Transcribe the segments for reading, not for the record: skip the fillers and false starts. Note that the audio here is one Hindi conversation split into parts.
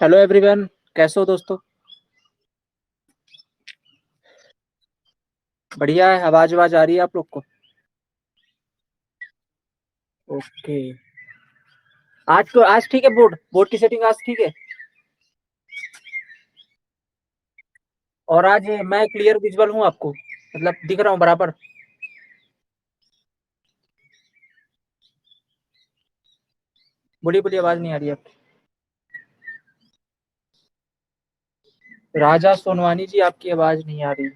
Hello everyone. कैसे हो दोस्तों? बढ़िया है। आवाज आवाज आ रही है आप लोग को? ओके। आज ठीक है। बोर्ड बोर्ड की सेटिंग आज ठीक है। और आज मैं क्लियर विजुअल हूँ आपको, मतलब दिख रहा हूँ बराबर। बोलिए बोलिए, आवाज नहीं आ रही है आपकी। राजा सोनवानी जी, आपकी आवाज नहीं आ रही।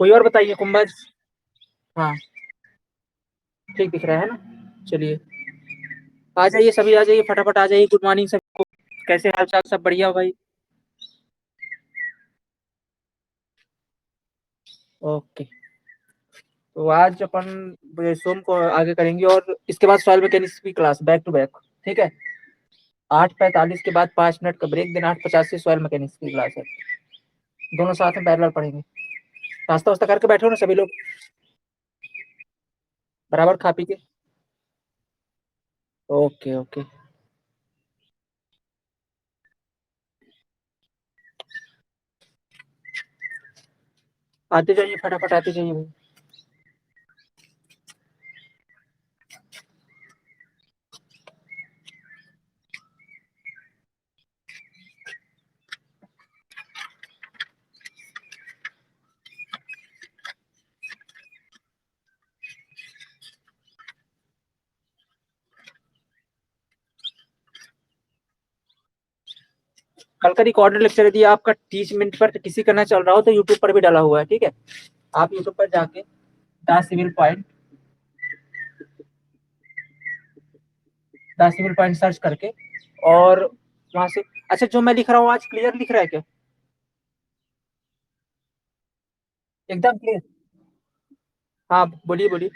कोई और बताइए, कुंभज। हाँ, ठीक दिख रहा है ना। चलिए, आ जाइए सभी, आ जाइए फटाफट आ जाइए। गुड मॉर्निंग सबको। कैसे हाल चाल? सब बढ़िया हो भाई? ओके। तो आज अपन सोम को आगे करेंगे, और इसके बाद सॉइल मैकेनिक्स की क्लास बैक टू बैक। ठीक है। 8:45 के बाद 5 मिनट का ब्रेक, देन 8:50 से सॉइल मैकेनिक्स की क्लास है। दोनों साथ में पैरेलल पढ़ेंगे। नाश्ता वास्ता करके बैठे हो ना सभी लोग? बराबर खा पी के? Okay okay. आते जाइए फटाफट, आते जाइए भाई। कल का रिकॉर्डेड लेक्चर यदि आपका 30 मिनट पर किसी का ना चल रहा हो तो यूट्यूब पर भी डाला हुआ है। ठीक है। आप यूट्यूब पर जाके द सिविल पॉइंट सर्च करके, और वहां से। अच्छा, जो मैं लिख रहा हूँ आज क्लियर लिख रहा है क्या? एकदम क्लियर। हाँ, बोलिए बोलिए।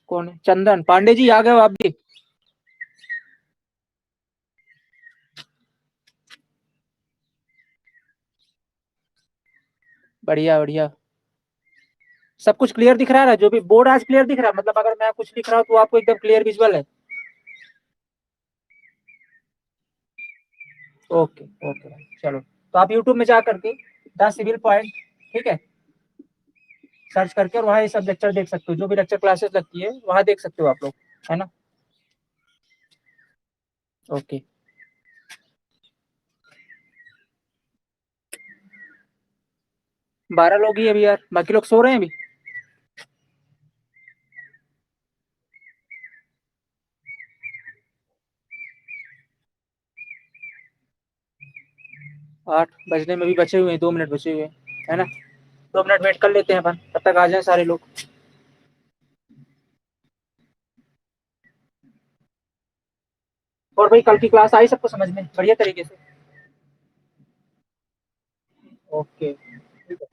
कौन है? चंदन पांडे जी, आ गए हो आप भी? बढ़िया बढ़िया। सब कुछ क्लियर दिख रहा है ना? जो भी बोर्ड आज क्लियर दिख रहा है, मतलब अगर मैं कुछ लिख रहा हूँ तो आपको एकदम क्लियर विजुअल है? ओके ओके भाई, चलो। तो आप यूट्यूब में जा करके द सिविल पॉइंट, ठीक है, सर्च करके, और वहाँ ये सब लेक्चर देख सकते हो। जो भी लेक्चर क्लासेस लगती है वहाँ देख सकते हो आप लोग, है ना। ओके। 12 लोग ही अभी यार, बाकी लोग सो रहे हैं अभी। 8 बजने में भी बचे हुए हैं, 2 मिनट बचे हुए हैं, है ना। 2 मिनट वेट कर लेते हैं अपन, तब तक आ जाए सारे लोग। और भाई, कल की क्लास आई सबको समझ में बढ़िया तरीके से? ओके। ठीक है।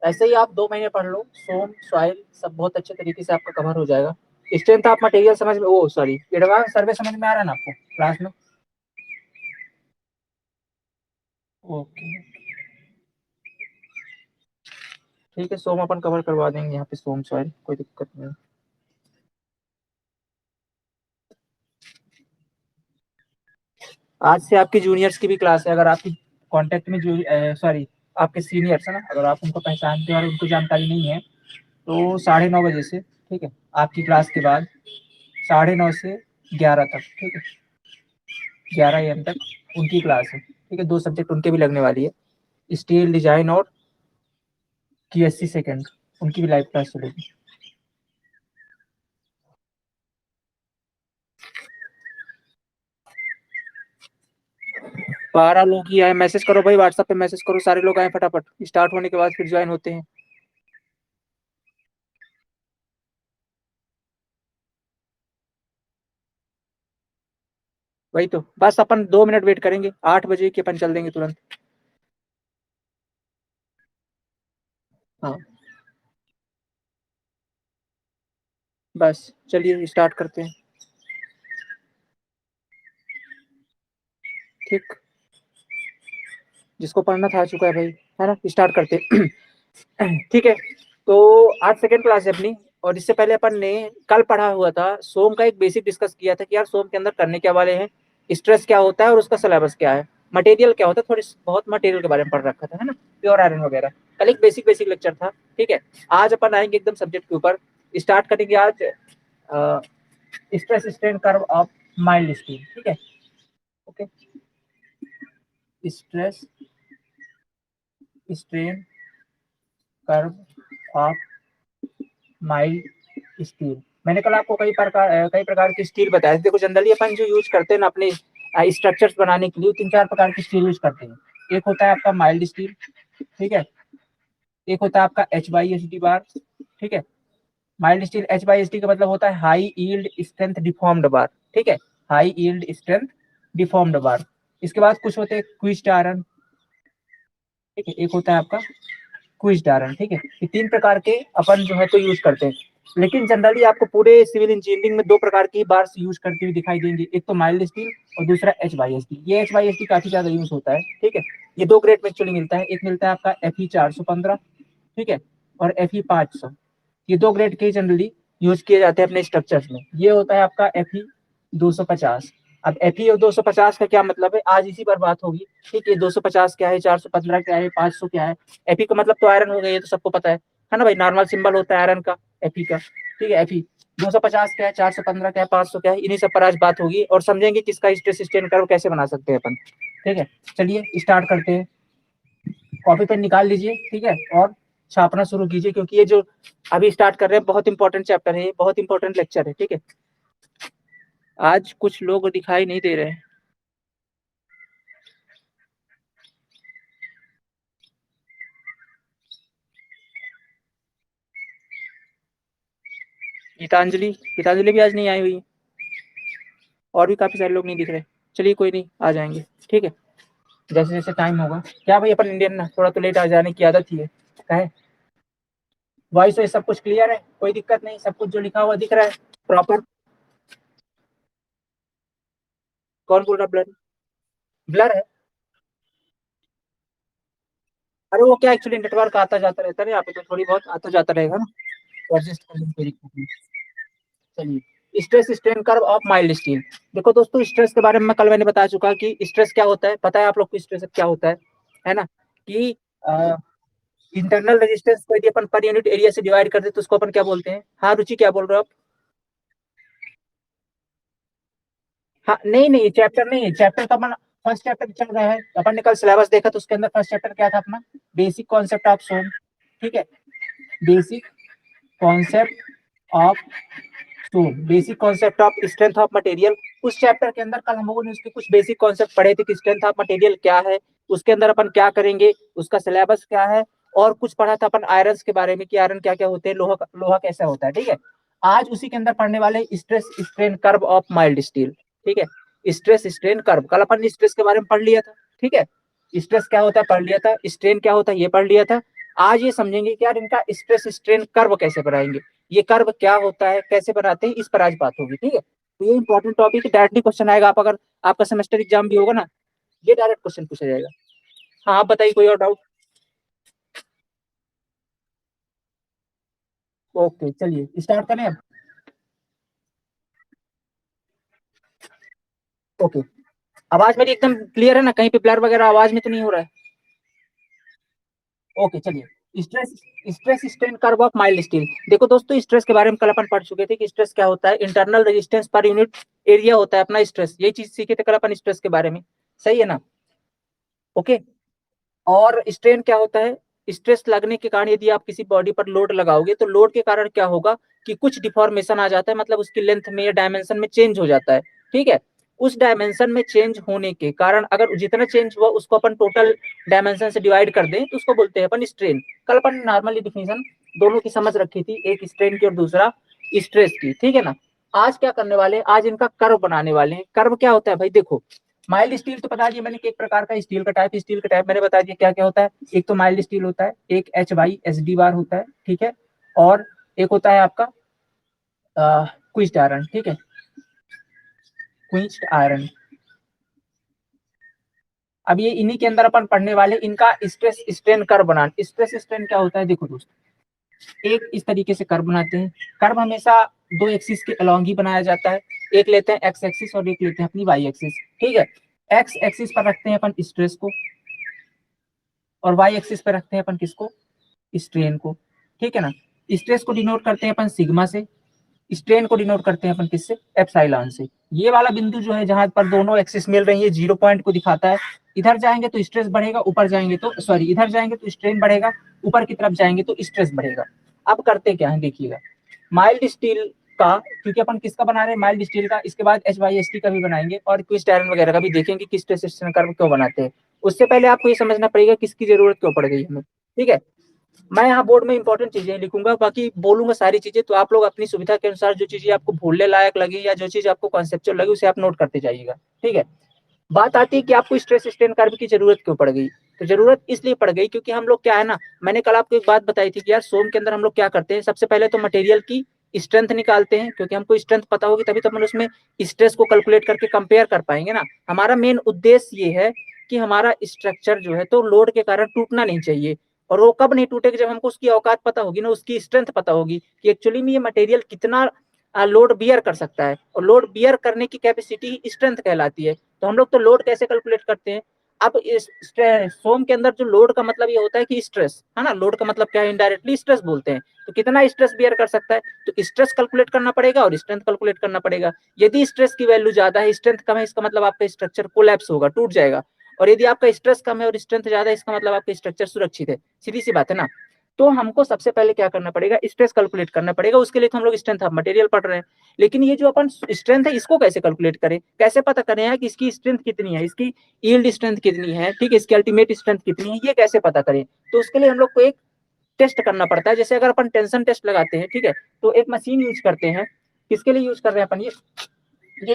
ऐसे ही आप 2 महीने पढ़ लो, सोम सॉइल सब बहुत अच्छे तरीके से आपका कवर हो जाएगा। स्ट्रेंथ ऑफ मटेरियल समझ में, ओ सॉरी, एडवांस सर्वे समझ में आ रहा है ना आपको क्लास में? ओके। ठीक है, सोम अपन कवर करवा देंगे यहाँ पे, सोम सॉइल कोई दिक्कत नहीं। आज से आपके जूनियर्स की भी क्लास है। अगर आपकी कांटेक्ट में जो सॉरी, आपके सीनियर्स है ना, अगर आप उनको पहचानते हैं और उनको जानकारी नहीं है, तो 9:30 बजे से, ठीक है, आपकी क्लास के बाद 9:30 से 11 तक, ठीक है, 11 AM तक उनकी क्लास है। ठीक है, 2 सब्जेक्ट उनके भी लगने वाली है, स्टील डिजाइन और QSC सेकेंड, उनकी भी लाइव क्लास चलेगी। 12 लोग ही आए, मैसेज करो भाई, व्हाट्सएप पे मैसेज करो, सारे लोग आए फटाफट, स्टार्ट होने के बाद फिर ज्वाइन होते हैं। वही तो, बस अपन 2 मिनट वेट करेंगे, 8 बजे की अपन चल देंगे तुरंत। हाँ, बस चलिए स्टार्ट करते हैं। ठीक। जिसको पढ़ना था आ चुका है भाई, है ना, स्टार्ट करते हैं। ठीक है। तो आज सेकंड क्लास है अपनी, और इससे पहले अपन ने कल पढ़ा हुआ था सोम का एक बेसिक डिस्कस किया था कि यार सोम के अंदर करने क्या वाले हैं, स्ट्रेस क्या होता है और उसका सिलेबस क्या है, मटेरियल क्या होता है, थोड़ी बहुत मटेरियल के बारे में पढ़ रखा था, है ना, प्योर आयरन वगैरह। कल एक बेसिक बेसिक लेक्चर था, ठीक है। आज अपन आएंगे एकदम सब्जेक्ट के ऊपर, स्टार्ट करेंगे आज stress strain curve of mild steel, ठीक है। Okay, stress strain curve of mild steel. मैंने कल आपको कई प्रकार की स्टील बताया। देखो जनरली अपन जो यूज करते हैं ना अपने स्ट्रक्चर्स बनाने के लिए, तीन चार प्रकार की स्टील यूज करते हैं। एक होता है आपका माइल्ड स्टील, ठीक है। एक होता है आपका HYSD बार, ठीक है। माइल्ड स्टील HYSD का मतलब होता है high yield strength deformed bar, ठीक है, हाई यील्ड स्ट्रेंथ डिफॉर्म्ड बार। इसके बाद कुछ होते हैं क्विस्ट आयरन, ठीक है। एक होता है आपका क्विज्ड आयरन, ठीक है। ये तीन प्रकार के अपन जो है तो यूज करते हैं। लेकिन जनरली आपको पूरे सिविल इंजीनियरिंग में दो प्रकार की बार्स यूज करती हुई दिखाई देंगी, एक तो माइल्ड स्टील और दूसरा HYSD। ये HYSD काफी ज्यादा यूज होता है, ठीक है। ये दो ग्रेड में एक्चुअली मिलता है, एक मिलता है आपका Fe415, ठीक है, और Fe500। ये दो ग्रेड के जनरली यूज किए जाते हैं अपने स्ट्रक्चर्स में। ये होता है आपका Fe250। अब Fe250 का क्या मतलब है, आज इसी पर बात होगी, ठीक है। 250 क्या है, 415 क्या है, 500 क्या है। Fe का मतलब तो आयरन हो गया, ये तो सबको पता है ना भाई, नॉर्मल सिंबल होता है आयरन का Fe का, ठीक है। Fe 250 क्या है, 415 क्या है, 500 क्या है, इन्हीं सब पर आज बात होगी और समझेंगे किसका स्ट्रेस स्ट्रेन कर्व कैसे बना सकते हैं अपन, ठीक है। चलिए स्टार्ट करते हैं, कॉपी पेन निकाल लीजिए, ठीक है, और छापना शुरू कीजिए, क्योंकि ये जो अभी स्टार्ट कर रहे हैं बहुत इंपॉर्टेंट चैप्टर है, बहुत इंपॉर्टेंट लेक्चर है, ठीक है। आज कुछ लोग दिखाई नहीं दे रहे हैं। गीतांजलि, गीतांजलि भी आज नहीं आई हुई, और भी काफी सारे लोग नहीं दिख रहे। चलिए कोई नहीं, आ जाएंगे, ठीक है, जैसे जैसे टाइम होगा। क्या भाई, अपन इंडियन ना, थोड़ा तो लेट आ जाने की आदत ही है, क्या है। वॉइस तो सब कुछ क्लियर है, कोई दिक्कत नहीं, सब कुछ जो लिखा हुआ दिख रहा है प्रॉपर। कौन बोल रहा ब्लर, ब्लर है? अरे वो क्या, एक्चुअली नेटवर्क आता जाता रहता है ना यहाँ पे, तो थोड़ी बहुत आता जाता रहेगा ना, तो एडजस्ट कर लेंगे, कोई दिक्कत नहीं। चलिए, stress strain curve of mild steel. देखो दोस्तों, स्ट्रेस के बारे में कल मैंने बता चुका कि स्ट्रेस क्या होता है, पता है आप लोग को स्ट्रेस क्या होता है ना, कि इंटरनल रेजिस्टेंस को यदि अपन पर यूनिट एरिया से डिवाइड कर दे तो उसको अपन क्या बोलते हैं। हाँ रुचि, क्या बोल रहे हो आप? हाँ नहीं नहीं, चैप्टर नहीं है, चैप्टर का अपन फर्स्ट चैप्टर चल रहा है। अपन ने कल सिलेबस देखा तो उसके अंदर फर्स्ट चैप्टर क्या था अपना, बेसिक कॉन्सेप्ट ऑफ सोम, ठीक है। Basic concept of SOM, basic concept of strength of material. उस चैप्टर के अंदर कल हम लोगों ने उसके कुछ बेसिक कॉन्सेप्ट पढ़े थे कि स्ट्रेंथ ऑफ मटेरियल क्या है, उसके अंदर अपन क्या करेंगे, उसका सिलेबस क्या है, और कुछ पढ़ा था अपन आयरन के बारे में कि आयरन क्या क्या होते हैं, लोहा लोहा कैसा होता है, ठीक है। आज उसी के अंदर पढ़ने वाले stress strain curve of mild steel, ठीक है। स्ट्रेस स्ट्रेन कर्व, कल अपन ने स्ट्रेस के बारे में पढ़ लिया था, ठीक है। स्ट्रेस क्या होता है पढ़ लिया था, स्ट्रेन क्या होता है ये पढ़ लिया था। आज ये समझेंगे कि यार इनका स्ट्रेस स्ट्रेन कर्व कैसे बनाएंगे, ये कर्व क्या होता है, कैसे बनाते हैं, इस पर आज बात होगी, ठीक है। तो ये इंपॉर्टेंट टॉपिक है, डायरेक्टली क्वेश्चन आएगा। आप अगर आपका सेमेस्टर एग्जाम भी होगा ना, ये डायरेक्ट क्वेश्चन पूछा जाएगा। हाँ आप बताइए, कोई और डाउट? ओके चलिए स्टार्ट करें अब। ओके, आवाज मेरी एकदम क्लियर है ना, कहीं पे ब्लर वगैरह आवाज में तो नहीं हो रहा है? ओके चलिए, stress stress strain curve of mild steel. देखो दोस्तों, स्ट्रेस के बारे में कल अपन पढ़ चुके थे कि स्ट्रेस क्या होता है, internal resistance per unit area होता है अपना स्ट्रेस, यही चीज सीखे थे कल अपन स्ट्रेस के बारे में, सही है ना। ओके, और स्ट्रेन क्या होता है, स्ट्रेस लगने के कारण यदि आप किसी बॉडी पर लोड लगाओगे तो लोड के कारण क्या होगा कि कुछ डिफॉर्मेशन आ जाता है, मतलब उसकी लेंथ में या डायमेंशन में चेंज हो जाता है, ठीक है। उस डायमेंशन में चेंज होने के कारण अगर जितना चेंज हुआ उसको अपन टोटल डायमेंशन से डिवाइड कर दें तो उसको बोलते हैं अपन स्ट्रेन। कल अपन नॉर्मली डिफिनेशन दोनों की समझ रखी थी, एक स्ट्रेन की और दूसरा स्ट्रेस की, ठीक है ना। आज क्या करने वाले हैं, आज इनका कर्व बनाने वाले हैं। कर्व क्या होता है भाई, देखो माइल्ड स्टील तो बता दिया मैंने कि एक प्रकार का स्टील का टाइप, स्टील का टाइप मैंने बता दिया क्या क्या होता है। एक तो माइल्ड स्टील होता है, एक HYSD बार होता है, ठीक है, और एक होता है आपका क्विस्ट आयरन, ठीक है, क्विस्ट आयरन। अब ये इन्हीं के अंदर अपन पढ़ने वाले, इनका स्ट्रेस स्ट्रेन कर्व बनाना। स्ट्रेस स्ट्रेन क्या होता है, देखो दोस्तों, एक इस तरीके से कर्व बनाते हैं। कर्व हमेशा दो एक्सिस के अलोंग ही बनाया जाता है, एक लेते हैं एक्स एक्सिस और एक लेते हैं अपनी वाई एक्सिस, ठीक है। एक्स एक्सिस पर रखते हैं अपन स्ट्रेस को और वाई एक्सिस पर रखते हैं अपन किसको, स्ट्रेन को, ठीक है ना। स्ट्रेस को डिनोट करते हैं अपन सिग्मा से, स्ट्रेन को डिनोट करते हैं अपन किससे, एप्सिलॉन से। ये वाला बिंदु जो है जहां पर दोनों एक्सिस मिल रही है, जीरो पॉइंट को दिखाता है। इधर जाएंगे तो स्ट्रेस बढ़ेगा, ऊपर जाएंगे तो सॉरी इधर जाएंगे तो स्ट्रेन बढ़ेगा, ऊपर की तरफ जाएंगे तो स्ट्रेस बढ़ेगा। अब करते क्या है देखिएगा, माइल्ड स्टील का, क्योंकि अपन किसका बना रहे हैं, माइल्ड स्टील का, इसके बाद HYST का भी बनाएंगे और क्विस्ट आयरन वगैरह का भी देखेंगे कि स्ट्रेस स्ट्रेन कर्व क्यों बनाते हैं। उससे पहले आपको ये समझना पड़ेगा किसकी जरूरत क्यों पड़ गई हमें, ठीक है। मैं यहाँ बोर्ड में इंपॉर्टेंट चीजें लिखूंगा, बाकी बोलूंगा सारी चीजें, तो आप लोग अपनी सुविधा के अनुसार जो चीजें आपको भूलने लायक लगी या जो चीज आपको कॉन्सेप्चुअल लगी उसे आप नोट करते जाइएगा, ठीक है। बात आती है कि आपको स्ट्रेस स्ट्रेन कर्व की जरूरत क्यों पड़ गई। तो जरूरत इसलिए पड़ गई क्योंकि हम लोग क्या है ना, मैंने कल आपको एक बात बताई थी कि यार सोम के अंदर हम लोग क्या करते हैं, सबसे पहले तो मटेरियल की स्ट्रेंथ निकालते हैं, क्योंकि हमको स्ट्रेंथ पता होगी तभी तो अपन उसमें स्ट्रेस को कैलकुलेट करके कंपेयर कर पाएंगे ना। हमारा मेन उद्देश्य ये है कि हमारा स्ट्रक्चर जो है तो लोड के कारण टूटना नहीं चाहिए। और वो कब नहीं टूटेगा, जब हमको उसकी औकात पता होगी ना, उसकी स्ट्रेंथ पता होगी कि एक्चुअली में ये मटेरियल कितना लोड बियर कर सकता है, और लोड बियर करने की कैपेसिटी स्ट्रेंथ कहलाती है। तो हम लोग तो लोड कैसे कैलकुलेट करते हैं, अब इस सोम के अंदर जो लोड का मतलब ये होता है कि स्ट्रेस है ना, लोड का मतलब क्या है, इनडायरेक्टली स्ट्रेस बोलते हैं। तो कितना स्ट्रेस बियर कर सकता है, तो स्ट्रेस कैलकुलेट करना पड़ेगा और स्ट्रेंथ कैलकुलेट करना पड़ेगा। यदि स्ट्रेस की वैल्यू ज्यादा है, स्ट्रेंथ कम है, इसका मतलब आपका स्ट्रक्चर कोलैप्स होगा, टूट जाएगा। और यदि आपका स्ट्रेस कम है और स्ट्रेंथ ज्यादा है, इसका मतलब आपका स्ट्रक्चर सुरक्षित है। सीधी सी बात है ना। तो हमको सबसे पहले क्या करना पड़ेगा, स्ट्रेस कैलकुलेट करना पड़ेगा। उसके लिए तो हम लोग स्ट्रेंथ ऑफ मटेरियल पढ़ रहे हैं। लेकिन ये जो अपन स्ट्रेंथ है इसको कैसे कैलकुलेट करें, कैसे पता करें यार कि इसकी स्ट्रेंथ कितनी है, इसकी यील्ड स्ट्रेंथ कितनी है, ठीक है, इसकी अल्टीमेट स्ट्रेंथ कितनी है, ये कैसे पता करें। तो उसके लिए हम लोग को एक टेस्ट करना पड़ता है। जैसे अगर अपन टेंशन टेस्ट लगाते हैं, ठीक है, तो एक मशीन यूज करते हैं। किसके लिए यूज कर रहे हैं अपन, ये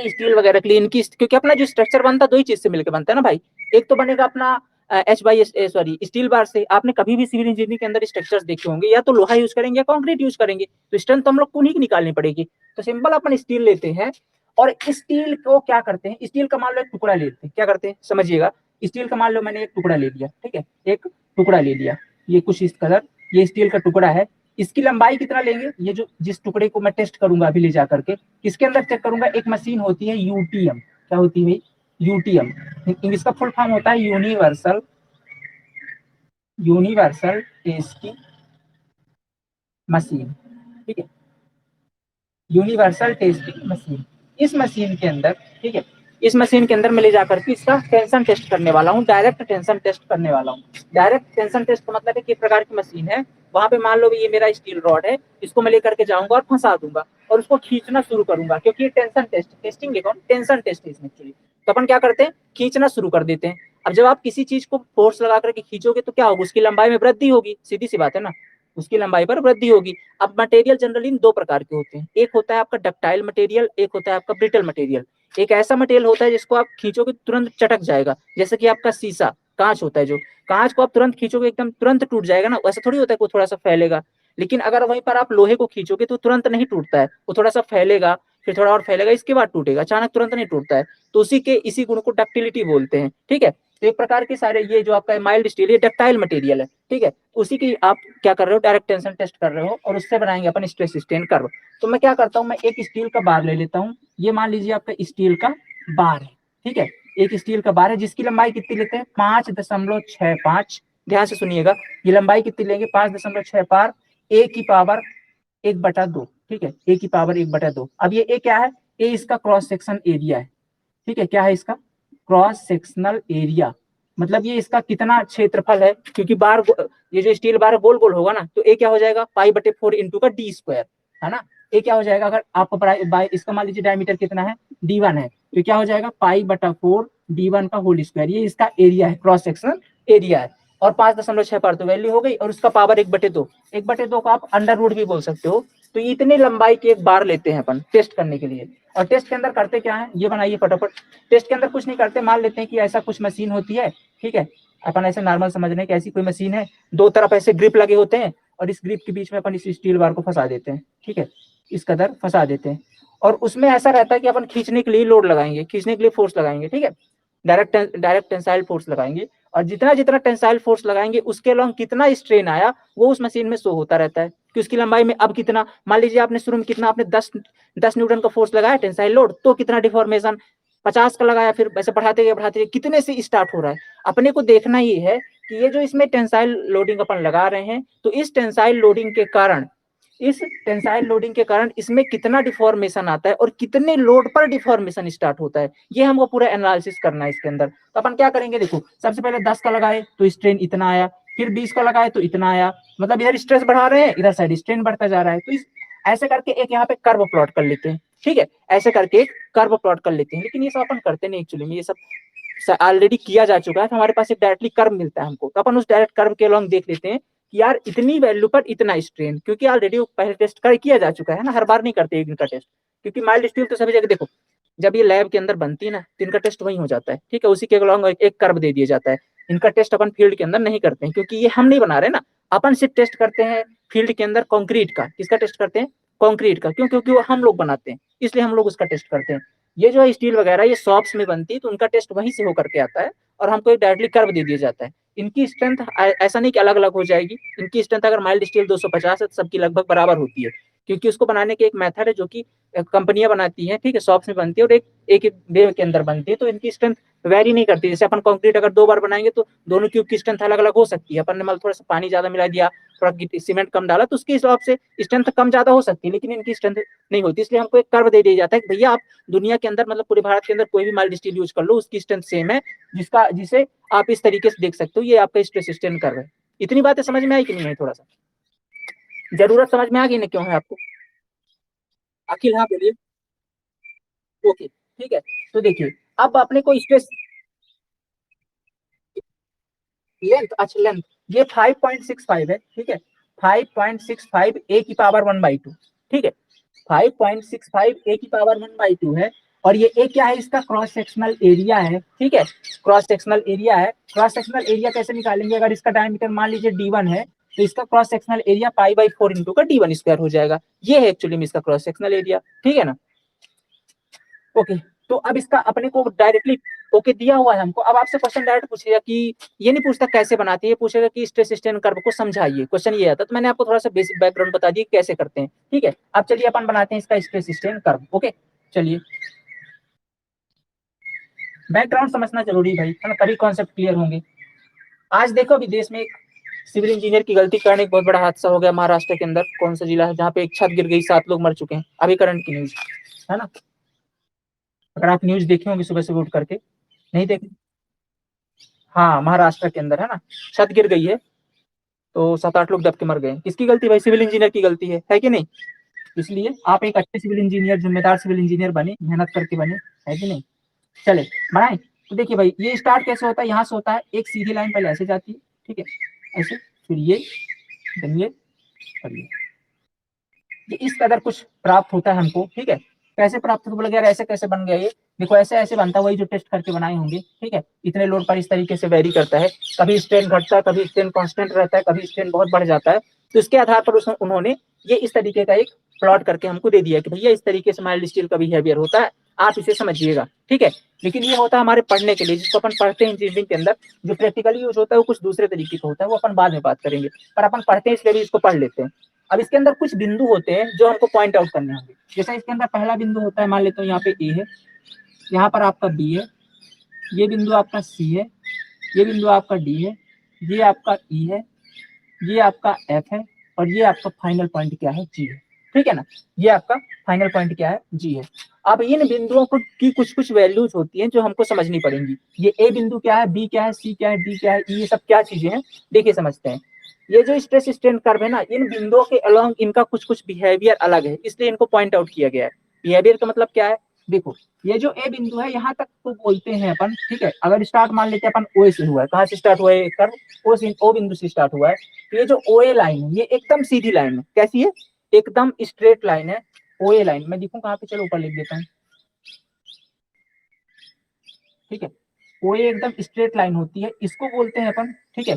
स्टील वगैरह के लिए, इनकी, क्योंकि अपना जो स्ट्रक्चर बनता है दो ही चीज से मिलकर बनता है ना भाई। एक तो बनेगा अपना सॉरी स्टील बार से। आपने कभी भी सिविल इंजीनियरिंग के अंदर स्ट्रक्चर्स देखे होंगे, या तो लोहा यूज करेंगे या कंक्रीट यूज करेंगे, तो स्ट्रेंथ तो हम लोग को उन्हीं की निकालनी पड़ेगी। तो सिंपल अपन स्टील लेते हैं और स्टील को क्या करते हैं, स्टील का मान लो एक टुकड़ा लेते हैं, क्या करते हैं समझिएगा। स्टील का मान लो मैंने एक टुकड़ा ले लिया, ठीक है, एक टुकड़ा ले लिया, ये कुछ इस कलर, ये स्टील का टुकड़ा है। इसकी लंबाई कितना लेंगे, ये जो जिस टुकड़े को मैं टेस्ट करूंगा अभी ले जा करके, किसके अंदर चेक करूंगा, एक मशीन होती है यूटीएम। क्या होती है, यूटीएम, इंग्लिश का फुल फॉर्म होता है यूनिवर्सल यूनिवर्सल टेस्टिंग मशीन, ठीक है, यूनिवर्सल टेस्टिंग मशीन। इस मशीन के अंदर, ठीक है, इस मशीन के अंदर मैं ले जाकर के इसका टेंशन टेस्ट करने वाला हूँ, डायरेक्ट टेंशन टेस्ट करने वाला हूँ। डायरेक्ट टेंशन टेस्ट का मतलब है कि एक प्रकार की मशीन है, वहां पे मान लो ये मेरा स्टील रॉड है, इसको मैं लेकर के जाऊंगा और फंसा दूंगा और उसको खींचना शुरू करूंगा, क्योंकि ये टेंशन टेस्ट, टेस्टिंग लिखो, टेंशन टेस्ट इसमें एक्चुअली। तो अपन क्या करते हैं, खींचना शुरू कर देते हैं। अब जब आप किसी चीज को फोर्स लगा करके खींचोगे तो क्या होगा, उसकी लंबाई में वृद्धि होगी, सीधी सी बात है ना, उसकी लंबाई पर वृद्धि होगी। अब मटेरियल जनरली दो प्रकार के होते हैं, एक होता है आपका डक्टाइल मटेरियल, एक होता है आपका ब्रिटल मटेरियल। एक ऐसा मटेरियल होता है जिसको आप खींचोगे तुरंत चटक जाएगा, जैसे कि आपका शीशा, कांच होता है, जो कांच को आप तुरंत खींचोगे एकदम तुरंत टूट जाएगा ना, वैसा थोड़ी होता है, वो थोड़ा सा फैलेगा। लेकिन अगर वहीं पर आप लोहे को खींचोगे तो तुरंत नहीं टूटता है, वो थोड़ा सा फैलेगा, फिर थोड़ा और फैलेगा, इसके बाद टूटेगा, अचानक तुरंत नहीं टूटता है। तो इसी गुण को डक्टिलिटी बोलते हैं, ठीक है। तो एक प्रकार के सारे ये जो आपका माइल्ड स्टील, ये डक्टाइल मटेरियल है, ठीक है। उसी की आप क्या कर रहे हो, डायरेक्ट टेंशन टेस्ट कर रहे हो और उससे बनाएंगे अपन स्ट्रेस स्ट्रेन कर्व। तो मैं क्या करता हूँ, मैं एक स्टील का बार ले लेता हूँ, ये मान लीजिए आपका स्टील का बार है, ठीक है, एक स्टील का बार है जिसकी लंबाई कितनी लेते हैं, 5.65। ध्यान से सुनिएगा, ये लंबाई कितनी लेंगे, 5.65, ए की पावर 1/2, ठीक है, ए की पावर 1/2। अब ये ए क्या है, ए इसका क्रॉस सेक्शन एरिया है, ठीक है, क्या है इसका क्रॉस सेक्शनल एरिया, मतलब ये इसका कितना क्षेत्रफल है, क्योंकि बार, ये जो स्टील बार गोल गोल होगा ना, तो ए क्या हो जाएगा, π/4 इंटू का डी स्क्वायर, है ना। ए क्या हो जाएगा, अगर आपको इसका मान लीजिए डायमीटर कितना है, D1 है, तो क्या हो जाएगा π/4 D1 का होल स्क्वायर, ये इसका एरिया है, क्रॉस सेक्शनल एरिया है। और 5.6 तो वैल्यू हो गई, और उसका पावर 1/2, 1/2 को आप अंडर रूट भी बोल सकते हो। तो इतने लंबाई के एक बार लेते हैं अपन टेस्ट करने के लिए। और टेस्ट के अंदर करते क्या है, ये बनाइए फटाफट। टेस्ट के अंदर कुछ नहीं करते, मान लेते हैं कि ऐसा कुछ मशीन होती है, ठीक है, अपन ऐसे नॉर्मल समझ रहे हैं कि ऐसी कोई मशीन है, दो तरफ ऐसे ग्रिप लगे होते हैं और इस ग्रिप के बीच में अपन इस स्टील बार को फंसा देते हैं, ठीक है, इस कदर फंसा देते हैं। और उसमें ऐसा रहता है कि अपन खींचने के लिए लोड लगाएंगे, खींचने के लिए फोर्स लगाएंगे, ठीक है, डायरेक्ट टेंसाइल फोर्स लगाएंगे। और जितना जितना टेंसाइल फोर्स लगाएंगे उसके अलॉन्ग कितना स्ट्रेन आया वो उस मशीन में शो होता रहता है कि उसकी लंबाई में अब कितना, मान लीजिए आपने शुरू में कितना, आपने 10 न्यूटन का फोर्स लगाया टेंसाइल लोड, तो कितना डिफॉर्मेशन 50 का लगाया, फिर वैसे बढ़ाते गए कितने से स्टार्ट हो रहा है। अपने को देखना ये है कि ये जो इसमें टेंसाइल लोडिंग अपन लगा रहे हैं, तो इस टेंसाइल लोडिंग के कारण इसमें कितना डिफॉर्मेशन आता है और कितने लोड पर डिफॉर्मेशन स्टार्ट होता है, ये हमको पूरा एनालिसिस करना है इसके अंदर। तो अपन क्या करेंगे, देखो सबसे पहले 10 का लगाए तो स्ट्रेन इतना आया, फिर 20 का लगाए तो इतना आया, मतलब इधर स्ट्रेस बढ़ा रहे हैं, इधर साइड स्ट्रेन बढ़ता जा रहा है। तो इस ऐसे करके एक यहाँ पे कर्व प्लॉट कर लेते हैं, ठीक है, ऐसे करके एक कर्व प्लॉट कर लेते हैं। लेकिन ये सब अपन करते नहीं एक्चुअली में, ये सब ऑलरेडी किया जा चुका है, तो हमारे पास एक डायरेक्टली कर्व मिलता है हमको, तो अपन उस डायरेक्ट कर्व के अलॉन्ग देख लेते हैं कि यार इतनी वैल्यू पर इतना स्ट्रेन, क्योंकि ऑलरेडी पहले टेस्ट किया जा चुका है ना, हर बार नहीं करते एक दिन का टेस्ट, क्योंकि माइल्ड स्टील तो सभी जगह देखो जब ये लैब के अंदर बनती है ना तो इनका टेस्ट वही हो जाता है, ठीक है, उसी के अलॉन्ग एक कर्व दे दिया जाता है। इनका टेस्ट अपन फील्ड के अंदर नहीं करते हैं, क्योंकि ये हम नहीं बना रहे ना, अपन सिर्फ टेस्ट करते हैं फील्ड के अंदर कंक्रीट का। किसका टेस्ट करते हैं? कंक्रीट का। क्यों? क्योंकि वो हम लोग बनाते हैं, इसलिए हम लोग उसका टेस्ट करते हैं। ये जो है स्टील वगैरह ये शॉप्स में बनती है, तो उनका टेस्ट वहीं से होकर के आता है और हमको एक डायरेक्टली कर्व दे दिया जाता है। इनकी स्ट्रेंथ ऐसा नहीं कि अलग अलग हो जाएगी, इनकी स्ट्रेंथ अगर माइल्ड स्टील 250 है तो सबकी लगभग बराबर होती है, क्योंकि उसको बनाने के एक मेथड है जो कि कंपनियां बनाती हैं, ठीक है, शॉप्स में बनती है और एक डे के अंदर बनती है, तो इनकी स्ट्रेंथ वेरी नहीं करती। जैसे अपन कंक्रीट अगर 2 बार बनाएंगे तो दोनों क्यूब की स्ट्रेंथ अलग अलग हो सकती है, अपन ने मतलब थोड़ा सा पानी ज्यादा मिला दिया, थोड़ा सीमेंट कम डाला, तो उसके हिसाब से स्ट्रेंथ कम ज्यादा हो सकती है, लेकिन इनकी स्ट्रेंथ नहीं होती। इसलिए हमको एक कर्व दे दिया जाता है कि भैया आप दुनिया के अंदर मतलब पूरे भारत के अंदर कोई भी माइल्ड स्टील यूज कर लो, उसकी स्ट्रेंथ सेम है, जिसे आप इस तरीके से देख सकते हो, ये आपका स्ट्रेस स्ट्रेन कर्व है। इतनी बातें समझ में आई कि नहीं है? थोड़ा सा जरूरत समझ में आ गई ना क्यों है आपको? अखिल, हाँ बोलिए। ओके, ठीक है। तो देखिए अब अपने को स्ट्रेस लेंथ, अच्छा लेंथ, ये 5.65 है, ठीक है, 5.65 ए की पावर 1/2, ठीक है, 5.65 ए की पावर 1/2 है। और ये ए क्या है? इसका क्रॉस सेक्शनल एरिया है, ठीक है, क्रॉस सेक्शनल एरिया है। क्रॉस सेक्शनल एरिया कैसे निकालेंगे? अगर इसका डायमीटर मान लीजिए d1 है, तो इसका क्रॉस सेक्शनल एरिया पाई/4 इंटू का d1 स्क्वायर हो जाएगा। ये है एक्चुअली में इसका क्रॉस सेक्शनल एरिया, ठीक है ना। ओके, तो अब इसका अपने को डायरेक्टली ओके दिया हुआ है हमको। अब आपसे क्वेश्चन डायरेक्ट पूछेगा कि ये नहीं पूछता कैसे बनाती है, पूछेगा कि स्ट्रेस स्ट्रेन कर्व को समझाइए, क्वेश्चन ये आता। तो मैंने आपको थोड़ा सा बेसिक बैकग्राउंड बता दिया कैसे करते हैं, ठीक है। अब चलिए अपन बनाते हैं इसका स्ट्रेस स्ट्रेन कर्व। ओके, चलिए, बैकग्राउंड समझना जरूरी भाई है ना, तभी कॉन्सेप्ट क्लियर होंगे। आज देखो अभी देश में एक सिविल इंजीनियर की गलती कारण एक बहुत बड़ा हादसा हो गया महाराष्ट्र के अंदर, कौन सा जिला है, जहाँ पे एक छत गिर गई, 7 लोग मर चुके हैं, अभी करंट की न्यूज है ना। अगर आप न्यूज देखे होंगे सुबह सुबह उठ करके, नहीं देखे? हाँ, महाराष्ट्र के अंदर है ना, छत गिर गई है, तो 7-8 लोग दब के मर गए। किसकी गलती भाई? सिविल इंजीनियर की गलती है कि नहीं? इसलिए आप एक अच्छे सिविल इंजीनियर, जिम्मेदार सिविल इंजीनियर बने, मेहनत करके बने, है कि नहीं। चले बनाए। तो देखिए भाई ये स्टार्ट कैसे होता है, यहाँ से होता है, एक सीधी लाइन पहले ऐसे जाती है, ठीक है, ऐसे, फिर ये, then ये और ये इस कदर कुछ प्राप्त होता है हमको, ठीक है। कैसे प्राप्त होता है? बोला यार ऐसे कैसे बन गया ये? देखो ऐसे ऐसे बनता है, वही जो टेस्ट करके बनाए होंगे, ठीक है। इतने लोड पर इस तरीके से वेरी करता है, कभी स्ट्रेन घटता है, कभी स्ट्रेन कांस्टेंट रहता है, कभी स्ट्रेन बहुत बढ़ जाता है। तो इसके आधार पर उन्होंने ये इस तरीके का एक प्लॉट करके हमको दे दिया कि भैया इस तरीके से माइल्ड स्टील का बिहेवियर होता है, आप इसे समझिएगा, ठीक है। लेकिन ये होता है हमारे पढ़ने के लिए, जिसको अपन पढ़ते हैं इंजीनियरिंग के अंदर। जो प्रैक्टिकली यूज होता है वो कुछ दूसरे तरीके का होता है, वो अपन बाद में बात करेंगे, पर अपन पढ़ते हैं इसलिए भी इसको पढ़ लेते हैं। अब इसके अंदर कुछ बिंदु होते हैं जो हमको पॉइंट आउट करने होंगे। जैसे इसके अंदर पहला बिंदु होता है, मान लेते हो यहाँ पे ए है, यहाँ पर आपका बी है, ये बिंदु आपका सी है, ये बिंदु आपका डी है, ये आपका ई है, ये आपका एफ है, और ये आपका फाइनल पॉइंट क्या है? जी है, ठीक है ना। ये आपका फाइनल पॉइंट क्या है? जी है। अब इन बिंदुओं को की कुछ कुछ वैल्यूज होती हैं जो हमको समझनी पड़ेंगी। ये ए बिंदु क्या है, बी क्या है, सी क्या है, डी क्या है, ये सब क्या चीजें हैं, देखिए समझते हैं। ये जो स्ट्रेस स्ट्रेन कर्व है ना, इन बिंदुओं के अलोंग इनका कुछ कुछ बिहेवियर अलग है, इसलिए इनको पॉइंट आउट किया गया है। बिहेवियर का मतलब क्या है? देखो ये जो ए बिंदु है यहाँ तक तो बोलते हैं अपन, ठीक है। अगर स्टार्ट मान लेते हैं अपन ओ से हुआ है, कहाँ से स्टार्ट हुआ है कर्व? ओ बिंदु से स्टार्ट हुआ है। तो ये जो ओ ए लाइन है ये एकदम सीधी लाइन है, कैसी है? एकदम स्ट्रेट लाइन है ओ ए लाइन। मैं दिखूं कहाँ पे? चलो ऊपर लिख देता हूँ, ठीक है। ओ ए एकदम स्ट्रेट लाइन होती है, इसको बोलते हैं अपन, ठीक है।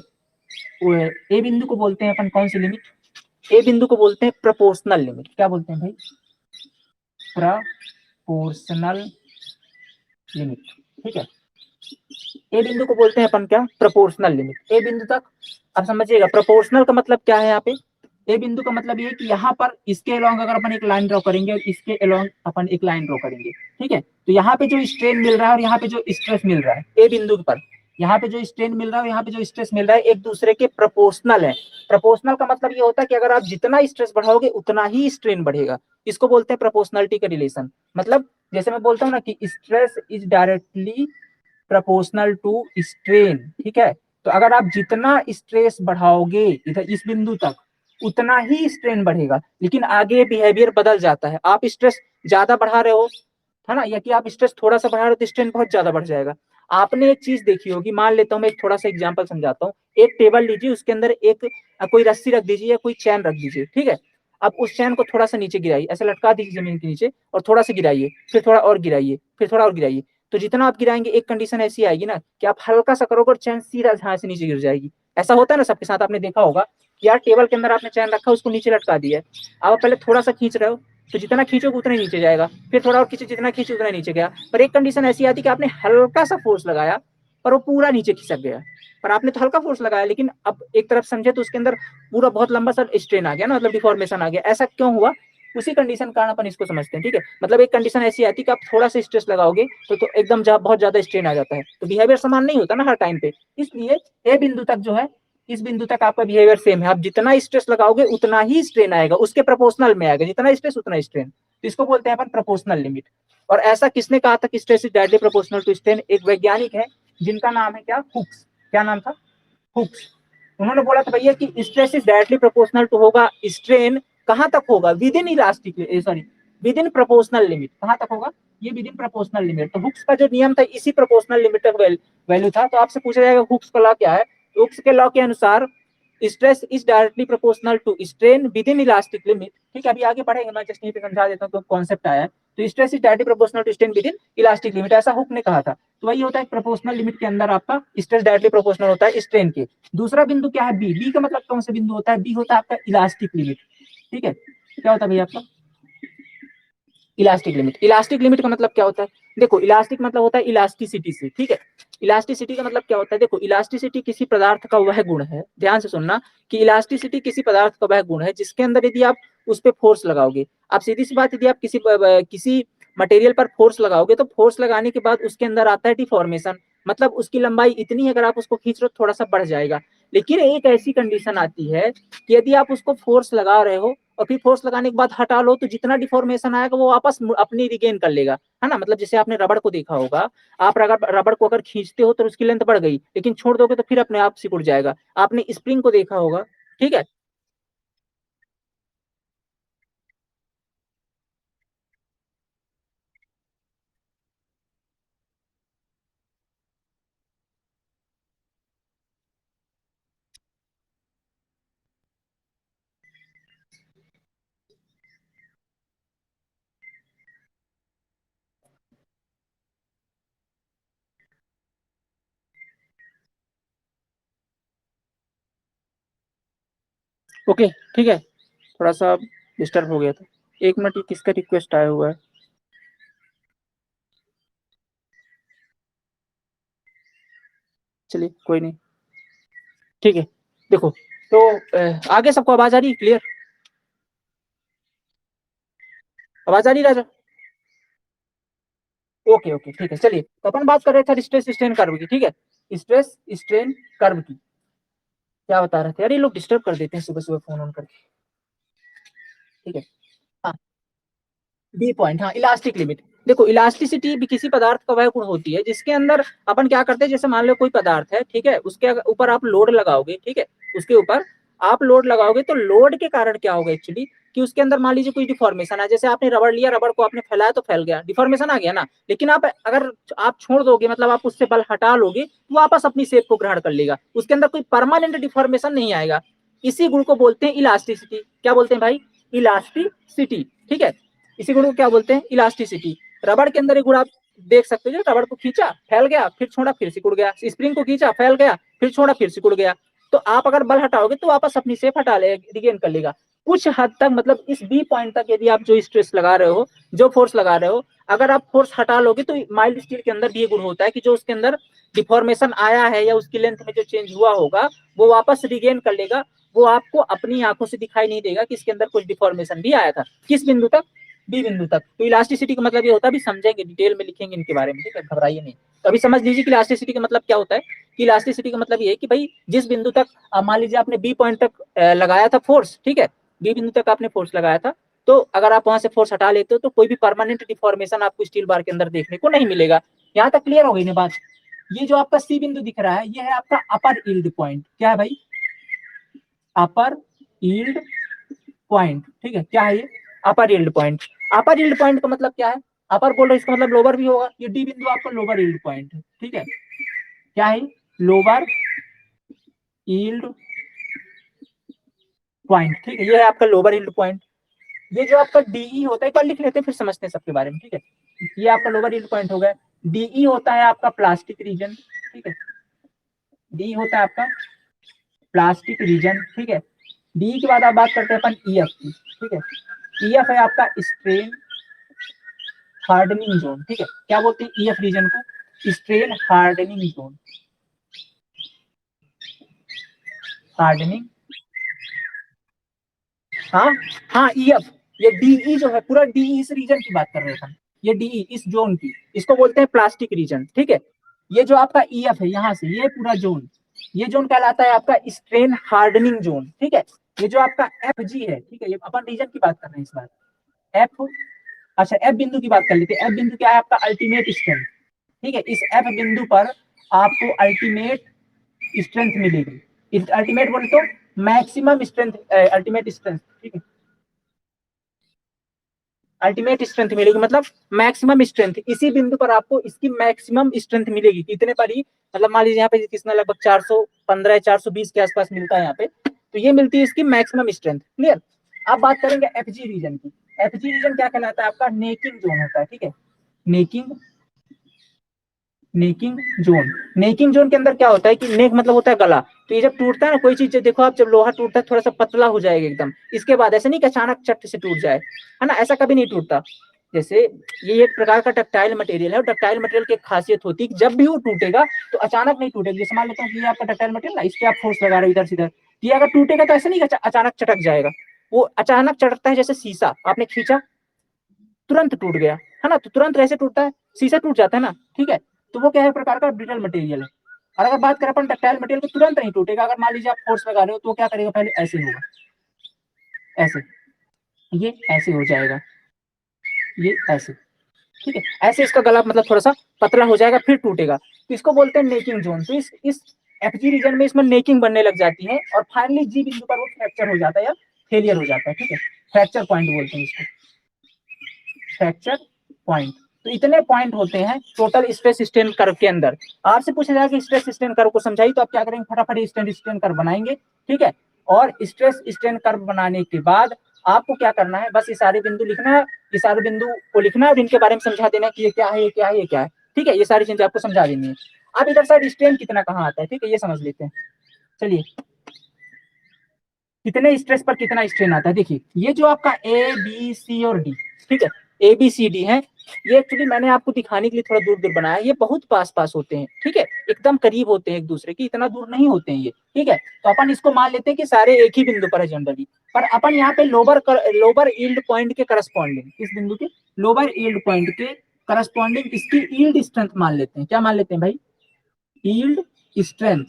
ए बिंदु को बोलते हैं अपन कौन सी लिमिट? ए बिंदु को बोलते हैं प्रोपोर्शनल लिमिट। क्या बोलते हैं भाई? प्रोपोर्शनल लिमिट, ठीक है। ए बिंदु को बोलते हैं अपन क्या, प्रोपोर्शनल लिमिट। ए बिंदु तक अब समझिएगा, प्रोपोर्शनल का मतलब क्या है यहाँ पे, ए बिंदु का मतलब ये है कि यहाँ पर इसके अलोंग अगर अपन एक लाइन ड्रॉ करेंगे और इसके अलोंग अपन एक लाइन ड्रॉ करेंगे, ठीक है, तो यहाँ पे जो स्ट्रेन मिल रहा है और यहाँ पे जो स्ट्रेस मिल रहा है ए बिंदु पर, यहाँ पे जो स्ट्रेन मिल रहा है और यहाँ पे जो स्ट्रेस मिल रहा है एक दूसरे के प्रोपोर्शनल है। प्रोपोर्शनल का मतलब ये होता है कि अगर आप जितना स्ट्रेस बढ़ाओगे उतना ही स्ट्रेन बढ़ेगा, इसको बोलते हैं प्रोपोर्शनलिटी का रिलेशन। मतलब जैसे मैं बोलता हूँ ना कि stress is directly proportional to strain, ठीक है, तो अगर आप जितना स्ट्रेस बढ़ाओगे इधर इस बिंदु तक उतना ही स्ट्रेन बढ़ेगा, लेकिन आगे बिहेवियर बदल जाता है। आप स्ट्रेस ज्यादा बढ़ा रहे हो, है ना, या कि आप स्ट्रेस थोड़ा सा बढ़ा रहे हो तो स्ट्रेन बहुत ज्यादा बढ़ जाएगा। आपने एक चीज देखी होगी, मान लेता हूँ मैं एक थोड़ा सा एग्जांपल समझाता हूँ। एक टेबल लीजिए, उसके अंदर एक कोई रस्सी रख दीजिए या कोई चैन रख दीजिए, ठीक है, अब उस चैन को थोड़ा सा नीचे गिराइए, ऐसे लटका दीजिए जमीन के नीचे और थोड़ा सा गिराइए, फिर थोड़ा और गिराइए, फिर थोड़ा और गिराइए। तो जितना आप गिराएंगे एक कंडीशन ऐसी आएगी ना कि आप हल्का सा करोगे और चैन सीधा यहाँ से नीचे गिर जाएगी। ऐसा होता है ना सबके साथ, आपने देखा होगा कि यार टेबल के अंदर आपने चैन रखा, उसको नीचे लटका दिया, आप पहले थोड़ा सा खींच रहे हो तो जितना खींचोगे उतना ही नीचे जाएगा, फिर थोड़ा और खींचो, जितना खींचो उतना नीचे गया। पर एक कंडीशन ऐसी आती कि आपने हल्का सा फोर्स लगाया पर वो पूरा नीचे खिसक गया, पर आपने तो हल्का फोर्स लगाया, लेकिन अब एक तरफ समझे तो उसके अंदर पूरा बहुत लंबा सा स्ट्रेन आ गया ना, मतलब डिफॉर्मेशन आ गया। ऐसा क्यों हुआ, उसी कंडीशन कारण अपन इसको समझते हैं, ठीक है। मतलब एक कंडीशन ऐसी आती है कि आप थोड़ा सा स्ट्रेस लगाओगे तो एकदम बहुत ज्यादा स्ट्रेन आ जाता है, तो बिहेवियर समान नहीं होता ना हर टाइम पे। इसलिए ए बिंदु तक जो है, इस बिंदु तक आपका बिहेवियर सेम है, आप जितना स्ट्रेस लगाओगे उतना ही स्ट्रेन आएगा, उसके प्रोपोर्शनल में आएगा, जितना स्ट्रेस उतना स्ट्रेन, तो इसको बोलते हैं अपन प्रोपोर्शनल लिमिट। और ऐसा किसने कहा था कि stress is directly proportional to strain, एक वैज्ञानिक है जिनका नाम है क्या, हुक्स। क्या नाम था, हुक्स। उन्होंने बोला था भैया कि stress is directly proportional to होगा स्ट्रेन, कहां तक होगा, within elastic, sorry within proportional limit, कहां तक होगा, ये विद इन प्रोपोर्शनल लिमिट। तो हुक्स का जो नियम था इसी प्रोपोर्शनल लिमिट तक वैल्यू था। तो आपसे पूछा जाएगा हुक्स का लॉ क्या है, हुक्स के लॉ के अनुसार stress is directly proportional to strain within elastic limit, ठीक है, अभी आगे पढ़ेंगे, मैं जस्ट यहीं पे समझा देता हूँ तो कॉन्सेप्ट आया है। तो stress is directly proportional to strain within elastic limit, ऐसा हुक ने कहा था। तो वही होता है प्रोपोर्शनल लिमिट के अंदर आपका स्ट्रेस डायरेक्टली प्रोपोर्शनल होता है स्ट्रेन के। दूसरा बिंदु क्या है, बी। बी का मतलब कौन सा बिंदु होता है, बी होता है आपका इलास्टिक लिमिट, ठीक है। क्या होता है भैया आपका इलास्टिक लिमिट। इलास्टिक लिमिट का मतलब क्या होता है, देखो इलास्टिक मतलब होता है इलास्टिसिटी से, ठीक है। इलास्टिसिटी का मतलब क्या होता है, देखो इलास्टिसिटी किसी पदार्थ का वह गुण है, ध्यान से सुनना, कि इलास्टिसिटी किसी पदार्थ का वह गुण है जिसके अंदर यदि आप उस पर फोर्स लगाओगे, आप सीधी सी बात, यदि आप किसी मटेरियल पर फोर्स लगाओगे तो फोर्स लगाने के बाद उसके अंदर आता है डिफॉर्मेशन, मतलब उसकी लंबाई इतनी है, अगर आप उसको खींच रहे हो थोड़ा सा बढ़ जाएगा। लेकिन एक ऐसी कंडीशन आती है कि यदि आप उसको फोर्स लगा रहे हो और फिर फोर्स लगाने के बाद हटा लो तो जितना डिफॉर्मेशन आएगा वो वापस अपनी रिगेन कर लेगा, है ना। मतलब जैसे आपने रबड़ को देखा होगा, आप रबड़ को अगर खींचते हो तो उसकी लेंथ बढ़ गई, लेकिन छोड़ दोगे तो फिर अपने आप सिकुड़ जाएगा। आपने स्प्रिंग को देखा होगा, ठीक है। ओके, ठीक है, थोड़ा सा डिस्टर्ब हो गया था। एक मिनट, किसका रिक्वेस्ट आया हुआ है, चलिए कोई नहीं, ठीक है। देखो तो आगे सबको आवाज आ रही है क्लियर, आवाज आ रही राजा, ओके ओके ठीक है। चलिए तो अपन बात कर रहे थे स्ट्रेस स्ट्रेन कर्व की, ठीक है, स्ट्रेस स्ट्रेन कर्व की। क्या बता रहे थे यार, ये लोग डिस्टर्ब कर देते हैं सुबह सुबह फोन ऑन करके, ठीक है। हाँ, बी पॉइंट, हाँ इलास्टिक लिमिट। देखो इलास्टिसिटी भी किसी पदार्थ का वह गुण होती है जिसके अंदर अपन क्या करते हैं, जैसे मान लो कोई पदार्थ है, ठीक है, उसके ऊपर आप लोड लगाओगे, ठीक है, उसके ऊपर आप लोड लगाओगे तो लोड के कारण क्या होगा एक्चुअली, कि उसके अंदर मान लीजिए कोई डिफॉर्मेशन है, जैसे आपने रबड़ लिया, रबड़ को आपने फैलाया तो फैल गया, डिफॉर्मेशन आ गया ना, लेकिन आप अगर आप छोड़ दोगे, मतलब आप उससे बल हटा लोगे तो वापस अपनी शेप को ग्रहण कर लेगा, उसके अंदर कोई परमानेंट डिफॉर्मेशन नहीं आएगा। इसी गुण को बोलते हैं इलास्टिसिटी। क्या बोलते हैं भाई, इलास्टिसिटी, ठीक है। इसी गुण को क्या बोलते हैं, इलास्टिसिटी। रबड़ के अंदर एक गुण आप देख सकते हो, रबड़ को खींचा फैल गया, फिर छोड़ा फिर सिकुड़ गया, स्प्रिंग को खींचा फैल गया, फिर छोड़ा फिर सिकुड़ गया। तो आप अगर बल हटाओगे तो वापस अपनी शेप हटा ले, रिगेन कर लेगा कुछ हद तक। मतलब इस बी पॉइंट तक यदि आप जो स्ट्रेस लगा रहे हो, जो फोर्स लगा रहे हो, अगर आप फोर्स हटा लोगे तो माइल्ड स्टील के अंदर भी ये गुण होता है कि जो उसके अंदर डिफॉर्मेशन आया है या उसकी लेंथ में जो चेंज हुआ होगा वो वापस रिगेन कर लेगा। वो आपको अपनी आंखों से दिखाई नहीं देगा कि इसके अंदर कुछ डिफॉर्मेशन भी आया था। किस बिंदु तक? बी बिंदु तक। तो इलास्टिसिटी का मतलब ये होता है, अभी समझेंगे डिटेल में, लिखेंगे इनके बारे में, ठीक है, घबराइए नहीं। तो अभी समझ लीजिए कि इलास्टिसिटी का मतलब क्या होता है। कि इलास्टिसिटी का मतलब ये है कि भाई जिस बिंदु तक मान लीजिए आपने बी पॉइंट तक लगाया था फोर्स, ठीक है, बी बिंदु तक आपने फोर्स लगाया था, तो अगर आप वहां से फोर्स हटा लेते हो तो कोई भी परमानेंट डिफॉर्मेशन आपको स्टील बार के अंदर देखने को नहीं मिलेगा। यहाँ तक क्लियर हो गई ना बात? ये जो आपका सी बिंदु दिख रहा है ये है आपका अपर यील्ड पॉइंट। क्या है भाई? अपर यील्ड पॉइंट, ठीक है। क्या है ये? अपर यील्ड पॉइंट। अपर यील्ड पॉइंट का मतलब क्या है? अपर बोल रहे इसका मतलब लोअर भी होगा। ये डी बिंदु आपका लोअर यील्ड पॉइंट है, ठीक है। क्या है? लोअर यील्ड पॉइंट, ठीक है, ये है आपका लोअर यील्ड पॉइंट। ये जो आपका डीई होता है, एक बार लिख लेते हैं फिर समझते हैं सबके बारे में, ठीक है। ये आपका लोअर यील्ड पॉइंट हो गया। डीई होता है आपका प्लास्टिक रीजन, ठीक है। डी होता है आपका प्लास्टिक रीजन, ठीक है। डी के बाद आप बात करते हैं अपन ईएफ की, ठीक है। ईएफ है आपका स्ट्रेन हार्डनिंग जोन, ठीक है। क्या बोलते हैं ईएफ रीजन को? Strain hardening zone, hardening. हाँ हाँ, ईएफ। ये डीई जो है पूरा डीई इस रीजन की बात कर रहे हैं। ये डीई इस जोन की, इसको बोलते हैं प्लास्टिक रीजन, ठीक है। ये जो आपका ईएफ है यहाँ से ये पूरा जोन, ये जोन कहलाता है आपका स्ट्रेन हार्डनिंग जोन, ठीक है। ये जो आपका एफ जी है, ठीक है, ये अपन रीजन की बात कर रहे हैं इस बार। एफ, अच्छा एफ बिंदु की बात कर लेते हैं। एफ बिंदु क्या है आपका? अल्टीमेट स्ट्रेंथ, ठीक है। इस एफ बिंदु पर आपको अल्टीमेट स्ट्रेंथ मिलेगी। अल्टीमेट बोले तो मैक्सिमम स्ट्रेंथ, अल्टीमेट स्ट्रेंथ, ठीक है। अल्टीमेट स्ट्रेंथ मिलेगी मतलब मैक्सिमम स्ट्रेंथ, इसी बिंदु पर आपको इसकी मैक्सिमम स्ट्रेंथ मिलेगी। कितने पर ही? मतलब मान लीजिए यहाँ पे कितना, लगभग 415 420 के आसपास मिलता है यहाँ पे, तो ये मिलती है इसकी मैक्सिमम स्ट्रेंथ। क्लियर? अब बात करेंगे एफजी रीजन की। एफजी रीजन क्या कहलाता है? आपका नेकिंग जोन होता है, ठीक है। Necking, necking zone. Necking zone के अंदर क्या होता है कि नेक मतलब होता है गला। तो ये जब टूटता है ना कोई चीज, देखो आप, जब लोहा टूटता है थोड़ा सा पतला हो जाएगा एकदम, इसके बाद ऐसे नहीं कि अचानक चट से टूट जाए, है ना, ऐसा कभी नहीं टूटता। जैसे ये एक प्रकार का डक्टाइल मटेरियल है, और डक्टाइल मटेरियल की खासियत होती है कि जब भी वो टूटेगा तो अचानक नहीं टूटेगा। जैसे मान लेता हूँ कि ये आपका डक्टाइल मटेरियल ना, इस पे आप फोर्स लगा रहे हो इधर से इधर, ये अगर टूटेगा तो ऐसे नहीं अचानक चटक जाएगा। वो अचानक चटकता है, जैसे शीशा आपने खींचा तुरंत टूट गया, है ना, तो तुरंत ऐसे टूटता है, शीशा टूट जाता है ना, ठीक है। तो वो क्या है? प्रकार का ब्रिटल मटेरियल है। और अगर बात करें अपन डक्टाइल मटेरियल, तो तुरंत नहीं टूटेगा। अगर मान लीजिए आप फोर्स लगा रहे हो तो क्या करेगा? पहले ऐसे होगा, ऐसे, ये ऐसे हो जाएगा, ये ऐसे, ठीक है। ऐसे इसका गला मतलब थोड़ा सा पतला हो जाएगा, फिर टूटेगा। तो इसको बोलते हैं नेकिंग जोन। तो इस एफजी रीजन में इसमें नेकिंग बनने लग जाती है, और फाइनली जी बिंदु पर वो फ्रैक्चर हो जाता है या फेलियर हो जाता है, ठीक है। फ्रैक्चर पॉइंट बोलते हैं इसको, फ्रैक्चर पॉइंट। तो इतने पॉइंट होते हैं टोटल स्ट्रेस स्ट्रेन कर्व के अंदर। आपसे पूछा जाएगा कि स्ट्रेस स्ट्रेन कर्व को समझाइए, तो आप क्या करेंगे? फटाफट स्ट्रेस स्ट्रेन कर्व बनाएंगे, ठीक है। और स्ट्रेस स्ट्रेन कर्व बनाने के बाद आपको क्या करना है? बस ये सारे बिंदु लिखना है, ये सारे बिंदु को लिखना है और इनके बारे में समझा देना कि ये क्या है, ये क्या है, ये क्या है, ठीक है। ये सारी चीजें आपको समझा देनी है। अब इधर साइड स्ट्रेन कितना कहाँ आता है, ठीक है, ये समझ लेते हैं। चलिए, कितने स्ट्रेस पर कितना स्ट्रेन आता है, देखिए ये जो आपका ए बी सी और डी, ठीक है, ए बी सी डी है, ये एक्चुअली मैंने आपको दिखाने के लिए थोड़ा दूर दूर बनाया है। ये बहुत पास पास होते हैं, ठीक है, एकदम करीब होते हैं एक दूसरे के, इतना दूर नहीं होते हैं ये, ठीक है। तो अपन इसको मान लेते हैं कि सारे एक ही बिंदु पर है जनरली, पर अपन यहाँ पे लोअर यील्ड पॉइंट के करस्पॉन्डिंग, इस बिंदु के लोअर यील्ड पॉइंट के करस्पॉन्डिंग इसकी यील्ड स्ट्रेंथ मान लेते हैं। क्या मान लेते हैं भाई? यील्ड स्ट्रेंथ,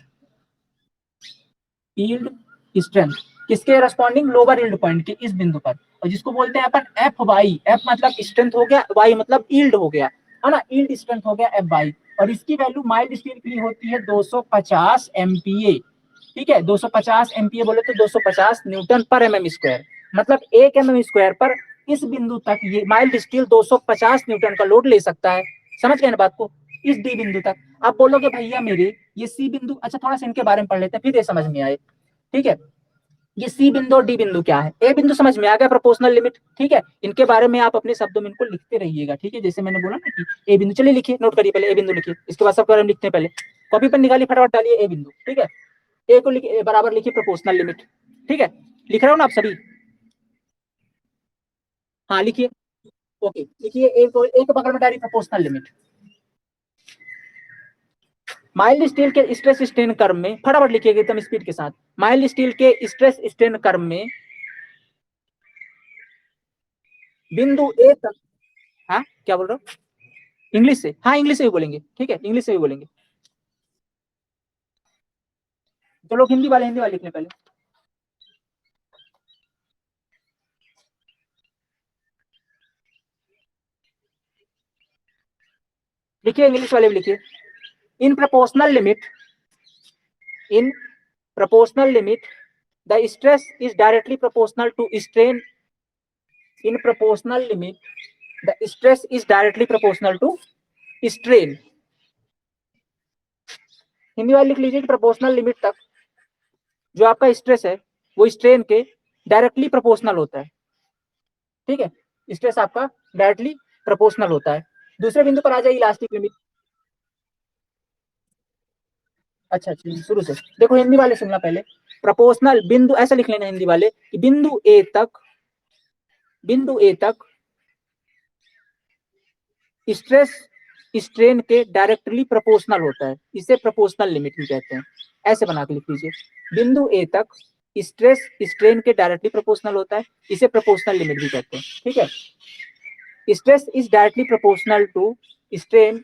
यील्ड स्ट्रेंथ किसके रेस्पॉन्डिंग? लोअर यील्ड पॉइंट के इस बिंदु पर, और जिसको बोलते हैं अपन एफ वाई। एफ मतलब स्ट्रेंथ हो गया, वाई मतलब यील्ड हो गया, है ना, यील्ड स्ट्रेंथ हो गया एफ वाई। और इसकी वैल्यू माइल्ड स्टील के लिए होती है 250 एमपीए, ठीक है। 250 एमपीए बोले तो 250 न्यूटन पर एमएम स्क्वायर, मतलब 1 mm² पर इस बिंदु तक ये माइल्ड स्टील 250 न्यूटन का लोड ले सकता है। समझ गए ना बात को? इस डी बिंदु तक। आप बोलोगे भैया मेरे ये सी बिंदु, अच्छा थोड़ा सा इनके बारे में पढ़ लेते हैं फिर ये समझ में आए, ठीक है। ये सी बिंदु और डी बिंदु क्या है? ए बिंदु समझ में आ गया, प्रोपोर्शनल लिमिट, ठीक है। इनके बारे में आप अपने शब्दों में इनको लिखते रहिएगा, ठीक है। जैसे मैंने बोला ना कि ए बिंदु, चलिए लिखिए, नोट करिए, पहले ए बिंदु लिखिए, इसके बाद सबके बारे में लिखते हैं। पहले कॉपी पर निकालिए, फटाफट डालिए ए बिंदु, ठीक है। ए को लिखिए, बराबर लिखिए प्रोपोर्शनल लिमिट, ठीक है। लिख रहे हो ना आप सभी? हाँ लिखिए। ओके देखिए, एक एक बगल में diary proportional limit. Mild steel के स्ट्रेस स्ट्रेन कर्व में, फटाफट लिखिएगा एकदम स्पीड के साथ, माइल्ड स्टील के स्ट्रेस स्ट्रेन कर्व में बिंदु ए तक, हाँ क्या बोल रहे हो, इंग्लिश से, हाँ इंग्लिश से भी बोलेंगे, ठीक है इंग्लिश से भी बोलेंगे। तो लोग हिंदी वाले लिख लें पहले। लिखिए इंग्लिश वाले भी लिखिए। In proportional limit, in proportional limit the stress is directly proportional to strain. In proportional limit the stress is directly proportional to strain। Hindi वाले लिख लीजिए कि प्रोपोर्शनल लिमिट तक जो आपका स्ट्रेस है वो स्ट्रेन के डायरेक्टली प्रोपोर्शनल होता है, ठीक है, स्ट्रेस आपका डायरेक्टली प्रोपोर्शनल होता है। दूसरे बिंदु पर आ जाए इलास्टिक लिमिट। अच्छा शुरू से देखो, हिंदी वाले सुनना पहले। प्रोपोर्शनल बिंदु ऐसा लिख लेना हिंदी वाले कि बिंदु ए तक स्ट्रेस स्ट्रेन के डायरेक्टली प्रोपोर्शनल होता है, इसे प्रोपोर्शनल लिमिट भी कहते हैं। ऐसे बना के लिख लीजिए, बिंदु ए तक स्ट्रेस स्ट्रेन के डायरेक्टली प्रोपोर्शनल होता है, इसे प्रोपोर्शनल लिमिट भी कहते हैं, ठीक है। Stress is directly proportional to strain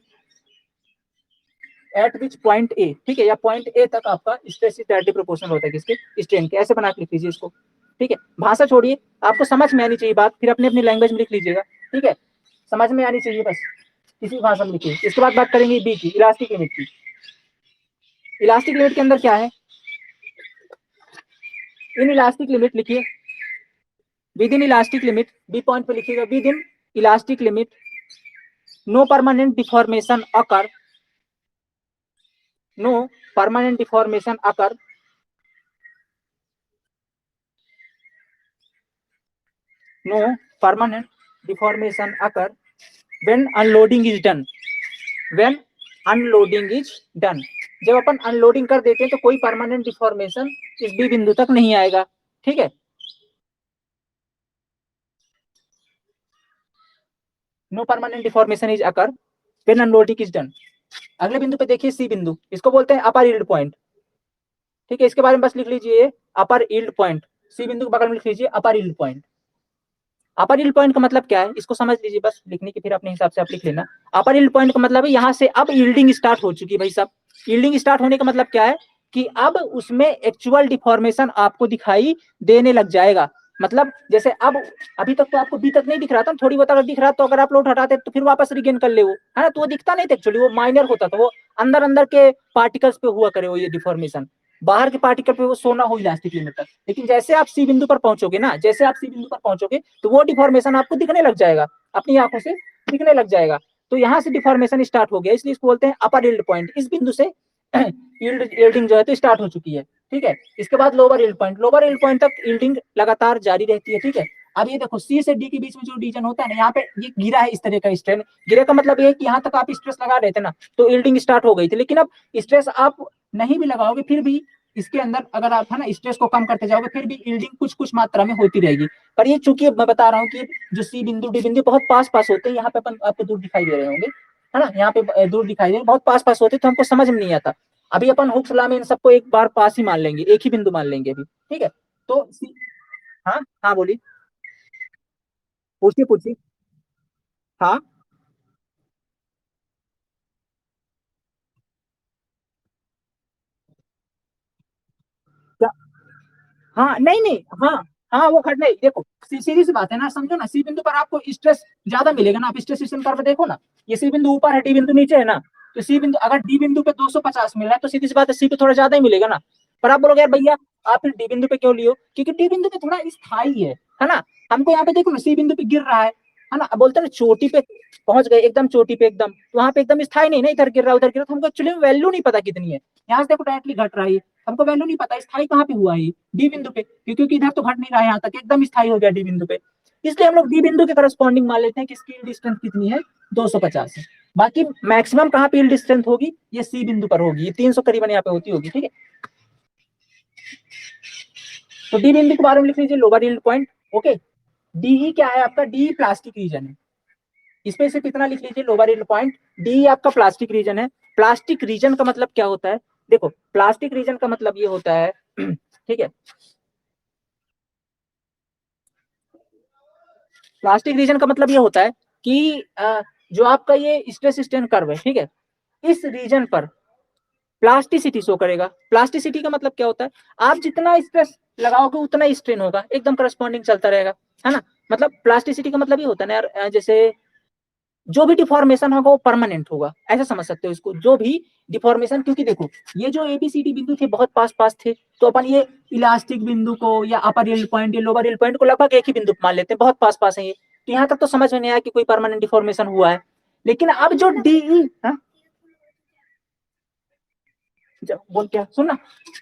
at which point A, ठीक है, या पॉइंट ए तक आपका स्ट्रेस इज डायरेक्टली प्रोपोर्शनल होता है किसके, स्ट्रेन के। ऐसे बना के लिख लीजिए इसको, ठीक है। भाषा छोड़िए, आपको समझ में आनी चाहिए बात, फिर अपनी अपनी लैंग्वेज में लिख लीजिएगा, ठीक है, समझ में आनी चाहिए बस, किसी भाषा में लिखिए। इसके बाद बात करेंगे बी की, इलास्टिक लिमिट की। इलास्टिक लिमिट के अंदर क्या है, इन इलास्टिक लिमिट लिखिए, within elastic limit, B point पे लिखिएगा, within elastic limit no permanent deformation occur, no permanent deformation occur, no permanent deformation occur when unloading is done, when unloading is done। जब अपन अनलोडिंग कर देते हैं तो कोई परमानेंट डिफॉर्मेशन इस बी बिंदु तक नहीं आएगा, ठीक है। No permanent deformation is occur when unloading is done। अगले बिंदु पे देखिए सी बिंदु, इसको बोलते हैं अपर यील्ड पॉइंट, ठीक है। इसके बारे में बस लिख लीजिए अपर यील्ड पॉइंट, सी बिंदु के बगल में लिख लीजिए अपर यील्ड पॉइंट। अपर यील्ड पॉइंट का मतलब क्या है, इसको समझ लीजिए बस, लिखने की फिर अपने हिसाब से आप लिख लेना। अपर यील्ड पॉइंट का मतलब है यहाँ से अब यील्डिंग स्टार्ट हो चुकी है भाई साहब। यील्डिंग स्टार्ट होने का मतलब क्या है कि अब उसमें एक्चुअल डिफॉर्मेशन आपको दिखाई देने लग जाएगा। मतलब जैसे अब अभी तक तो आपको बी तक नहीं दिख रहा था, थोड़ी बहुत अगर दिख रहा तो अगर आप लोड हटाते तो फिर वापस रिगेन कर ले वो, है ना, तो वो दिखता नहीं था एक्चुअली, वो माइनर होता था, वो अंदर अंदर के पार्टिकल्स पे हुआ करे वो ये डिफॉर्मेशन, बाहर के पार्टिकल पे वो सोना हो इलास्टिक लिमिट तक। लेकिन जैसे आप सी बिंदु पर पहुंचोगे ना, जैसे आप सी बिंदु पर पहुंचोगे तो वो डिफॉर्मेशन आपको दिखने लग जाएगा, अपनी आंखों से दिखने लग जाएगा। तो यहाँ से डिफॉर्मेशन स्टार्ट हो गया, इसलिए इसको बोलते हैं अपर यील्ड पॉइंट। इस बिंदु से यील्डिंग जो है तो स्टार्ट हो चुकी है, ठीक है। इसके बाद lower yield point, lower yield point तक यील्डिंग लगातार जारी रहती है, ठीक है। अब ये देखो सी से डी के बीच में जो रीजन होता है ना, यहाँ पे ये गिरा है, इस तरह का स्ट्रेन गिरे का मतलब ये है कि यहाँ तक आप स्ट्रेस लगा रहे थे ना तो यील्डिंग स्टार्ट हो गई थी। लेकिन अब स्ट्रेस आप नहीं भी लगाओगे फिर भी इसके अंदर अगर आप है ना स्ट्रेस को कम करते जाओगे फिर भी यील्डिंग कुछ कुछ मात्रा में होती रहेगी। पर ये चूंकि मैं बता रहा हूँ कि जो सी बिंदु डी बिंदु बहुत पास पास होते हैं, यहाँ पे अपन आपको दूर दिखाई दे रहे होंगे, है ना, यहाँ पे दूर दिखाई दे रहे, बहुत पास पास होते तो हमको समझ में नहीं आता। अभी अपन हुक्स लॉ में इन सबको एक बार पास ही मान लेंगे, एक ही बिंदु मान लेंगे अभी, ठीक है। तो हाँ हाँ बोलिए, पूछिए पूछिए। हाँ क्या, हाँ नहीं नहीं, हाँ हाँ वो घट नहीं, देखो सीधी सी बात है ना, समझो ना, सी बिंदु पर आपको स्ट्रेस ज्यादा मिलेगा ना, आप स्ट्रेस स्टेशन कर्व देखो ना, ये सी बिंदु ऊपर है डी बिंदु नीचे है ना, तो सी बिंदु अगर डी बिंदु पे 250 मिल रहा है तो सीधी सी बात है सी पे थोड़ा ज्यादा ही मिलेगा ना। पर आप बोलोगे यार भैया आप फिर डी बिंदु पे क्यों लियो, क्योंकि डी बिंदु पे थोड़ा स्थायी है ना। हमको यहाँ पे देखो ना सी बिंदु पे गिर रहा है ना, अब बोलते हैं ना चोटी पे पहुंच गए एकदम चोटी पे एकदम, तो वहां पे एकदम स्थायी नहीं ना, इधर गिर रहा उधर गिर रहा, तो हमको एक्चुअली वैल्यू नहीं पता कितनी है। यहाँ से देखो डायरेक्टली घट रहा है, हमको वैल्यू नहीं पता स्थायी कहाँ पे हुआ है, डी बिंदु पे, क्योंकि इधर तो घट नहीं रहा है, यहाँ तक एकदम स्थायी हो गया डी बिंदु पे। इसलिए हम लोग डी बिंदु के करस्पॉन्डिंग मान लेते हैं कि इसकी डिस्टेंस कितनी है, 250 है। बाकी मैक्सिमम कहाँ पे डिस्टेंस होगी, ये सी बिंदु पर होगी, ये 300 करीबन यहाँ पे होती होगी, ठीक है। तो डी बिंदु के बारे में लिख लीजिए lower yield point, okay. D क्या है आपका, डी प्लास्टिक रीजन है, इस पे सिर्फ इतना लिख लीजिए, लोअर यील्ड पॉइंट। डी आपका प्लास्टिक रीजन है। प्लास्टिक रीजन का मतलब क्या होता है? देखो, प्लास्टिक रीजन का मतलब ये होता है ठीक है, प्लास्टिक रीजन का मतलब ये होता है कि जो आपका ये स्ट्रेस स्ट्रेन कर्व है, ठीक है, इस रीजन पर प्लास्टिसिटी शो करेगा। प्लास्टिसिटी का मतलब क्या होता है? आप जितना स्ट्रेस लगाओगे उतना ही स्ट्रेन होगा, एकदम करस्पॉन्डिंग चलता रहेगा, है ना। मतलब प्लास्टिसिटी का मतलब ये होता है ना यार, जैसे जो भी डिफॉर्मेशन होगा वो परमानेंट होगा, ऐसा समझ सकते हो इसको। जो भी डिफॉर्मेशन, क्योंकि देखो ये जो एबीसीडी बिंदु थे बहुत पास पास थे, तो अपन ये इलास्टिक बिंदु को या अपर यील्ड पॉइंट या लोअर यील्ड पॉइंट को लगभग एक ही बिंदु मान लेते हैं, बहुत पास पास है ये, तो यहाँ तक तो समझ में नहीं आया कि कोई परमानेंट डिफॉर्मेशन हुआ है। लेकिन अब जो डीई, बोल क्या सुनना,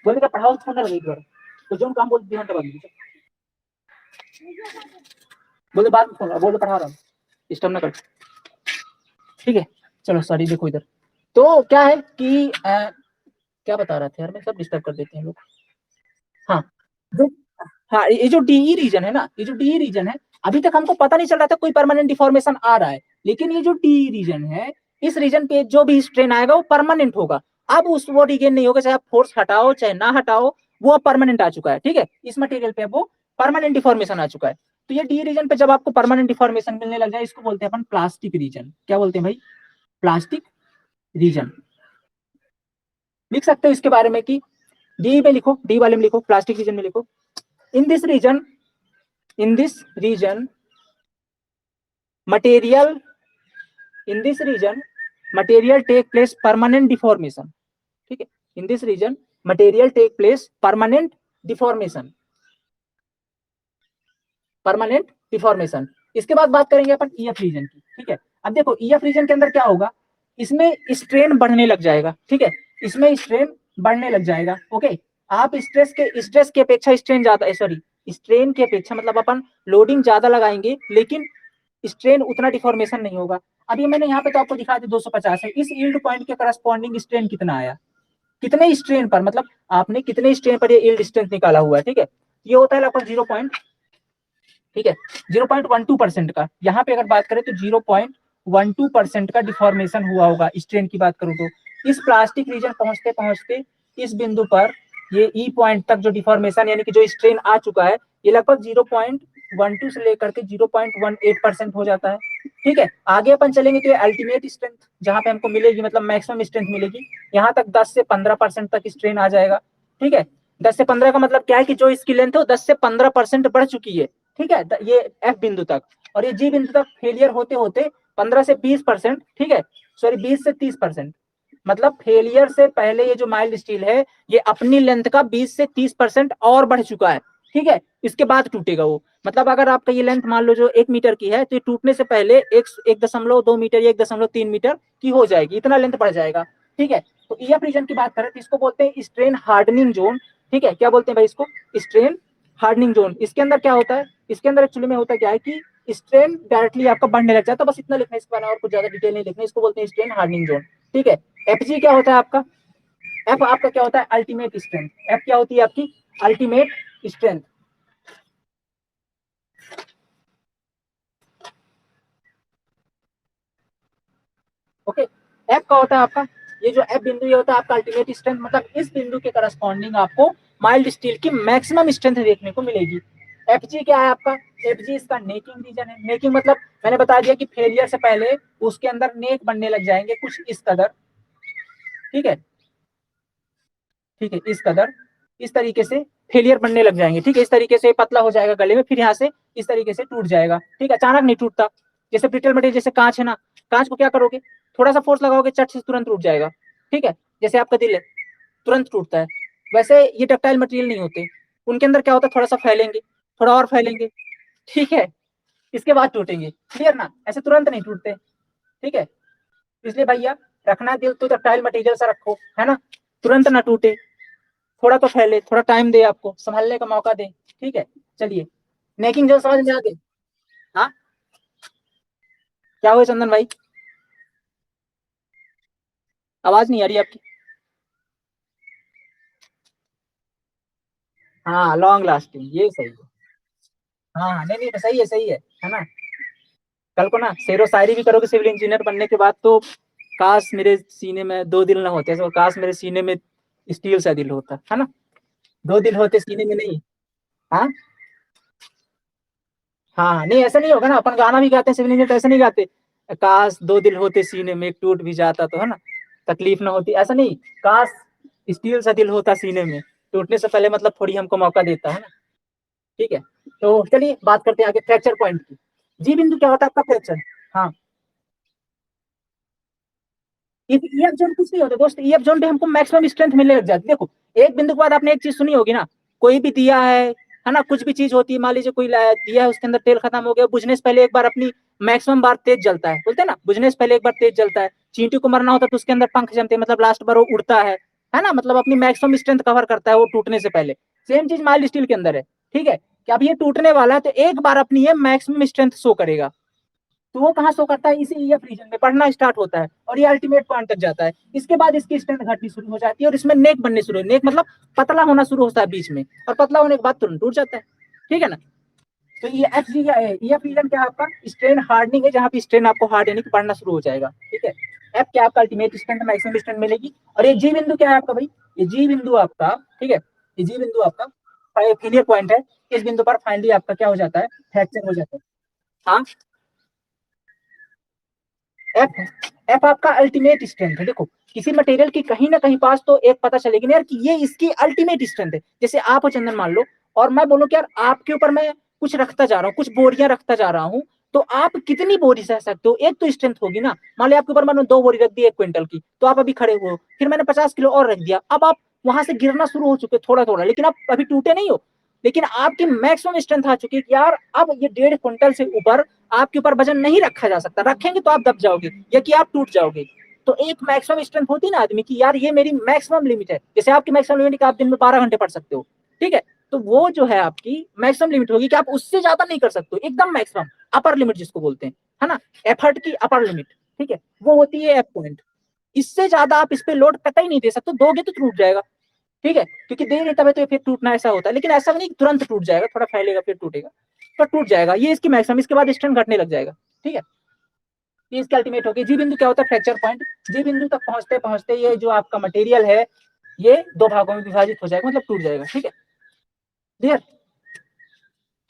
बोले क्या पढ़ाओ सुनना लगे एक बार, तो जो काम बोल दिया बोले बाद में सुन, बोले पढ़ा रहा हूँ, डिस्टर्ब ना कर, ठीक है। चलो सॉरी, देखो इधर, तो क्या है कि क्या बता रहा था यार मैं, सब डिस्टर्ब कर देते हैं लोग। हाँ, जो हाँ, ये जो डीई रीजन है ना, ये जो डीई रीजन है, अभी तक हमको पता नहीं चल रहा था कोई परमानेंट डिफॉर्मेशन आ रहा है, लेकिन ये जो डीई रीजन है, इस रीजन पे जो भी स्ट्रेन आएगा वो परमानेंट होगा। अब उस वो रिगेन नहीं होगा, चाहे आप फोर्स हटाओ चाहे ना हटाओ, वो अब परमानेंट आ चुका है, ठीक है। इस मटेरियल पे वो परमानेंट डिफॉर्मेशन आ चुका है। तो ये डी रीजन पे जब आपको परमानेंट डिफॉर्मेशन मिलने लग जाए, इसको बोलते हैं अपन प्लास्टिक रीजन। क्या बोलते हैं भाई? Plastic region. लिख सकते हो इसके बारे में कि डी में लिखो, डी वाले में लिखो, प्लास्टिक रीजन में लिखो, in this region, in this region material, in this region material take place permanent deformation, ठीक है। in this region material take place permanent deformation, permanent deformation. इसके बाद बात करेंगे अपन ईएफ रीजन की, ठीक है। अब देखो ईएफ रीजन के अंदर क्या होगा, इसमें स्ट्रेन बढ़ने लग जाएगा, ठीक है, इसमें स्ट्रेन बढ़ने लग जाएगा, ओके। आप स्ट्रेस के अपेक्षा स्ट्रेन ज्यादा, सॉरी, स्ट्रेन की अपेक्षा मतलब अपन लोडिंग ज्यादा लगाएंगे, लेकिन स्ट्रेन उतना डिफॉर्मेशन नहीं होगा। अभी मैंने यहाँ पे तो आपको दिखा दिया 250 है, इस यील्ड पॉइंट के करस्पॉन्डिंग स्ट्रेन कितना आया, कितने स्ट्रेन पर, मतलब आपने कितने स्ट्रेन पर ये यील्ड स्ट्रेंथ निकाला हुआ है, ठीक है। ये होता है लगभग 0, ठीक है, 0.12% का। यहाँ पे अगर बात करें तो 0.12% का डिफॉर्मेशन हुआ होगा स्ट्रेन की बात करूं तो। इस प्लास्टिक रीजन पहुंचते पहुंचते इस बिंदु पर ये ई पॉइंट तक जो डिफॉर्मेशन यानी कि जो स्ट्रेन आ चुका है, ये लगभग 0.12 से लेकर के 0.18% हो जाता है, ठीक है। आगे अपन चलेंगे तो ये अल्टीमेट स्ट्रेंथ जहां पे हमको मिलेगी, मतलब मैक्सिमम स्ट्रेंथ मिलेगी, यहाँ तक 10 से 15% तक स्ट्रेन आ जाएगा, ठीक है। 10 से 15 का मतलब क्या है कि जो इसकी लेंथ है वो 10 से 15% बढ़ चुकी है, ठीक है, ये एफ बिंदु तक। और ये जी बिंदु तक फेलियर होते होते 15 से 20%, ठीक है, सॉरी 20 से 30%, मतलब फेलियर से पहले ये जो माइल्ड स्टील है ये अपनी लेंथ का 20 से 30% और बढ़ चुका है, ठीक है। इसके बाद टूटेगा वो, मतलब अगर आपका ये लेंथ मान लो जो 1 मीटर की है, तो ये टूटने से पहले 1.2 मीटर या 1.3 मीटर की हो जाएगी, इतना लेंथ बढ़ जाएगा, ठीक है। तो ईएफ रीजन की बात करें तो इसको बोलते हैं स्ट्रेन हार्डनिंग जोन, ठीक है। क्या बोलते हैं भाई इसको? Strain hardening zone. इसके अंदर क्या होता है, इसके अंदर एक्चुअली में होता क्या है कि स्ट्रेन डायरेक्टली आपका बढ़ने लग जाता है, बस इतना लिखना है इसके बारे में, और कुछ ज्यादा डिटेल नहीं लिखना, इसको बोलते हैं स्ट्रेन हार्डनिंग जोन, ठीक है। एफजी क्या होता है आपका? एफ आपका क्या होता है? Ultimate strength. एफ क्या होती है आपकी? Ultimate strength, okay. एफ का होता है आपका, ये जो एफ बिंदु ये होता है आपका अल्टीमेट स्ट्रेंथ, मतलब इस बिंदु के करस्पॉन्डिंग आपको माइल्ड स्टील की मैक्सिमम स्ट्रेंथ देखने को मिलेगी। एफ जी क्या है आपका? एफ जी इसका नेकिंग रीजन है। नेकिंग मतलब मैंने बता दिया कि फेलियर से पहले उसके अंदर नेक बनने लग जाएंगे कुछ इस कदर, ठीक है, ठीक है, इस कदर, इस तरीके से फेलियर बनने लग जाएंगे, ठीक है। इस तरीके से पतला हो जाएगा गले में, फिर यहाँ से इस तरीके से टूट जाएगा, ठीक है। अचानक नहीं टूटता, जैसे ब्रिटल मटेरियल जैसे कांच है ना, कांच को क्या करोगे, थोड़ा सा फोर्स लगाओगे चट से तुरंत टूट जाएगा, ठीक है। जैसे आपका दिल है तुरंत टूटता है, वैसे ये डक्टाइल मटेरियल नहीं होते, उनके अंदर क्या होता है, थोड़ा सा फैलेंगे, थोड़ा और फैलेंगे, ठीक है, इसके बाद टूटेंगे, क्लियर ना, ऐसे तुरंत नहीं टूटते, ठीक है। इसलिए भैया रखना दिल तो डक्टाइल मटेरियल से रखो, है ना, तुरंत ना टूटे, थोड़ा तो फैले, थोड़ा टाइम दे, आपको संभालने का मौका दे, ठीक है। चलिए, नेकिंग जो समझ में आ गई। हाँ, क्या हुआ चंदन भाई? आवाज नहीं आ रही आपकी। हाँ, लॉन्ग लास्टिंग, ये सही है। हाँ नहीं नहीं, सही है, सही है ना। कल को ना शेरो शायरी भी करोगे सिविल इंजीनियर बनने के बाद तो, काश मेरे सीने में दो दिल ना होते, तो काश मेरे सीने में स्टील सा दिल होता, है ना। दो दिल होते सीने में नहीं। हाँ हाँ, नहीं ऐसा नहीं होगा ना, अपन गाना भी गाते हैं सिविल इंजीनियर तो ऐसा नहीं गाते, काश दो दिल होते सीने में एक टूट भी जाता तो, है ना, तकलीफ ना होती, ऐसा नहीं। काश स्टील सा दिल होता सीने में, टूटने से पहले मतलब थोड़ी हमको मौका देता, है ना। ठीक है, तो चलिए बात करते हैं आगे फ्रैक्चर पॉइंट की। जी बिंदु क्या होता है आपका फ्रैक्चर। हाँ, ईएफ जोन कुछ नहीं होता दोस्त, ईएफ जोन पे हमको मैक्सिमम स्ट्रेंथ मिलने लग जाती है। देखो, एक बिंदु के बाद आपने एक चीज सुनी होगी ना, कोई भी दिया है ना, कुछ भी चीज होती है, मान लीजिए कोई दिया है, उसके अंदर तेल खत्म हो गया, बुझने से पहले एक बार अपनी मैक्सिमम बार तेज जलता है, बोलते हैं ना, बुझने से पहले एक बार तेज जलता है। चींटी को मरना होता है तो उसके अंदर पंख जमते हैं, मतलब लास्ट बार वो उड़ता है ना, मतलब अपनी मैक्सिमम स्ट्रेंथ कवर करता है वो टूटने से पहले। सेम चीज माइल्ड स्टील के अंदर है। ठीक है, कि अब ये टूटने वाला है तो एक बार अपनी ये मैक्सिमम स्ट्रेंथ शो करेगा। तो वो कहाँ शो करता है, इसी ईएफ रीजन में बढ़ना स्टार्ट होता है और ये अल्टीमेट पॉइंट तक जाता है। इसके बाद इसकी स्ट्रेंथ घटनी शुरू हो जाती है और इसमें नेक बनने शुरू, नेक मतलब पतला होना शुरू होता है बीच में, और पतला होने के बाद तुरंत टूट जाता है। ठीक है ना। तो ये एफ जी ईएफ रीजन क्या है आपका, स्ट्रेन हार्डनिंग है, जहाँ पे स्ट्रेन आपको हार्ड यानी कि बढ़ना शुरू हो जाएगा। ठीक है, एफ क्या आपका अल्टीमेट स्ट्रेंथ मैक्सिमम स्ट्रेंथ मिलेगी। और ये जी बिंदु क्या है आपका भाई, ये जी बिंदु आपका, ठीक है, ये जी बिंदु आपका फेलियर पॉइंट है। इस बिंदु पर फाइनली आपका क्या हो जाता है, फ्रैक्चर हो जाता है। हाँ, एफ एफ आपका अल्टीमेट स्ट्रेंथ है। देखो, किसी मटेरियल की कहीं ना कहीं पास तो एक पता चलेगी ना यार कि ये इसकी अल्टीमेट स्ट्रेंथ है। जैसे आप हो चंदन मान लो, और मैं बोलूं कि यार आपके ऊपर मैं कुछ रखता जा रहा हूँ, कुछ बोरियां रखता जा रहा हूँ, तो आप कितनी बोरी सह सकते हो, एक तो स्ट्रेंथ होगी ना। मान लो आपके ऊपर मैंने 2 बोरी रख दी 1 क्विंटल की, तो आप अभी खड़े हो, फिर मैंने 50 किलो और रख दिया, अब आप वहां से गिरना शुरू हो चुके थोड़ा थोड़ा, लेकिन आप अभी टूटे नहीं हो। लेकिन आपकी मैक्सिमम स्ट्रेंथ आ चुकी है कि यार अब ये 1.5 क्विंटल से ऊपर आपके ऊपर वजन नहीं रखा जा सकता, रखेंगे तो आप दब जाओगे या कि आप टूट जाओगे। तो एक मैक्सिमम स्ट्रेंथ होती है ना आदमी की, यार ये मेरी मैक्सिमम लिमिट है। जैसे आपकी मैक्सिमम लिमिट आप दिन में 12 घंटे पढ़ सकते हो, ठीक है, तो वो जो है आपकी मैक्सिमम लिमिट होगी कि आप उससे ज्यादा नहीं कर सकते, एकदम मैक्सिमम अपर लिमिट जिसको बोलते हैं, है ना, एफर्ट की अपर लिमिट। ठीक है, वो होती है एफ पॉइंट। इससे ज्यादा आप इस पे लोड कतई नहीं दे सकते, दोगे तो टूट जाएगा। ठीक है, क्योंकि दे नहीं तब तो फिर टूटना ऐसा होता है, लेकिन ऐसा नहीं तुरंत टूट जाएगा, थोड़ा फैलेगा फिर टूटेगा, तो टूट जाएगा। ये इसकी मैक्सिमम, इसके बाद स्ट्रेंथ घटने लग जाएगा। ठीक है, ये इसकी अल्टीमेट होगी। जी बिंदु क्या होता है, फ्रैक्चर पॉइंट। जी बिंदु तक पहुंचते पहुंचते ये जो आपका मटेरियल है, ये 2 भागों में विभाजित हो जाएगा, मतलब टूट जाएगा। ठीक है, क्लियर।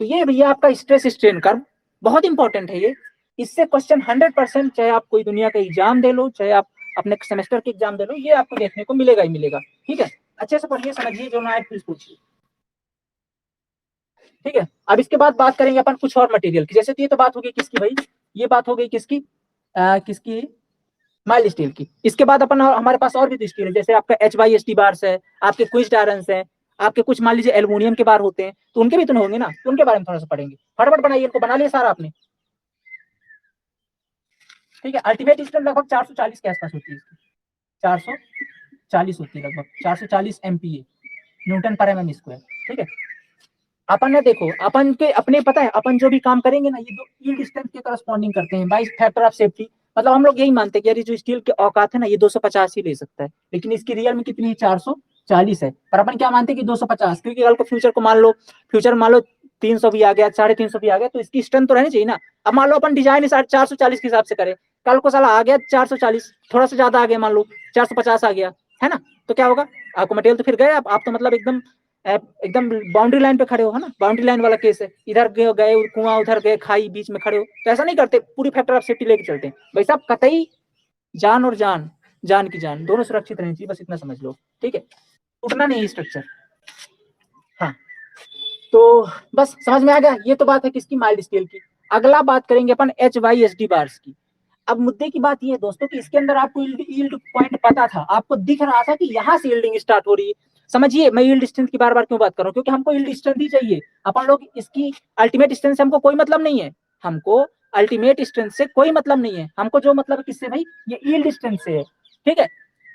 तो ये भैया आपका स्ट्रेस स्ट्रेन कर्व बहुत इंपॉर्टेंट है ये। इससे क्वेश्चन 100%, चाहे आप कोई दुनिया का एग्जाम दे लो, चाहे आप अपने सेमेस्टर के एग्जाम दे लो, ये आपको देखने को मिलेगा ही मिलेगा। ठीक है, अच्छे से पढ़िए, समझिए, जो ना आए प्लीज पूछिए। ठीक है, अब इसके बाद बात करेंगे अपन कुछ और मटेरियल की। जैसे तो ये तो बात हो गई किसकी भाई, ये बात हो गई किसकी, किसकी, माइल्ड स्टील की। इसके बाद अपन हमारे पास और भी तो स्टील है, जैसे आपका HYST बार्स है, आपके क्विज्ड आयरन्स है, आपके कुछ मान लीजिए एल्यूमिनियम के बार होते हैं, तो उनके भी तो होंगे ना, तो उनके बारे में थोड़ा सा पढ़ेंगे। फटाफट बनाइए, इनको बना लिया सारा आपने। ठीक है, अल्टीमेट स्ट्रेंथ लगभग 440 के आसपास होती है इसकी, 440 होती है, लगभग 440 MPa, न्यूटन पर mm²। ठीक है, अपन ने देखो, अपन के अपने पता है, अपन जो भी काम करेंगे ना, ये दो यील्ड स्ट्रेंथ के करस्पॉन्डिंग करते हैं बाय फैक्टर ऑफ सेफ्टी। मतलब हम लोग यही मानते हैं कि यार ये जो स्टील के औकात है ना, ये 250 ही ले सकता है, लेकिन इसकी रियल में कितनी है, 440 है। पर अपन क्या मानते हैं कि 250, क्योंकि कल को फ्यूचर को मान लो, फ्यूचर मान लो 300 भी आ गया, 350 भी आ गया, तो इसकी स्ट्रेंथ तो रहनी चाहिए ना। अब मान लो अपन डिजाइन 440 के हिसाब से करें, कल को साला आ गया 440, थोड़ा सा ज्यादा आ गया, मान लो 450 आ गया, है ना, तो क्या होगा, आपको मटेरियल तो फिर गए आप तो मतलब एकदम एकदम बाउंड्री लाइन पे खड़े हो, है ना, बाउंड्री लाइन वाला केस है, इधर गए कुआं, उधर गए खाई, बीच में खड़े हो, तो ऐसा नहीं करते, पूरी फैक्टर ऑफ सेफ्टी लेके चलते हैं भाई साहब, कतई जान और जान, जान की जान दोनों सुरक्षित रहनी चाहिए, बस इतना समझ लो। ठीक है, टूटना नहीं स्ट्रक्चर। हाँ, तो बस समझ में आ गया, ये तो बात है किसकी, माइल्ड स्केल की। अगला बात करेंगे अपन HYSD बार्स की। अब मुद्दे की बात ये है दोस्तों कि इसके अंदर आपको यील्ड पॉइंट पता था, आपको दिख रहा था कि यहाँ से यील्डिंग स्टार्ट हो रही है। समझिए, मैं यील्ड स्ट्रेंथ की बार बार क्यों बात कर रहा हूँ, क्योंकि हमको यील्ड स्ट्रेंथ ही चाहिए। अपन लोग इसकी अल्टीमेट स्ट्रेंथ से हमको कोई मतलब नहीं है, हमको अल्टीमेट स्ट्रेंथ से कोई मतलब नहीं है, हमको जो मतलब है किससे भाई, ये यील्ड स्ट्रेंथ से है। ठीक है,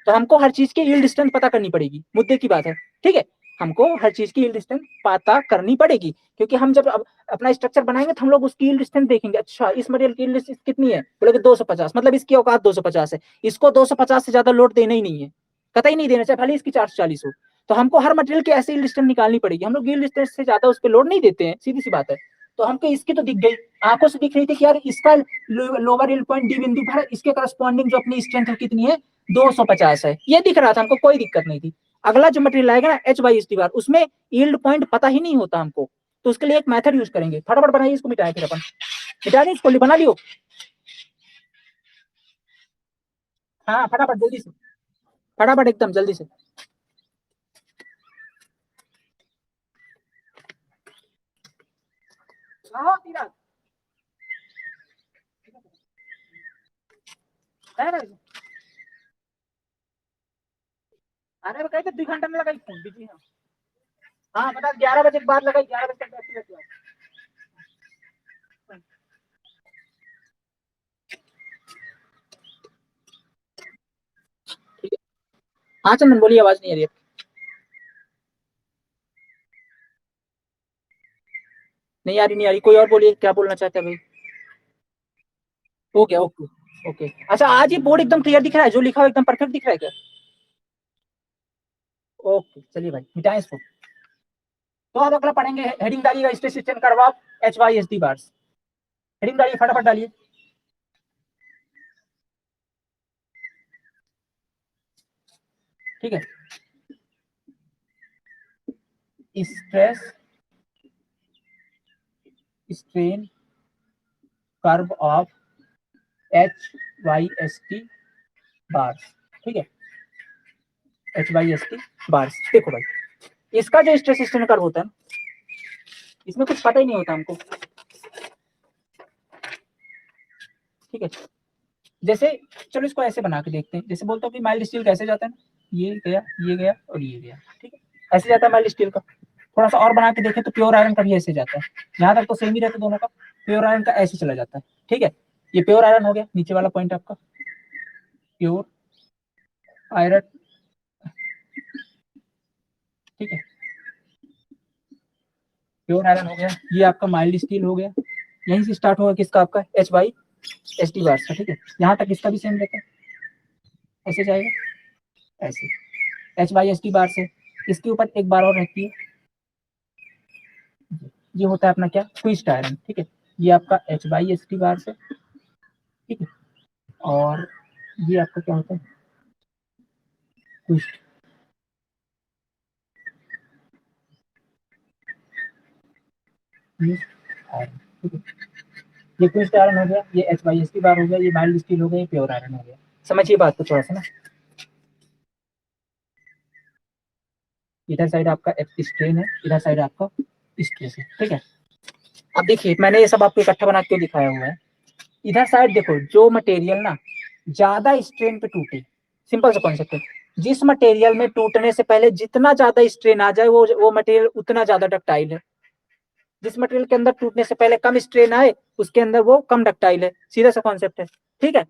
तो हमको हर चीज की यील्ड स्ट्रेंथ पता करनी पड़ेगी, मुद्दे की बात है। ठीक है, हमको हर चीज की यील्ड स्ट्रेंथ पता करनी पड़ेगी, क्योंकि हम जब अपना स्ट्रक्चर बनाएंगे तो हम लोग उसकी यील्ड स्ट्रेंथ देखेंगे। अच्छा, इस मटेरियल की यील्ड कितनी है, बोले 250, मतलब इसकी औकात 250 है, इसको 250 से ज्यादा लोड देना ही नहीं है, कतई नहीं देना, चाहे भले इसकी 440 हो। तो हमको हर मटेरियल की ऐसी यील्ड स्ट्रेंथ निकालनी पड़ेगी, हम लोग यील्ड स्ट्रेंथ से ज्यादा उस पर लोड नहीं देते हैं, सीधी सी बात है। तो हमको इसकी तो दिख गई, आंखों से दिख रही थी कि यार इसका लोअर यील्ड पॉइंट डी बिंदु पर इसके करस्पॉन्डिंग जो अपनी स्ट्रेंथ है कितनी है 250 है, ये दिख रहा था हमको, कोई दिक्कत नहीं थी। अगला जो मटेरियल आएगा ना H/S/T बार, उसमें यील्ड पॉइंट पता ही नहीं होता हमको, तो उसके लिए एक मेथड यूज करेंगे। फटाफट बनाइए इसको, मिटाए फिर अपन, मिटा दी इसको, बना लियो। हाँ फटाफट जल्दी से, फटाफट एकदम जल्दी से। हाँ तीरा अरे कहते 2 घंटा में लगाई फोन बिजी है। हाँ बता, 11 बजे के बाद लगाई, 11 बजे तक बैठे रहते हो। हाँ चंदन बोलिए, आवाज नहीं आ रही है। नहीं आ रही, नहीं आ रही, कोई और बोलिए, क्या बोलना चाहते हैं भाई। हो गया, ओके ओके। अच्छा आज ये बोर्ड एकदम क्लियर दिख रहा है, जो लिखा हुआ एकदम परफेक्ट दिख रहा है क्या? ओके चलिए भाई, मिटाएं इसको। तो अब अगला पढ़ेंगे, हेडिंग डालिएगा, stress strain curve of H/S/T bars. Heading डालिए, फटाफट डालिए। ठीक है, stress strain curve of H/S/T bars. ठीक है, H/S/T बार्स। देखो भाई, इसका जो स्ट्रेस स्ट्रेन कर्व होता है, इसमें कुछ पता ही नहीं होता हमको। ठीक है, जैसे चलो इसको ऐसे बना के देखते हैं, जैसे बोलता हूँ कि माइल्ड स्टील कैसे जाता है ना, ये गया, ये गया और ये गया। ठीक है, ऐसे जाता है माइल्ड स्टील का। थोड़ा सा और बना के देखें तो प्योर आयरन का भी ऐसे जाता है। यहाँ तक तो सेम ही रहता है दोनों का, प्योर आयरन का ऐसे चला जाता है। ठीक है, ये प्योर आयरन हो गया, नीचे वाला पॉइंट आपका प्योर आयरन। ठीक है, प्योर आयरन हो गया, ये आपका माइल्ड स्टील हो गया। यहीं से स्टार्ट होगा किसका, आपका H/S/T बार का। ठीक है, यहाँ तक इसका भी सेम रहता है, ऐसे जाएगा ऐसे H/S/T बार से। इसके ऊपर एक बार और रहती है, ये होता है अपना क्या, ट्विस्ट आयरन। ठीक है, ये आपका H/S/T बार से। ठीक है, और ये आपका क्या होता है, ट्विस्ट आयरन। ठीक है, ये ट्विस्ट आयरन हो गया, ये H/S/T बार हो गया, ये माइल्ड स्टील हो गया, ये प्योर आयरन हो गया। समझिए बात को थोड़ा सा ना, इधर साइड आपका स्ट्रेन है, इधर साइड आपका स्ट्रेस है। ठीक है, अब देखिए मैंने ये सब आपको इकट्ठा बना के दिखाया हुआ है। इधर साइड देखो, जो मटेरियल ना ज्यादा स्ट्रेन पे टूटे, सिंपल सा कॉन्सेप्ट है, जिस मटेरियल में टूटने से पहले जितना ज्यादा स्ट्रेन आ जाए वो मटेरियल उतना ज्यादा डक्टाइल है। जिस मटेरियल के अंदर टूटने से पहले कम स्ट्रेन आए, उसके अंदर वो कम डक्टाइल है। सीधा सा कॉन्सेप्ट है। ठीक है,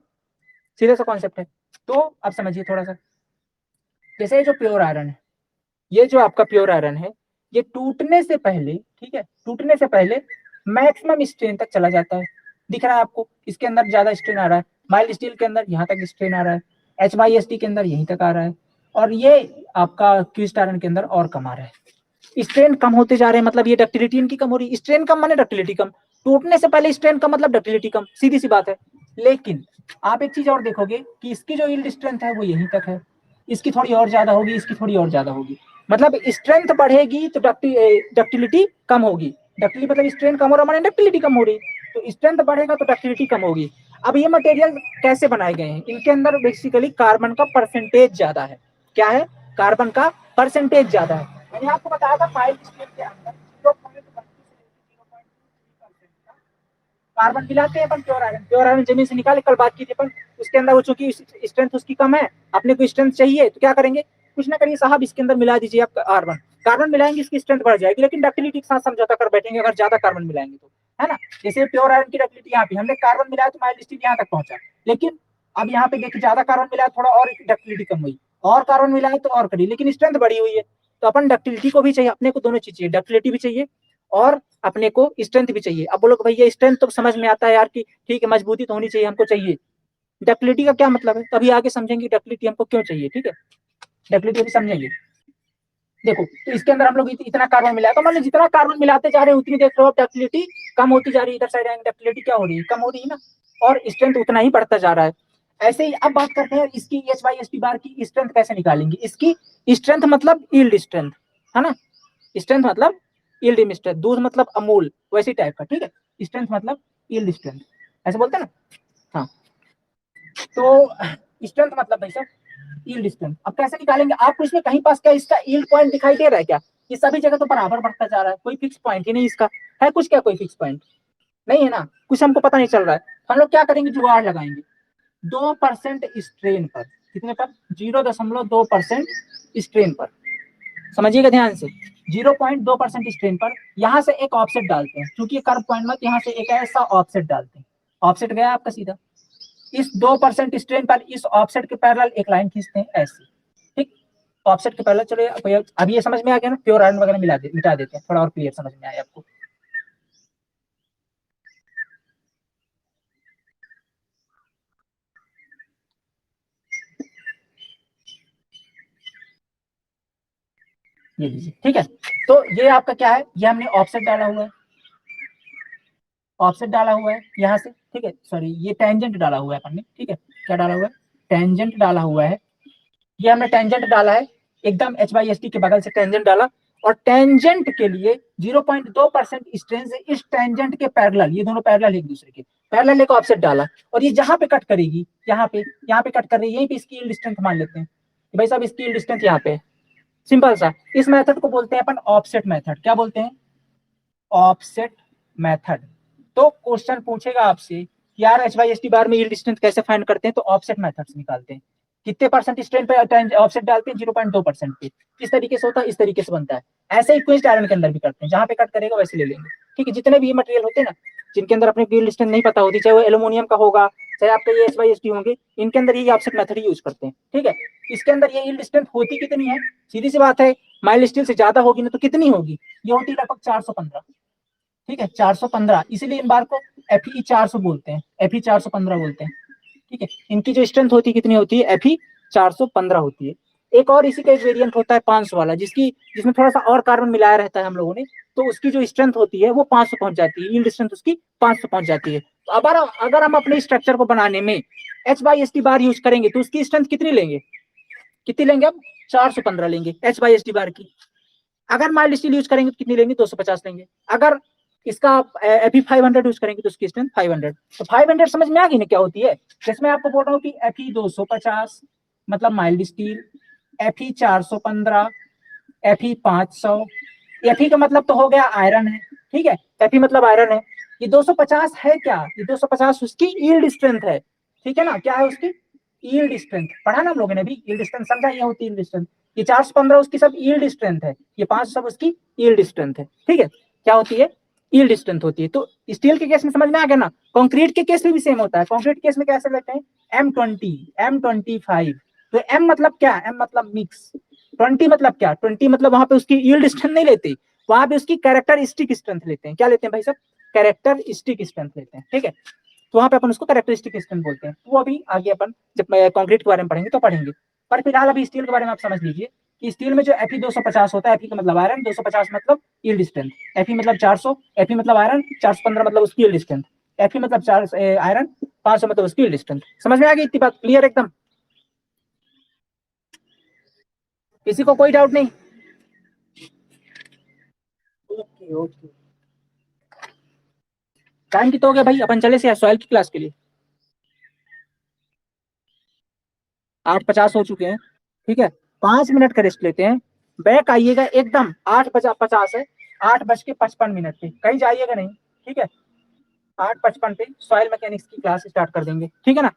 सीधा सा कॉन्सेप्ट है। तो अब समझिए थोड़ा सा, जैसे ये जो प्योर आयरन है, ये जो आपका प्योर आयरन है, ये टूटने से पहले, ठीक है, टूटने से पहले मैक्सिमम स्ट्रेन तक चला जाता है। दिख रहा है आपको, इसके अंदर ज्यादा स्ट्रेन आ रहा है, माइल्ड स्टील के अंदर यहाँ तक स्ट्रेन आ रहा है, H/S/T के अंदर यहीं तक आ रहा है, और ये आपका क्विस्ट आयरन के अंदर और कम आ रहा है। स्ट्रेन कम होते जा रहे हैं, मतलब ये डक्टिलिटी इनकी कम हो रही है। स्ट्रेन कम माने डक्टिलिटी कम, टूटने से पहले स्ट्रेन कम मतलब डक्टिलिटी कम, सीधी सी बात है। लेकिन आप एक चीज और देखोगे कि इसकी जो यील्ड स्ट्रेंथ है वो यहीं तक है, इसकी थोड़ी और ज्यादा होगी, इसकी थोड़ी और ज्यादा होगी। मतलब स्ट्रेंथ बढ़ेगी तो डक्टिलिटी कम होगी। डक्टिलिटी मतलब स्ट्रेन कम हो रहा है, डक्टिलिटी कम हो रही, तो स्ट्रेंथ बढ़ेगा तो डक्टिलिटी कम होगी। अब ये मटेरियल कैसे बनाए गए हैं, इनके अंदर बेसिकली कार्बन का परसेंटेज ज्यादा है। क्या है, कार्बन का परसेंटेज ज्यादा है। मैंने आपको बताया था माइल्ड स्टील के अंदर 0.32 कार्बन मिलाते हैं अपन प्योर आयरन। प्योर आयरन जमीन से निकाले, कल बात की थी अपन, उसके अंदर वो चूंकि स्ट्रेंथ उसकी कम है, अपने को स्ट्रेंथ चाहिए, तो क्या करेंगे, कुछ ना करिए साहब, इसके अंदर मिला दीजिए आप कार्बन। कार्बन मिलाएंगे, इसकी स्ट्रेंथ बढ़ जाएगी, लेकिन डक्टिलिटी के साथ समझौता कर बैठेंगे अगर ज्यादा कार्बन मिलाएंगे तो, है ना। जैसे प्योर आयरन की डक्टिलिटी यहाँ पे हमने कार्बन मिलाया तो माइल्ड स्टील यहाँ तक पहुंचा, लेकिन अब यहाँ पे देखिए ज्यादा कार्बन मिलाया, थोड़ा और डक्टिलिटी कम हुई, और कार्बन मिलाया तो और करी, लेकिन स्ट्रेंथ बढ़ी हुई है। तो अपन डक्टिलिटी को भी चाहिए, अपने को दोनों चीज चाहिए, डक्टिलिटी भी चाहिए और अपने को स्ट्रेंथ भी चाहिए। अब बोलो भैया स्ट्रेंथ तो समझ में आता है यार कि ठीक है, मजबूती तो होनी चाहिए, हमको चाहिए। डक्टिलिटी का क्या मतलब है, तभी आगे समझेंगे डक्टिलिटी हमको क्यों चाहिए। ठीक है, डक्टिलिटी भी समझेंगे। देखो तो इसके अंदर हम लोग इतना कार्बन मिलाया, तो मान लो जितना कार्बन मिलाते जा रहे हैं उतनी देर डक्टिलिटी कम होती जा रही है, इधर साइड डक्टिलिटी क्या हो रही है, कम हो रही है ना, और स्ट्रेंथ उतना ही बढ़ता जा रहा है। ऐसे ही अब बात करते हैं इसकी एच बाई एस टी बार की स्ट्रेंथ कैसे निकालेंगे। इसकी स्ट्रेंथ मतलब यील्ड स्ट्रेंथ है ना, स्ट्रेंथ मतलब यील्ड स्ट्रेंथ, दूध मतलब अमूल वैसी टाइप का, ठीक है। स्ट्रेंथ मतलब यील्ड स्ट्रेंथ, ऐसे बोलते हैं ना। हाँ, तो स्ट्रेंथ मतलब भाई साहब यील्ड स्ट्रेंथ। अब कैसे निकालेंगे, आपको इसमें कहीं पास क्या इसका यील्ड पॉइंट दिखाई दे रहा है क्या, ये सभी जगह तो बराबर बढ़ता जा रहा है, कोई फिक्स पॉइंट ही नहीं इसका है, कुछ क्या कोई फिक्स पॉइंट नहीं है ना, कुछ हमको पता नहीं चल रहा है। हम लोग क्या करेंगे, जुगाड़ लगाएंगे 2% स्ट्रेन पर, कितने पर, 0.2% स्ट्रेन पर, समझिएगा ध्यान से, 0.2% स्ट्रेन पर यहाँ से एक ऑफसेट डालते हैं, क्योंकि ये कर्व पॉइंट मत, यहाँ से एक ऐसा ऑफसेट डालते हैं, ऑफसेट गया आपका सीधा, इस 2% स्ट्रेन पर इस ऑफसेट के पैरेलल एक लाइन खींचते हैं ऐसे, ठीक। ऑफसेट के पैरेलल, चलो अभी ये समझ में आ गया ना, प्योर आयरन वगैरह मिटा देते हैं, थोड़ा और क्लियर समझ में आया आपको। ये लीजिए, ठीक है। तो ये आपका क्या है, ये हमने ऑफसेट डाला हुआ है, ऑफसेट डाला हुआ है यहाँ से, ठीक है, सॉरी ये टेंजेंट डाला हुआ है अपन ने, ठीक है, क्या डाला हुआ है, टेंजेंट डाला हुआ है, ये हमने टेंजेंट डाला है, एकदम एच बाई एस टी के बगल से टेंजेंट डाला, और टेंजेंट के लिए 0.2% स्ट्रेन से इस टेंजेंट के पैरेलल, ये दोनों पैरेलल एक दूसरे के पैरेलल, एक ऑफसेट डाला, और ये जहां पे कट करेगी, यहाँ पे कट कर रही है, यहीं पे इसकी यील्ड स्ट्रेंथ मान लेते हैं कि भाई साहब इसकी यील्ड स्ट्रेंथ यहाँ पे है, सिंपल सा। इस मेथड को बोलते हैं अपन ऑफसेट मेथड, क्या बोलते हैं, ऑफसेट मेथड। तो क्वेश्चन पूछेगा आपसे कि यार H Y S T bar में यील्ड स्ट्रेंथ कैसे फाइंड करते हैं, तो ऑफसेट मेथड से निकालते हैं, कितने परसेंट स्ट्रेंथ पे ऑफसेट डालते हैं, 0.2% पे, किस तरीके से होता है, इस तरीके से बनता है। ऐसे ही क्विंस आयरन के अंदर भी करते हैं, जहां पे कट करेगा वैसे ले लेंगे, ठीक है। जितने भी ये मटेरियल होते हैं ना, जिनके अंदर अपने यील्ड स्ट्रेंथ नहीं पता होती, चाहे वो एल्यूमिनियम का होगा, चाहे आपके ये एच वाई एस टी होंगे, इनके अंदर ये ऑफसेट मेथड यूज करते हैं, ठीक है। इसके अंदर ये यील्ड स्ट्रेंथ होती कितनी है, सीधी सी बात है, माइल्ड स्टील से ज्यादा होगी ना, तो कितनी होगी, ये होती है लगभग 415, ठीक है, 415, इसीलिए इन बार को एफई 400 बोलते हैं, एफई 415 बोलते हैं, ठीक है। इनकी जो स्ट्रेंथ होती है कितनी होती है, एफई 415 होती है। एक और इसी का एक वेरिएंट होता है 500 वाला, जिसमें थोड़ा सा और कार्बन मिलाया रहता है हम लोगों ने, तो उसकी जो स्ट्रेंथ होती है वो 500 पहुंच जाती है, यील्ड स्ट्रेंथ उसकी 500 पहुंच जाती है। तो अगर हम अपने स्ट्रक्चर को बनाने में H by S T bar use करेंगे, तो उसकी स्ट्रेंथ कितनी लेंगे, कितनी लेंगे अब, 415 लेंगे एच बाई एस टी बार की। अगर माइल्ड स्टील यूज करेंगे तो कितनी लेंगे, 250 लेंगे। अगर इसका एफई 500 यूज करेंगे तो उसकी स्ट्रेंथ 500। तो 500 समझ में आ गई ना क्या होती है, जैसे मैं आपको बोल रहा हूँ कि एफई 250 मतलब mild steel, FE 415, FE 500, FE का मतलब तो हो गया आयरन है, ठीक है, एफई मतलब आयरन है। ये 250 है क्या, ये 250 उसकी यील्ड स्ट्रेंथ है, ठीक है ना, क्या है उसकी यील्ड स्ट्रेंथ, पढ़ा ना हम लोगों ने भी, यील्ड स्ट्रेंथ समझा, ये होती है यील्ड स्ट्रेंथ। ये 415 उसकी सब यील्ड स्ट्रेंथ है, ये 500 सब उसकी यील्ड स्ट्रेंथ है, ठीक है। क्या होती है, यील्ड स्ट्रेंथ होती है। तो स्टील के केस में समझ में आ गया ना, कंक्रीट के केस में भी सेम होता है। कंक्रीट केस में कैसे लेते हैं, M20, M25। तो M मतलब क्या, M मतलब मिक्स, 20 मतलब क्या, 20 मतलब वहां पे उसकी यील्ड स्ट्रेंथ नहीं लेते, वहां पे उसकी कैरेक्टरिस्टिक स्ट्रेंथ लेते हैं। क्या लेते हैं भाई साहब, कैरेक्टरिस्टिक स्ट्रेंथ लेते हैं, ठीक है। तो वहां पे अपन उसको कैरेक्टरिस्टिक स्ट्रेंथ बोलते हैं। वो अभी आगे अपन जब कंक्रीट के बारे में पढ़ेंगे तो पढ़ेंगे, पर फिलहाल अभी स्टील के बारे में आप समझ लीजिए कि स्टील में जो एफई 250 होता है, एफई का मतलब आयरन, 250 मतलब यील्ड स्ट्रेंथ, एफई मतलब 400, एफई मतलब आयरन, 415 मतलब उसकी यील्ड स्ट्रेंथ, एफई मतलब 4 आयरन, 500 मतलब उसकी यील्ड स्ट्रेंथ। समझ में आ गई इतनी बात, क्लियर एकदम, किसी को कोई डाउट नहीं। ओके ओके, टाइम कितना हो गया भाई, अपन चले से सॉइल की क्लास के लिए, 8:50 हो चुके हैं, ठीक है। 5 मिनट का रेस्ट लेते हैं, बैक आइएगा एकदम 8:50 है, 8:55 पे, कहीं जाइएगा नहीं, ठीक है। 8:55 पे सॉइल मैकेनिक्स की क्लास स्टार्ट कर देंगे, ठीक है ना,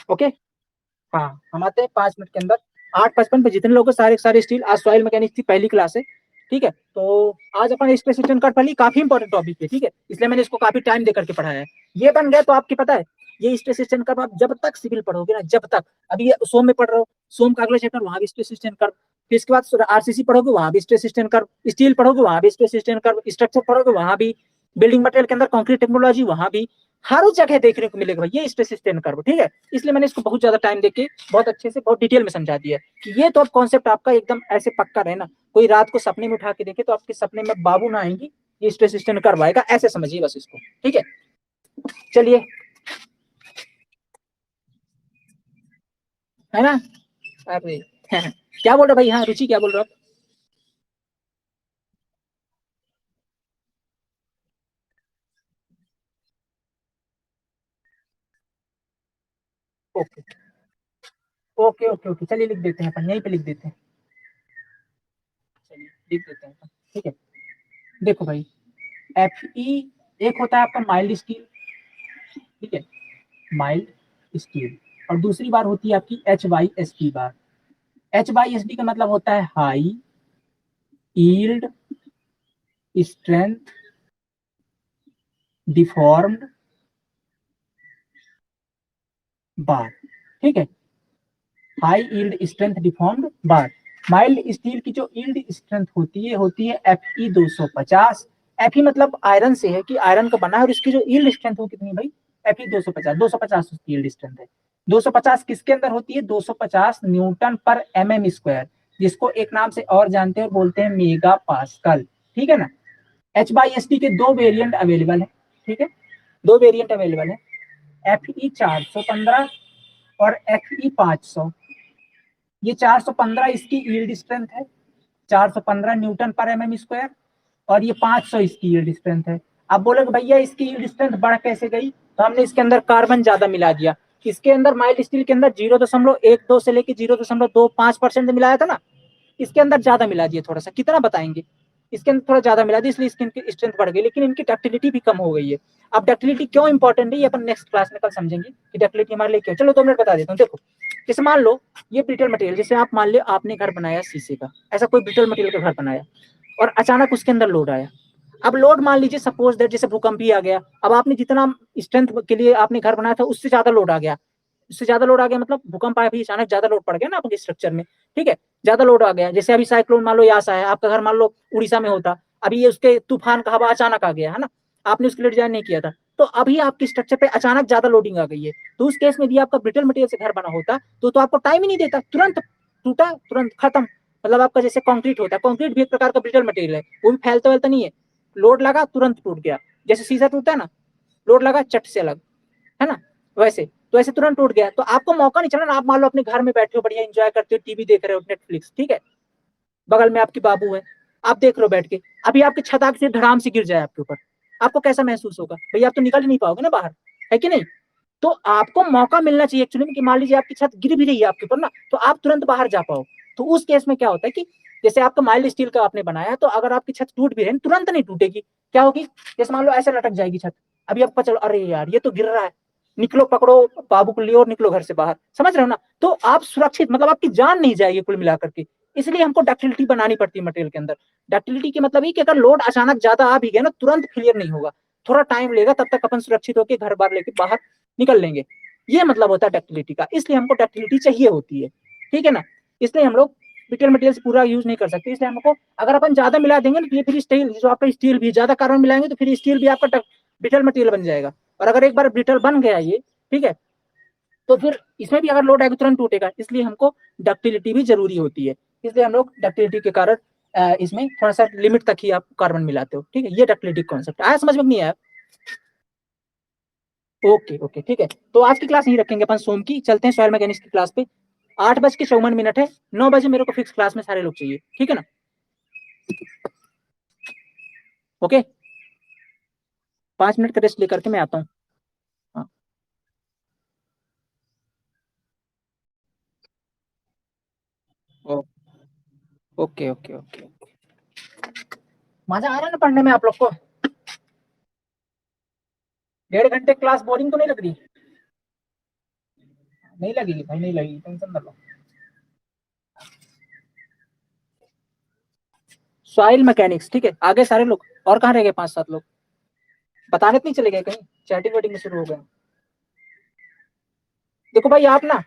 ओके। हाँ, हम आते हैं 5 मिनट के अंदर। 8:55 पे जितने लोग सारे सारे स्टील, आज सॉइल मैकेनिक्स की पहली क्लास है, ठीक है। तो आज अपन स्ट्रेस रिटर्न कर पहली, काफी इंपॉर्टेंट टॉपिक है, ठीक है, इसलिए मैंने इसको काफी टाइम देकर के पढ़ाया है। ये बन गया तो आपकी पता है, ये स्ट्रेस रिटर्न कर आप जब तक सिविल पढ़ोगे ना, जब तक, अभी ये सोम में पढ़ रहे हो, सोम का अगले चैप्टर वहां भी स्ट्रेस रिटर्न कर, फिर इसके बाद आरसीसी पढ़ोगे वहां भी स्ट्रेस रिटर्न कर, स्टील पढ़ोगे वहां भी स्ट्रेस रिटर्न कर, स्ट्रक्चर पढ़ोगे वहां भी, बिल्डिंग मटेरियल के अंदर कंक्रीट टेक्नोलॉजी वहां भी, हर जगह देखने को मिलेगा भाई ये स्ट्रेस स्ट्रेन कर्व, ठीक है। इसलिए मैंने इसको बहुत ज्यादा टाइम देके बहुत अच्छे से बहुत डिटेल में समझा दिया कि ये तो अब कॉन्सेप्ट आपका एकदम ऐसे पक्का रहे ना, कोई रात को सपने में उठा के देखे तो आपके सपने में बाबू ना आएंगी, ये स्ट्रेस स्ट्रेन कर्व आएगा, ऐसे समझिए बस इसको, ठीक है। चलिए, है ना। अरे क्या बोल रहे भाई, हाँ रुचि क्या बोल रहे हो आप? ओके ओके ओके ओके, चलिए लिख देते हैं अपन, यहीं पे लिख देते हैं। चलिए लिख देते हैं अपन, ठीक है। देखो भाई, एफ ई एक होता है आपका माइल्ड स्टील, ठीक है, माइल्ड स्टील। और दूसरी बार होती है आपकी H Y S T bar. H Y S D का मतलब होता है high yield strength deformed bar, ठीक है, high yield strength deformed bar. Mild steel की जो यील्ड स्ट्रेंथ होती है एफ ई 250। एफ ई मतलब आयरन से है कि आयरन का बना है, और इसकी जो यील्ड स्ट्रेंथ हो कितनी भाई, एफ ई 250, 250 उसकी यील्ड स्ट्रेंथ है। 250 किसके अंदर होती है, 250 न्यूटन पर एम एम स्क्वायर, जिसको एक नाम से और जानते हैं, बोलते हैं मेगा पास्कल, ठीक है ना। एच बाई एस टी के दो वेरिएंट अवेलेबल है, ठीक है, दो वेरिएंट अवेलेबल है, एफ ई 415 और एफ ई 500। ये 415 इसकी यील्ड स्ट्रेंथ है, 415 न्यूटन पर एम एम स्क्वायर, और ये 500 इसकी यील्ड स्ट्रेंथ है। अब बोलोगे भैया इसकी यील्ड स्ट्रेंथ बढ़ कैसे गई, तो हमने इसके अंदर कार्बन ज्यादा मिला दिया। इसके अंदर माइल्ड स्टील के अंदर 0.12 से लेकर 0.25% मिलाया था ना, इसके अंदर ज्यादा मिला दिया थोड़ा सा, कितना बताएंगे, इसके अंदर थोड़ा ज्यादा मिला दिया, इसलिए इसकी स्ट्रेंथ बढ़ गई, लेकिन इनकी डक्टिलिटी भी कम हो गई है। अब डक्टिलिटी क्यों इंपॉर्टेंट है, ये अपन नेक्स्ट क्लास में कल समझेंगे कि डक्टिलिटी हमारे लिए क्यों। चलो 2 मिनट बता देता हूँ। देखो, जैसे मान लो ये ब्रिटल मटेरियल, जैसे आप मान लो आपने घर बनाया शीशे का, ऐसा कोई ब्रिटल मटेरियल का घर बनाया, और अचानक उसके अंदर लोड आया। अब लोड मान लीजिए सपोज दैट जैसे भूकंप ही आ गया, अब आपने जितना स्ट्रेंथ के लिए आपने घर बनाया था उससे ज्यादा लोड आ गया, उससे ज्यादा लोड आ गया मतलब भूकंप आया, भी अचानक ज्यादा लोड पड़ गया ना आपके स्ट्रक्चर में, ठीक है, ज्यादा लोड आ गया। जैसे अभी साइक्लोन मान लो यास आया, आपका घर मान लो उड़ीसा में होता, अभी ये उसके तूफान का हवा अचानक आ गया है ना, आपने उसके लिए डिजाइन नहीं किया था, तो अभी आपकी स्ट्रक्चर पे अचानक ज्यादा लोडिंग आ गई है, तो उस केस में भी आपका ब्रिटल मटेरियल से घर बना होता तो आपको टाइम ही नहीं देता, तुरंत टूटा तुरंत खत्म। मतलब आपका जैसे कंक्रीट होता है, कंक्रीट भी एक प्रकार का ब्रिटल मटेरियल है, वो भी फैलता वैलता नहीं है, लोड लगा तुरंत टूट गया, जैसे शीशा टूटता है ना, लोड लगा चट से अलग, है ना, वैसे तो ऐसे तुरंत टूट गया, तो आपको मौका नहीं चला ना, आप मान लो अपने घर में बैठे हो, बढ़िया एंजॉय करते हो, टीवी देख रहे हो, नेटफ्लिक्स, ठीक है, बगल में आपकी बाबू है, आप देख रहे हो बैठ के, अभी आपकी छत आग से धड़ाम से गिर जाए आपके ऊपर, आपको कैसा महसूस होगा भैया, आप तो निकल ही नहीं पाओगे ना बाहर, है कि नहीं। तो आपको मौका मिलना चाहिए एक्चुअली में कि मान लीजिए आपकी छत गिर भी रही है आपके ऊपर ना, तो आप तुरंत बाहर जा पाओ। तो उस केस में क्या होता है कि जैसे आपका माइल्ड स्टील का आपने बनाया है, तो अगर आपकी छत टूट भी रही है तुरंत नहीं टूटेगी, क्या होगी, जैसे मान लो ऐसे लटक जाएगी छत, अभी आपको चलो अरे यार ये तो गिर रहा है, निकलो पकड़ो बाबू को लियो और निकलो घर से बाहर, समझ रहे हो ना, तो आप सुरक्षित, मतलब आपकी जान नहीं जाएगी कुल मिलाकर के। इसलिए हमको डक्टिलिटी बनानी पड़ती है मटेरियल के अंदर। डक्टिलिटी के मतलब ये कि अगर लोड अचानक ज्यादा आ भी गया ना, तुरंत क्लियर नहीं होगा, थोड़ा टाइम लेगा, तब तक अपन सुरक्षित होकर घर बार लेके बाहर निकल लेंगे। ये मतलब होता है डक्टिलिटी का, इसलिए हमको डक्टिलिटी चाहिए होती है, ठीक है ना। इसलिए हम लोग ब्रिटल मटेरियल पूरा यूज नहीं कर सकते, इसलिए हमको अगर अपन ज्यादा मिला देंगे ना, तो ये फिर स्टील, जो आपका स्टील भी ज्यादा कार्बन मिलाएंगे तो फिर स्टील भी आपका ब्रिटल मटेरियल बन जाएगा। और अगर एक बार ब्रिटल बन गया ये, ठीक है, तो फिर इसमें भी अगर लोड आएगा तुरंत टूटेगा, इसलिए हमको डक्टिलिटी भी जरूरी होती है। इसलिए हम लोग डक्टिलिटी के कारण इसमें थोड़ा सा लिमिट तक ही आप कार्बन मिलाते हो, ठीक है, ये डक्टिलिटी कॉन्सेप्ट आया समझ में नहीं आया। ओके ओके ठीक है, तो आज की क्लास नहीं रखेंगे अपन, सोम की चलते हैं सॉइल मैकेनिक्स की क्लास पे। 8:54 है, 9 बजे मेरे को फिक्स क्लास में सारे लोग चाहिए, ठीक है ना। ओके, 5 मिनट का रेस्ट लेकर के मैं आता हूँ। हाँ, ओके ओके ओके। मजा आ रहा है ना पढ़ने में आप लोग को? 1.5 घंटे क्लास बोरिंग तो नहीं लग रही? नहीं लगेगी भाई, नहीं लगेगी, टेंशन मत लो। सॉइल मैकेनिक्स, ठीक है, आगे सारे लोग, और कहाँ रह गए 5-7 लोग, बताने तो नहीं चले गए कहीं, चैटिंग वेटिंग में शुरू हो गए। देखो भाई आप ना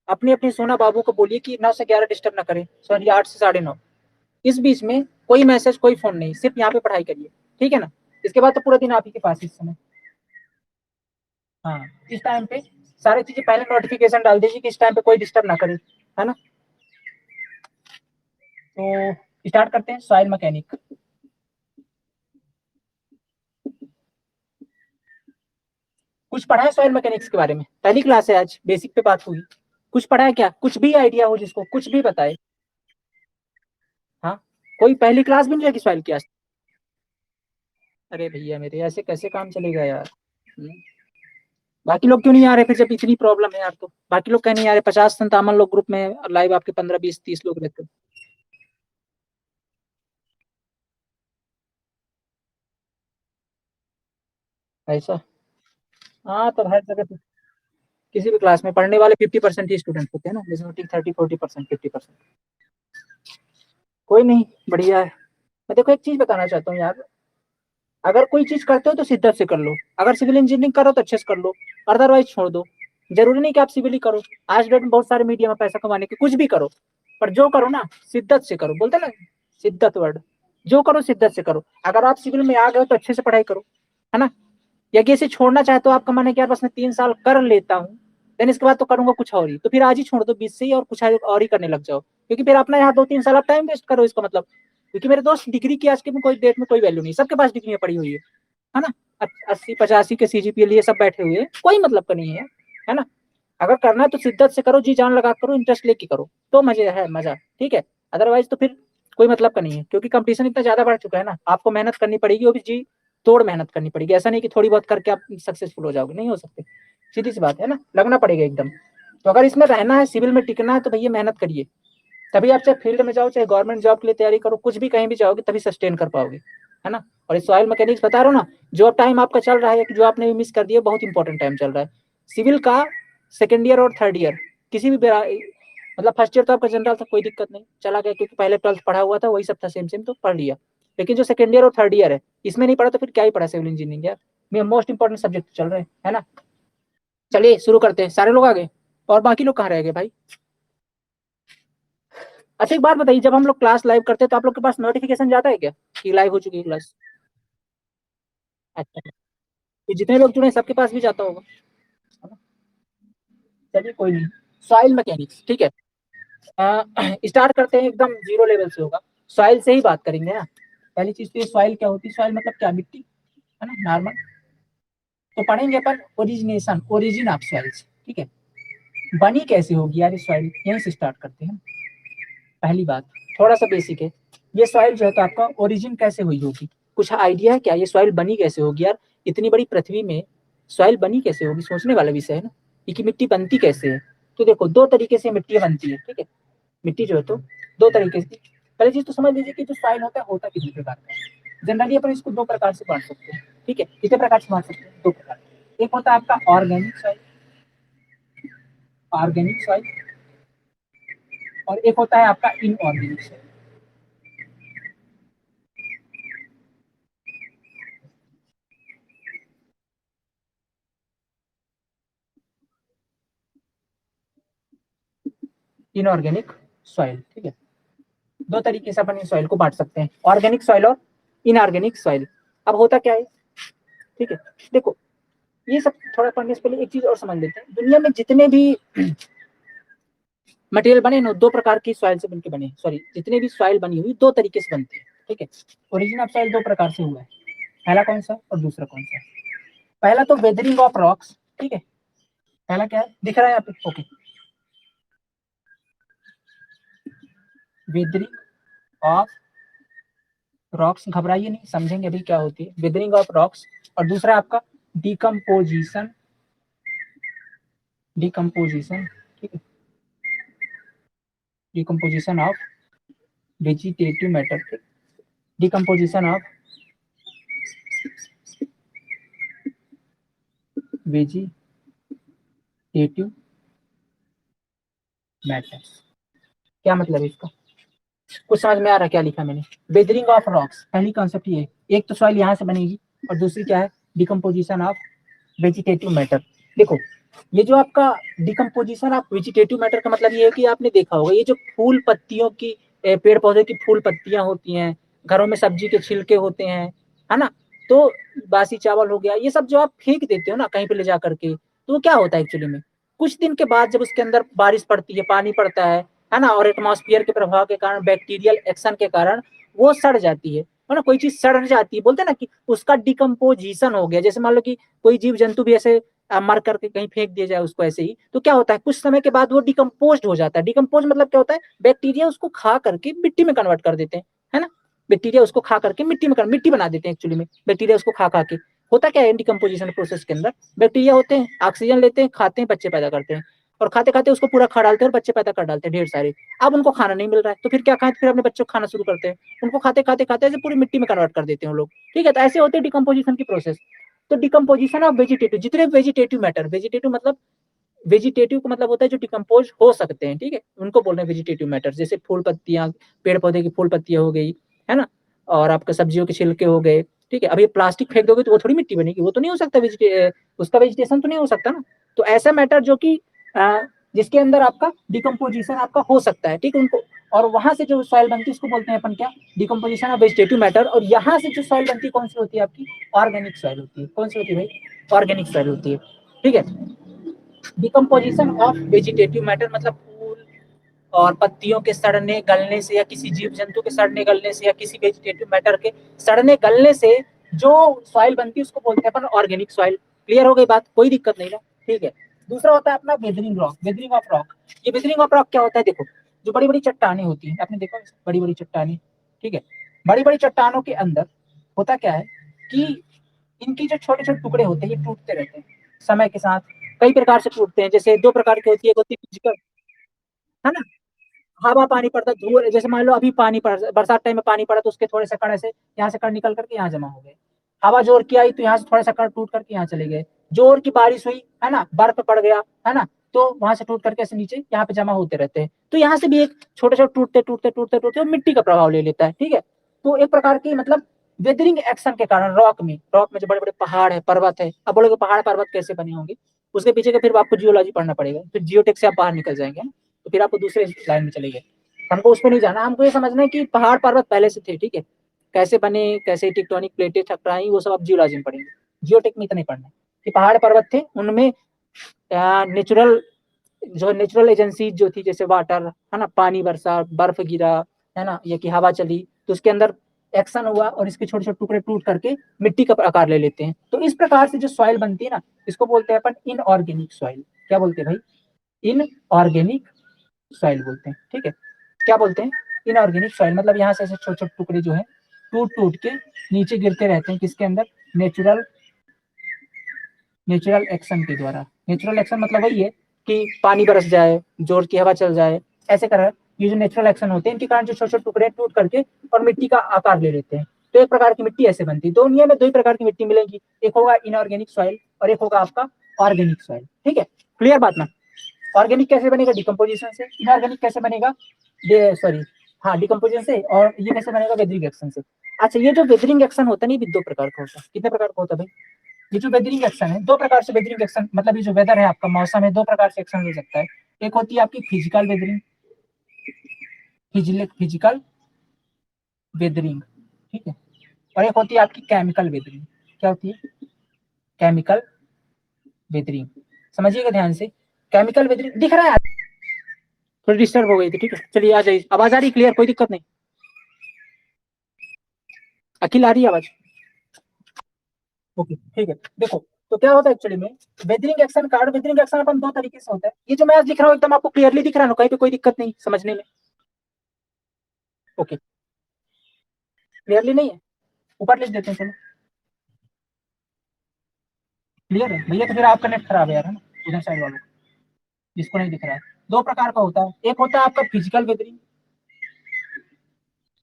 अपनी अपनी सोना बाबू को बोलिए कि 9 से 11 डिस्टर्ब ना करें, सॉरी 8 से 9:30, इस बीच में कोई मैसेज कोई फोन नहीं, सिर्फ यहाँ पे पढ़ाई करिए, ठीक है ना। इसके बाद तो पूरा दिन आप ही के पास इस समय। हाँ, इस टाइम पे सारी चीजें पहले नोटिफिकेशन डाल दीजिए कि इस टाइम पे कोई डिस्टर्ब ना करे, है ना। तो स्टार्ट करते हैं सॉइल मैकेनिक। कुछ पढ़ा है सॉइल मैकेनिक्स के बारे में? पहली क्लास है आज, बेसिक पे बात हुई। कुछ पढ़ा है क्या? कुछ भी आइडिया हो जिसको, कुछ भी बताए। हाँ, कोई पहली क्लास भी नहीं लगी सॉइल की आज? अरे भैया मेरे, ऐसे कैसे काम चलेगा यार। हम्म। बाकी लोग क्यों नहीं आ रहे फिर, जब इतनी प्रॉब्लम है यार? तो बाकी लोग कहीं नहीं आ रहे? 50-57 लोग ग्रुप में लाइव, आपके 15-20-30 लोग रहते हैं। ऐसा? हाँ, तो हर जगह पे किसी भी क्लास में पढ़ने वाले 50% ही स्टूडेंट होते हैं ना, लिसनिंग 30-40%, 50%। कोई नहीं, बढ़िया है। मैं देखो एक चीज बताना चाहता हूँ यार, अगर कोई चीज करते हो तो शिद्दत से कर लो। अगर सिविल इंजीनियरिंग करो तो अच्छे से कर लो, अदरवाइज छोड़ दो। जरूरी नहीं कि आप सिविल ही करो। आज डेट में बहुत सारे मीडिया में पैसा कमाने के, कुछ भी करो, पर जो करो ना शिद्दत से करो। बोलते ना, शिद्दत वर्ड। जो करो शिद्दत से करो। अगर आप सिविल में आ गए हो तो अच्छे से पढ़ाई करो, है ना। या कि इसे छोड़ना चाहते हो, आपका मन है कि यार बस मैं 3 साल कर लेता हूँ, देन इसके बाद तो करूंगा कुछ और ही, तो फिर आज ही छोड़ दो बीच से ही, और कुछ और ही करने लग जाओ। क्योंकि फिर अपना यहाँ 2-3 साल आप टाइम वेस्ट करो, इसका मतलब। क्योंकि मेरे दोस्त, डिग्री की आज के में कोई डेट में कोई वैल्यू नहीं, सबके पास डिग्रियां पड़ी हुई है ना। 80-85 के सीजीपीए लिए सब बैठे हुए हैं, कोई मतलब का नहीं है ना। अगर करना है तो शिद्दत से करो, जी जान लगा करो, इंटरेस्ट लेके करो, तो मजे है, मजा, ठीक है। अदरवाइज तो फिर कोई मतलब का नहीं है, क्योंकि कंपटीशन इतना ज्यादा बढ़ चुका है ना, आपको मेहनत करनी पड़ेगी, वो भी जी तोड़ मेहनत करनी पड़ेगी। ऐसा नहीं कि थोड़ी बहुत करके आप सक्सेसफुल हो जाओगे, नहीं हो सकते। सीधी सी बात है ना, लगना पड़ेगा एकदम। तो अगर इसमें रहना है, सिविल में टिकना है, तो भैया मेहनत करिए। तभी आप चाहे फील्ड में जाओ, चाहे गवर्नमेंट जॉब के लिए तैयारी करो, कुछ भी कहीं भी जाओगे तभी सस्टेन कर पाओगे, है ना। और इस सॉइल मैकेनिक्स बता रहा हूँ ना, जो टाइम आपका चल रहा है, जो आपने मिस कर दिया, बहुत इंपॉर्टेंट टाइम चल रहा है सिविल का। सेकेंड ईयर और थर्ड ईयर, किसी भी मतलब फर्स्ट ईयर तो आपका जनरल था, कोई दिक्कत नहीं, चला गया, क्योंकि पहले 12th पढ़ा हुआ था, वही सब था, सेम सेम, तो पढ़ लिया। लेकिन जो सेकेंड ईयर और थर्ड ईयर है, इसमें नहीं पढ़ा तो फिर क्या ही पढ़ा सिविल इंजीनियरिंग यार। मेरे मोस्ट इंपॉर्टेंट सब्जेक्ट चल रहे हैं, है ना। चलिए शुरू करते हैं, सारे लोग आ गए? और बाकी लोग कहाँ रह गए भाई? अच्छा एक बात बताइए, जब हम लोग क्लास लाइव करते हैं तो आप लोग के पास नोटिफिकेशन जाता है क्या कि लाइव हो चुकी है क्लास? अच्छा, तो जितने लोग जुड़े हैं सबके पास भी जाता होगा, है ना? चलिए कोई नहीं। सॉइल मैकेनिक्स, ठीक है। स्टार्ट करते हैं, एकदम जीरो लेवल से होगा। सॉइल से ही बात करेंगे ना। पहली चीज तो ये, सॉइल क्या होती है? सॉइल मतलब क्या? मिट्टी, है ना, नॉर्मल। तो पढ़ेंगे अपन ओरिजिनेशन, ओरिजिन ऑफ सॉइल्स, ठीक है। बनी कैसे होगी यार ये सॉइल, यहीं से स्टार्ट करते हैं। पहली बात, थोड़ा सा बेसिक है। ये सॉइल जो है तो आपका ओरिजिन कैसे हुई होगी? कुछ आइडिया है क्या, ये सॉइल बनी कैसे होगी यार? इतनी बड़ी पृथ्वी में सॉइल बनी कैसे होगी, सोचने वाला विषय है ना। ये कि मिट्टी बनती कैसे है? तो देखो, दो तरीके से मिट्टी बनती है, ठीक है। मिट्टी जो है तो दो तरीके से। पहली चीज तो समझ लीजिए कि जो सॉइल होता कितने प्रकार का है। जनरली अपन इसको दो प्रकार से बांट सकते हैं, ठीक है। कितने प्रकार से बांट सकते हैं? दो प्रकार। एक होता है आपका ऑर्गेनिक सॉइल, ऑर्गेनिक सॉइल, और एक होता है आपका इनऑर्गेनिक सॉइल। इनऑर्गेनिक सॉइल, ठीक है। दो तरीके से अपन सॉइल को बांट सकते हैं, ऑर्गेनिक सॉइल और इनऑर्गेनिक सॉइल। अब होता क्या है, ठीक है। देखो, ये सब थोड़ा पढ़ने से पहले एक चीज और समझ लेते हैं। दुनिया में जितने भी मटेरियल बने ना, दो प्रकार की सॉइल से बनके बने, सॉरी, जितने भी सॉइल बनी हुई दो तरीके से बनती है, ठीक है। ओरिजिन ऑफ सॉइल दो प्रकार से हुआ है, पहला कौन सा और दूसरा कौन सा? पहला तो वेदरिंग ऑफ रॉक्स, ठीक है। पहला क्या है, दिख रहा है यहाँ पे? ओके, वेदरिंग ऑफ रॉक्स, घबराइए नहीं, समझेंगे अभी क्या होती है वेदरिंग ऑफ रॉक्स। और दूसरा आपका डिकम्पोजिशन, डिकम्पोजिशन, ठीक है। Decomposition of vegetative matter, decomposition of vegetative matter. क्या मतलब है इसका? कुछ समझ में आ रहा है क्या लिखा मैंने? वेदरिंग ऑफ रॉक्स, पहली कॉन्सेप्ट ये है। एक तो सॉइल यहाँ से बनेगी, और दूसरी क्या है, डिकम्पोजिशन ऑफ वेजिटेटिव मैटर। देखो, ये जो आपका डिकम्पोजिशन ऑफ वेजिटेटिव मैटर का मतलब ये है कि आपने देखा होगा, ये जो फूल पत्तियों की, पेड़ पौधे की फूल पत्तियां होती हैं, घरों में सब्जी के छिलके होते हैं, है ना। तो बासी चावल हो गया, ये सब जो आप फेंक देते हो ना कहीं पे ले जा करके, तो वो क्या होता है एक्चुअली में, कुछ दिन के बाद जब उसके अंदर बारिश पड़ती है, पानी पड़ता है ना, और एटमॉस्फेयर के प्रभाव के कारण, बैक्टीरियल एक्शन के कारण वो सड़ जाती है। है ना, कोई चीज सड़ जाती है, बोलते हैं ना कि उसका डिकम्पोजिशन हो गया। जैसे मान लो कि कोई जीव जंतु भी ऐसे मर करके कहीं फेंक दिया जाए उसको ऐसे ही, तो क्या होता है, कुछ समय के बाद वो डिकम्पोज हो जाता है। डिकम्पोज मतलब क्या होता है, बैक्टीरिया उसको खा करके मिट्टी में कन्वर्ट कर देते हैं, है ना, बैक्टीरिया उसको खा करके मिट्टी बना देते हैं। एक्चुअली में बैक्टीरिया उसको खा खा के होता क्या है डिकम्पोजिशन प्रोसेस के अंदर, बैक्टीरिया होते हैं, ऑक्सीजन लेते हैं, खाते हैं, बच्चे पैदा करते हैं, और खाते खाते उसको पूरा खा डालते हैं और बच्चे पैदा कर डालते हैं ढेर सारे। अब उनको खाना नहीं मिल रहा है तो फिर क्या खाते, फिर अपने बच्चों को खाना शुरू करते हैं, उनको खाते खाते खाते ऐसे पूरी मिट्टी में कन्वर्ट कर देते हैं लोग। ठीक है, तो ऐसे होते हैं डिकम्पोजिशन की प्रोसेस। तो डिकम्पोजिशन ऑफ वेजिटेटिव, जितने वेजिटेटिव मैटर, वेजिटेटिव मतलब, वेजिटेटिव का मतलब होता है जो डिकम्पोज हो सकते हैं, ठीक है, उनको बोल रहे हैं वेजिटेटिव मैटर। जैसे फूल पत्तियां, पेड़ पौधे की फूल पत्तियां हो गई, है ना, और आपका सब्जियों के छिलके हो गए। ठीक है, अब ये प्लास्टिक फेंक दोगे तो वो थोड़ी मिट्टी बनेगी, वो तो नहीं हो सकता, उसका वेजिटेशन तो नहीं हो सकता ना। तो ऐसा मैटर जो कि जिसके अंदर आपका डिकम्पोजिशन आपका हो सकता है, ठीक है, उनको, और वहां से जो सॉइल बनती है उसको बोलते हैं अपन क्या, डिकम्पोजिशन ऑफ वेजिटेटिव मैटर। और यहाँ से जो सॉइल बनती है कौन सी होती है आपकी, ऑर्गेनिक सॉइल होती है। कौन सी होती है भाई, ऑर्गेनिक सॉइल होती है। ठीक है, डिकम्पोजिशन ऑफ वेजिटेटिव मैटर मतलब फूल और पत्तियों के सड़ने गलने से, या किसी जीव जंतु के सड़ने गलने से, या किसी वेजिटेटिव मैटर के सड़ने गलने से जो सॉइल बनती है उसको बोलते हैं अपन ऑर्गेनिक सॉइल। क्लियर हो गई बात, कोई दिक्कत नहीं ना। ठीक है, दूसरा होता है अपना weathering rock, weathering of rock. ये वेदरिंग ऑफ रॉक क्या होता है, देखो जो बड़ी बड़ी चट्टाने होती है, आपने देखा बड़ी बड़ी चट्टाने, ठीक है, बड़ी बड़ी चट्टानों के अंदर होता क्या है कि इनकी जो छोटे छोटे टुकड़े होते हैं ये टूटते रहते हैं समय के साथ, कई प्रकार से टूटते हैं। जैसे दो प्रकार की होती है, एक होती है फिजिकल, है ना, हवा पानी पड़ता है, धूल, जैसे मान लो अभी पानी पड़, बरसात टाइम में पानी पड़ा तो उसके थोड़े से कण ऐसे यहाँ से कण निकल करके यहाँ जमा हो गए। हवा जोर की आई तो यहाँ से थोड़ा सा कण टूट करके यहाँ चले गए। जोर की बारिश हुई, है ना, बर्फ पड़ गया, है ना, तो वहां से टूट करके ऐसे नीचे यहाँ पे जमा होते रहते हैं। तो यहाँ से भी एक छोटे छोटे टूटते टूटते टूटते टूटते मिट्टी का प्रभाव ले लेता है। ठीक है, तो एक प्रकार की मतलब वेदरिंग एक्शन के कारण रॉक में जो बड़े बड़े पहाड़ है, पर्वत है, अब बोलोगे पहाड़ पर्वत कैसे बने होंगे, उसके पीछे के फिर आपको जियोलॉजी पढ़ना पड़ेगा, फिर जियोटेक से आप बाहर निकल जाएंगे ना, तो फिर आपको दूसरे लाइन में चले गए। हमको उस पर नहीं जाना, हमको ये समझना है कि पहाड़ पर्वत पहले से थे। ठीक है, कैसे बने, कैसे टेक्टोनिक प्लेटें टकराई, वो सब आप जियोलॉजी में पढ़ेंगे, जियोटेक में इतना नहीं पढ़ना कि पहाड़ पर्वत थे, उनमें नेचुरल, जो नेचुरल एजेंसी जो थी, जैसे वाटर, है ना, पानी बरसा, बर्फ गिरा, है ना, या कि हवा चली, तो उसके अंदर एक्शन हुआ और इसके छोटे छोटे टुकड़े टूट करके मिट्टी का आकार ले लेते हैं। तो इस प्रकार से जो सॉइल बनती है ना, इसको बोलते हैं अपन इनऑर्गेनिक सॉइल। क्या बोलते हैं भाई, इनऑर्गेनिक सॉइल बोलते हैं। ठीक है, क्या बोलते हैं, इनऑर्गेनिक सॉइल। मतलब यहाँ से ऐसे छोटे छोटे टुकड़े जो है टूट टूट के नीचे गिरते रहते हैं, किसके अंदर, नेचुरल, नेचुरल एक्शन के द्वारा। नेचुरल एक्शन मतलब वही है कि पानी बरस जाए, जोर की हवा चल जाए, ऐसे कर, ये जो नेचुरल एक्शन होते हैं इनके कारण जो छोटे छोटे टुकड़े टूट करके और मिट्टी का आकार ले लेते हैं। तो एक प्रकार की मिट्टी ऐसे बनती है। दुनिया में दो ही प्रकार की मिट्टी मिलेगी, एक होगा इनऑर्गेनिक सॉइल और एक होगा आपका ऑर्गेनिक सॉइल। ठीक है, क्लियर बात ना। ऑर्गेनिक कैसे बनेगा, डिकम्पोजिशन से। इनऑर्गेनिक कैसे बनेगा, सॉरी, हाँ, डिकम्पोजिशन से। और ये कैसे बनेगा, वेदरिंग एक्शन से। अच्छा, ये जो वेदरिंग एक्शन होता है ना, ये दो प्रकार का होता है। कितने प्रकार का होता है भाई, ये जो वेदरिंग एक्शन है, दो प्रकार से वेदरिंग एक्शन, मतलब ये जो वेदर है आपका, मौसम है, दो प्रकार से एक्शन ले सकता है। एक होती है आपकी फिजिकल वेदरिंग, फिजिकल वेदरिंग, ठीक है, और एक होती है आपकी केमिकल वेदरिंग। क्या होती है, केमिकल वेदरिंग, समझिएगा ध्यान से। केमिकल वेदरिंग दिख रहा है, थोड़ी डिस्टर्ब हो गई थी। ठीक है, चलिए आ जाइए, आवाज आ रही क्लियर, कोई दिक्कत नहीं, अखिल आ रही है आवाज, ओके ठीक है। देखो, तो क्या होता है एक्चुअली में, weathering action card, weathering action अपन दो तरीके से होता है। ये जो मैं आज लिख रहा हूँ एकदम आपको क्लियरली दिख रहा है ना, कहीं पे कोई दिक्कत नहीं समझने में, ओके, क्लियरली नहीं है, ऊपर लिख देते हैं चलो, क्लियर है भैया। तो फिर आपका नेट खराब है यार, है ना, उधर साइड वालों का, जिसको नहीं दिख रहा है। दो प्रकार का होता है, एक होता है आपका फिजिकल वेदरिंग,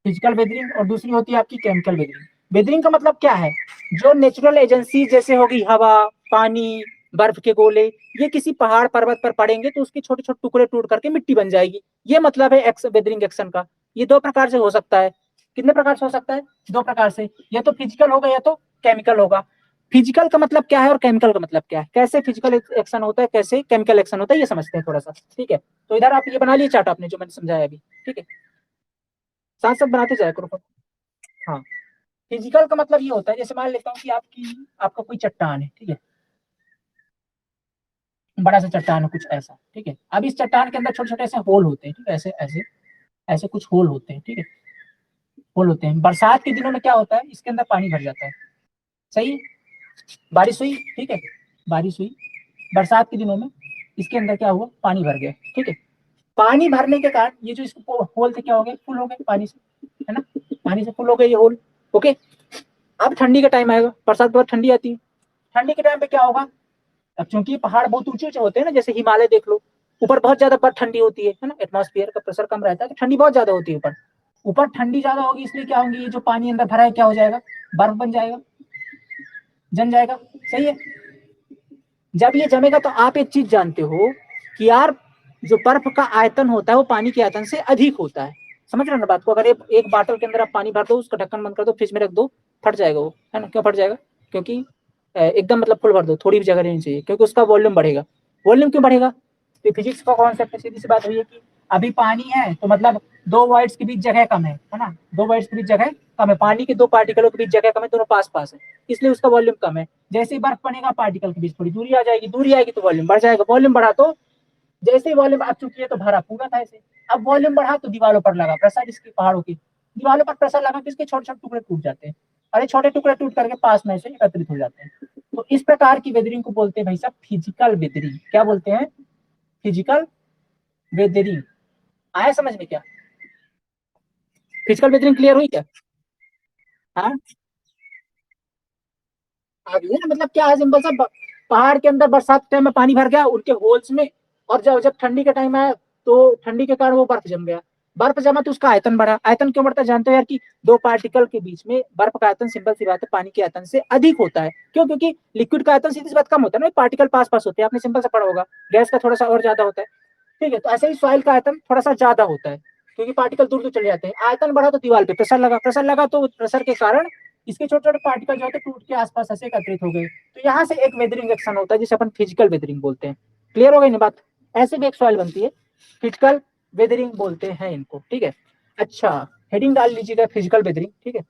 फिजिकल वेदरिंग, और दूसरी होती है आपकी केमिकल वेदरिंग। वेदरिंग का मतलब क्या है, जो नेचुरल एजेंसी जैसे होगी हवा, पानी, बर्फ के गोले, ये किसी पहाड़ पर्वत पर पड़ेंगे तो उसके छोटे छोटे टुकड़े टूट करके मिट्टी बन जाएगी। ये मतलब है वेदरिंग एक्शन का। ये दो प्रकार से हो सकता है। कितने प्रकार से हो सकता है, दो प्रकार से, या तो फिजिकल होगा या तो केमिकल होगा। फिजिकल का मतलब क्या है और केमिकल का मतलब क्या है, कैसे फिजिकल एक्शन होता है, कैसे केमिकल एक्शन होता है, ये समझते हैं थोड़ा सा। ठीक है, तो इधर आप ये बना लिए चार्ट आपने जो मैंने समझाया अभी। ठीक है, साथ साथ बनाते जाए करो। हाँ, फिजिकल का मतलब ये होता है, जैसे मान लेता हूँ कि आपका कोई चट्टान है, ठीक है, बड़ा सा चट्टान है कुछ ऐसा, ठीक है। अब इस चट्टान के अंदर छोटे छोटे ऐसे होल होते हैं, ठीक है, ऐसे ऐसे ऐसे कुछ होल होते हैं, ठीक है। फुल होते हैं। बरसात के दिनों में क्या होता है, इसके अंदर पानी भर जाता है। सही है, बारिश हुई, ठीक है, बारिश हुई, बरसात के दिनों में इसके अंदर क्या हुआ, पानी भर गया, ठीक है। पानी भरने के कारण ये जो इसको होल थे क्या हो गए, फुल हो गए पानी से, है ना, पानी से फुल हो गए ये होल। ओके, अब ठंडी का टाइम आएगा, बरसात के बाद ठंडी आती है। ठंडी के टाइम पे क्या होगा, अब चूंकि पहाड़ बहुत ऊंचे ऊंचे होते हैं ना, जैसे हिमालय देख लो, ऊपर बहुत ज्यादा बर्फ ठंडी होती है ना, एटमॉस्फेयर का प्रेशर कम रहता है तो ठंडी बहुत ज्यादा होती है ऊपर। ऊपर ठंडी ज्यादा होगी, इसलिए क्या होंगी, ये जो पानी अंदर भरा है क्या हो जाएगा, बर्फ बन जाएगा, जम जाएगा। सही है, जब ये जमेगा तो आप एक चीज जानते हो कि यार जो बर्फ का आयतन होता है वो पानी के आयतन से अधिक होता है। समझ रहे हो ना बात को, अगर एक बाटल के अंदर आप पानी भर दो, उसका ढक्कन बंद कर दो, फ्रिज में रख दो, फट जाएगा वो, है ना, क्यों फट जाएगा, क्योंकि एकदम मतलब फुल भर दो, थोड़ी भी जगह रहनी चाहिए, क्योंकि उसका वॉल्यूम बढ़ेगा। वॉल्यूम क्यों बढ़ेगा, तो फिजिक्स का कॉन्सेप्ट है, सीधी सी बात हुई है कि अभी पानी है तो मतलब दो वॉइड्स के बीच जगह कम है ना, दो वॉइड्स के बीच जगह कम है, पानी के दो पार्टिकलों के बीच जगह कम है, दोनों पास पास है, इसलिए उसका वॉल्यूम कम है। जैसे ही बर्फ बनेगा पार्टिकल के बीच थोड़ी दूरी आ जाएगी, दूरी आएगी तो वॉल्यूम बढ़ जाएगा, वॉल्यूम बढ़ा तो जैसे ही वॉल्यूम आ चुकी है तो भरा पूरा था ऐसे। अब वॉल्यूम बढ़ा तो दीवारों पर लगा प्रेशर, इसकी पहाड़ों की दीवारों पर प्रेशर लगा, किसके छोटे छोटे टुकड़े टूट जाते हैं, अरे छोटे टुकड़े टूट करके पास में से एकत्रित हो जाते हैं। तो इस प्रकार की वेदरिंग को बोलते हैं भाई साहब फिजिकल वेदरिंग। क्या बोलते हैं, फिजिकल वेदरिंग। आया समझ में क्या, फिजिकल वेदरिंग क्लियर हुई क्या। हाँ, आ गई है ना, मतलब क्या है, सिंपल सा पहाड़ के अंदर बरसात के टाइम में पानी भर गया उनके होल्स में, और जब जब ठंडी का टाइम आया तो ठंडी के कारण वो बर्फ जम गया, बर्फ जमा तो उसका आयतन बढ़ा। आयतन क्यों बढ़ता है जानते हो यार, कि दो पार्टिकल के बीच में बर्फ का आयतन सिंपल सी बात है पानी के आयतन से अधिक होता है। क्यों, क्योंकि लिक्विड का आयतन सीधी सी बात कम होता है ना, पार्टिकल पास पास होते हैं, आपने सिंपल सा पढ़ा होगा। गैस का थोड़ा सा और ज्यादा होता है, ठीक है, तो ऐसे ही सॉइल का आयतन थोड़ा सा ज्यादा होता है, क्योंकि पार्टिकल दूर दूर चले जाते हैं। आयतन बढ़ा तो दीवार पे प्रेशर लगा, प्रेशर लगा तो प्रेशर के कारण इसके छोटे छोटे पार्टिकल जो होते हैं टूट के आसपास ऐसे एकत्रित हो गए, तो यहाँ से एक वेदरिंग एक्शन होता है जिसे अपन फिजिकल वेदरिंग बोलते हैं। क्लियर हो गई ना बात, ऐसे भी एक सॉइल बनती है, फिजिकल वेदरिंग बोलते हैं इनको, ठीक है। अच्छा, हेडिंग डाल लीजिएगा फिजिकल वेदरिंग, ठीक है।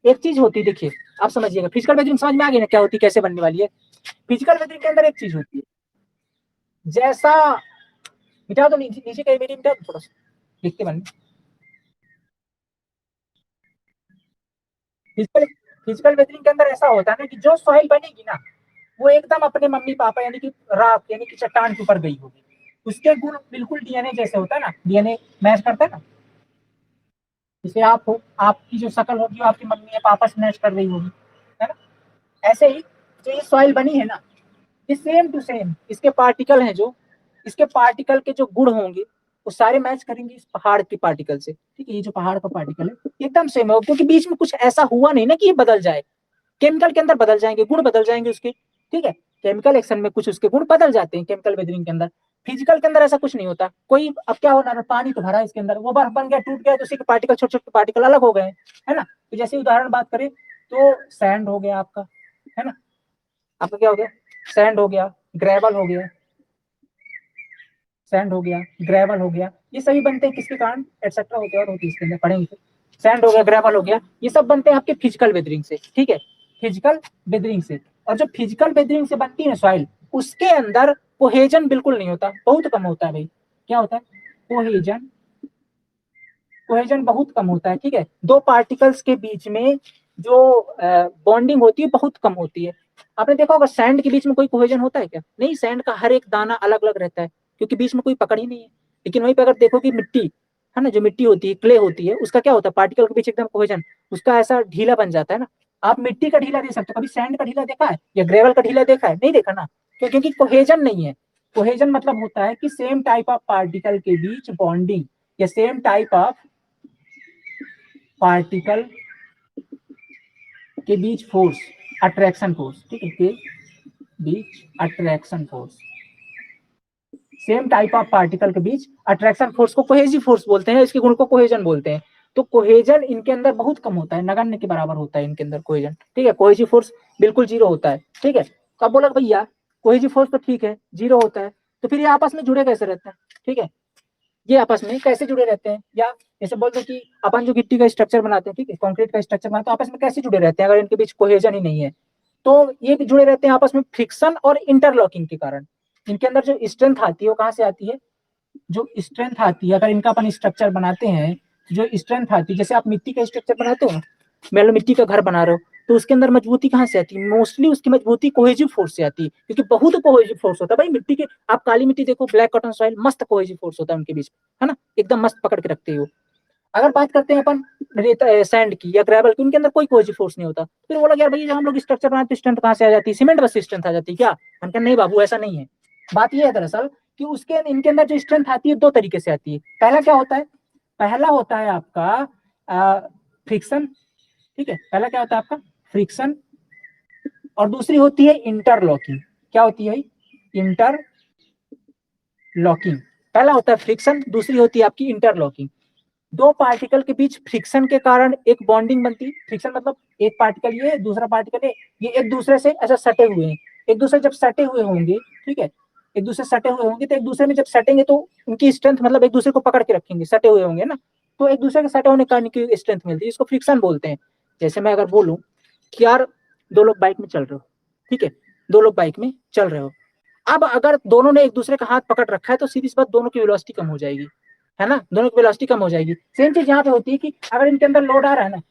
एक चीज होती है, देखिए आप समझिएगा, फिजिकल वेदरिंग समझ में आ गई ना क्या होती है, कैसे बनने वाली है। फिजिकल वेदरिंग के अंदर एक चीज होती है, जैसा, मिटा दो नीचे नीचे कहीं मेरी, मिटा दो थोड़ा सा लिख के बन। फिजिकल फिजिकल वेदरिंग के अंदर ऐसा होता है ना कि जो सॉइल बनेगी ना वो एकदम अपने मम्मी पापा यानी कि राख यानी कि चट्टान के ऊपर गई होगी, उसके गुण बिल्कुल डीएनए जैसे होता है ना, डीएनए मैच करता है ना, जैसे आप हो, आपकी जो शक्ल होगी वो आपकी मम्मी या पापा से मैच कर रही होगी, है ना। ऐसे ही जो ये सॉइल बनी है ना, ये सेम टू सेम इसके पार्टिकल हैं, जो इसके पार्टिकल के जो गुण होंगे वो सारे मैच करेंगे इस पहाड़ के पार्टिकल से, ठीक है। ये जो पहाड़ का पार्टिकल है एकदम सेम है, क्योंकि बीच में कुछ ऐसा हुआ नहीं ना कि ये बदल जाए, केमिकल के अंदर बदल जाएंगे, गुण बदल जाएंगे उसके, ठीक है। केमिकल एक्शन में कुछ उसके गुण बदल जाते हैं केमिकल वेदरिंग के अंदर। फिजिकल के अंदर ऐसा कुछ नहीं होता कोई। अब क्या होना है, पानी तो भरा है इसके अंदर, वो बर्फ बन गया, टूट गया, तो उसी के पार्टिकल छोटे छोटे पार्टिकल अलग हो गए, है ना। तो जैसे उदाहरण बात करें तो सैंड हो गया आपका, है ना, आपका क्या हो गया, सैंड हो गया, ग्रेवल हो गया, सैंड हो गया, ग्रेवल हो गया, ये सभी बनते हैं किसके कारण, एटसेट्रा होते हैं और होती है इसके अंदर पढ़ेंगे। सैंड हो गया, ग्रेवल हो गया, ये सब बनते हैं आपके फिजिकल वेदरिंग से, ठीक है, फिजिकल वेदरिंग से। और जो फिजिकल वेदरिंग से बनती है सॉइल, उसके अंदर कोहेजन बिल्कुल नहीं होता, बहुत कम होता है भाई। क्या होता है, कोहेजन, कोहेजन बहुत कम होता है, ठीक है। दो पार्टिकल्स के बीच में जो बॉन्डिंग होती है बहुत कम होती है। आपने देखा होगा सैंड के बीच में कोई कोहेजन होता है क्या, नहीं, सैंड का हर एक दाना अलग अलग रहता है, क्योंकि बीच में कोई पकड़ ही नहीं है। लेकिन वहीं पर अगर देखो कि मिट्टी है ना, जो मिट्टी होती है, क्ले होती है, उसका क्या होता है, पार्टिकल के बीच एकदम कोहेजन, उसका ऐसा ढीला बन जाता है ना। आप मिट्टी का ढीला दे सकते हो, कभी सैंड का ढीला देखा है या ग्रेवल का ढीला देखा है, नहीं देखा ना, क्योंकि कोहेजन नहीं है। कोहेजन मतलब होता है कि सेम टाइप ऑफ पार्टिकल के बीच बॉन्डिंग, या सेम टाइप ऑफ पार्टिकल के बीच फोर्स, अट्रैक्शन फोर्स, ठीक है, के बीच attraction force, same type of particle के बीच अट्रैक्शन फोर्स को कोहेजिव फोर्स बोलते हैं, इसके गुण को कोहेजन बोलते हैं। तो कोहेजन इनके अंदर बहुत कम होता है, नगण्य के बराबर होता है इनके अंदर कोहेजन, ठीक है। कोहेजिव फोर्स बिल्कुल जीरो होता है, ठीक है। तो अब बोला भैया कोहेजिव फोर्स तो ठीक है जीरो होता है, तो फिर ये आपस में जुड़े कैसे रहते हैं, ठीक है। ये आपस में कैसे जुड़े रहते हैं, या जैसे बोल दो कि अपन जो गिट्टी का स्ट्रक्चर बनाते हैं, ठीक है, कंक्रीट का स्ट्रक्चर बनाते हैं, आपस में कैसे जुड़े रहते हैं अगर इनके बीच कोहेजन ही नहीं है। तो ये भी जुड़े रहते हैं आपस में फ्रिक्शन और इंटरलॉकिंग के कारण। इनके अंदर जो स्ट्रेंथ आती है वो कहाँ से आती है, जो स्ट्रेंथ आती है अगर इनका अपन स्ट्रक्चर बनाते हैं, जो स्ट्रेंथ आती है, जैसे आप मिट्टी का स्ट्रक्चर बनाते हो, मान लो मिट्टी का घर बना रहे हो, तो उसके अंदर मजबूती कहाँ से आती है, मोस्टली उसकी मजबूती कोहेजिव फोर्स से आती है, क्योंकि बहुत कोहेजिव फोर्स होता है भाई मिट्टी के। आप काली मिट्टी देखो, ब्लैक कॉटन सॉइल, मस्त कोहेजिव फोर्स होता है उनके बीच, है ना, एकदम मस्त पकड़ के रखते हो। अगर बात करते हैं अपन रेता सैंड की या ग्रेवल की, उनके अंदर कोई कोहेजिव फोर्स नहीं होता। फिर बोला यार भाई जब हम लोग स्ट्रक्चर बनाते हैं स्ट्रेंथ कहाँ से आ जाती है, सीमेंट बस स्ट्रेंथ आ जाती है क्या? हम कहा नहीं बाबू ऐसा नहीं है। बात यह है दरअसल कि उसके इनके अंदर जो स्ट्रेंथ आती है दो तरीके से आती है। पहला क्या होता है, पहला होता है आपका फ्रिक्शन, ठीक है, पहला क्या होता है आपका फ्रिक्शन, और दूसरी होती है इंटरलॉकिंग। क्या होती है इंटरलॉकिंग? पहला होता है फ्रिक्शन, दूसरी होती है आपकी इंटरलॉकिंग। दो पार्टिकल के बीच फ्रिक्शन के कारण एक बॉन्डिंग बनती है। फ्रिक्शन मतलब एक पार्टिकल ये, दूसरा पार्टिकल ये एक दूसरे से ऐसा सटे हुए हैं। एक दूसरे जब सटे हुए होंगे, ठीक है, एक दूसरे सटे हुए होंगे, तो एक दूसरे में जब सटेंगे तो उनकी स्ट्रेंथ, मतलब एक दूसरे को पकड़ के रखेंगे, सटे हुए होंगे ना, तो एक दूसरे के सटे होने के कारण की स्ट्रेंथ मिलती है, इसको फ्रिक्शन बोलते हैं। जैसे मैं अगर बोलूं कि यार दो लोग बाइक में चल रहे हो, ठीक है, दो लोग बाइक में चल रहे हो, अब अगर दोनों ने एक दूसरे का हाथ पकड़ रखा है तो सीधी सी बात दोनों की वेलोसिटी कम हो जाएगी, है ना, दोनों की वेलोसिटी कम हो जाएगी। सेम चीज यहाँ पे होती है कि अगर इनके अंदर लोड आ रहा है ना,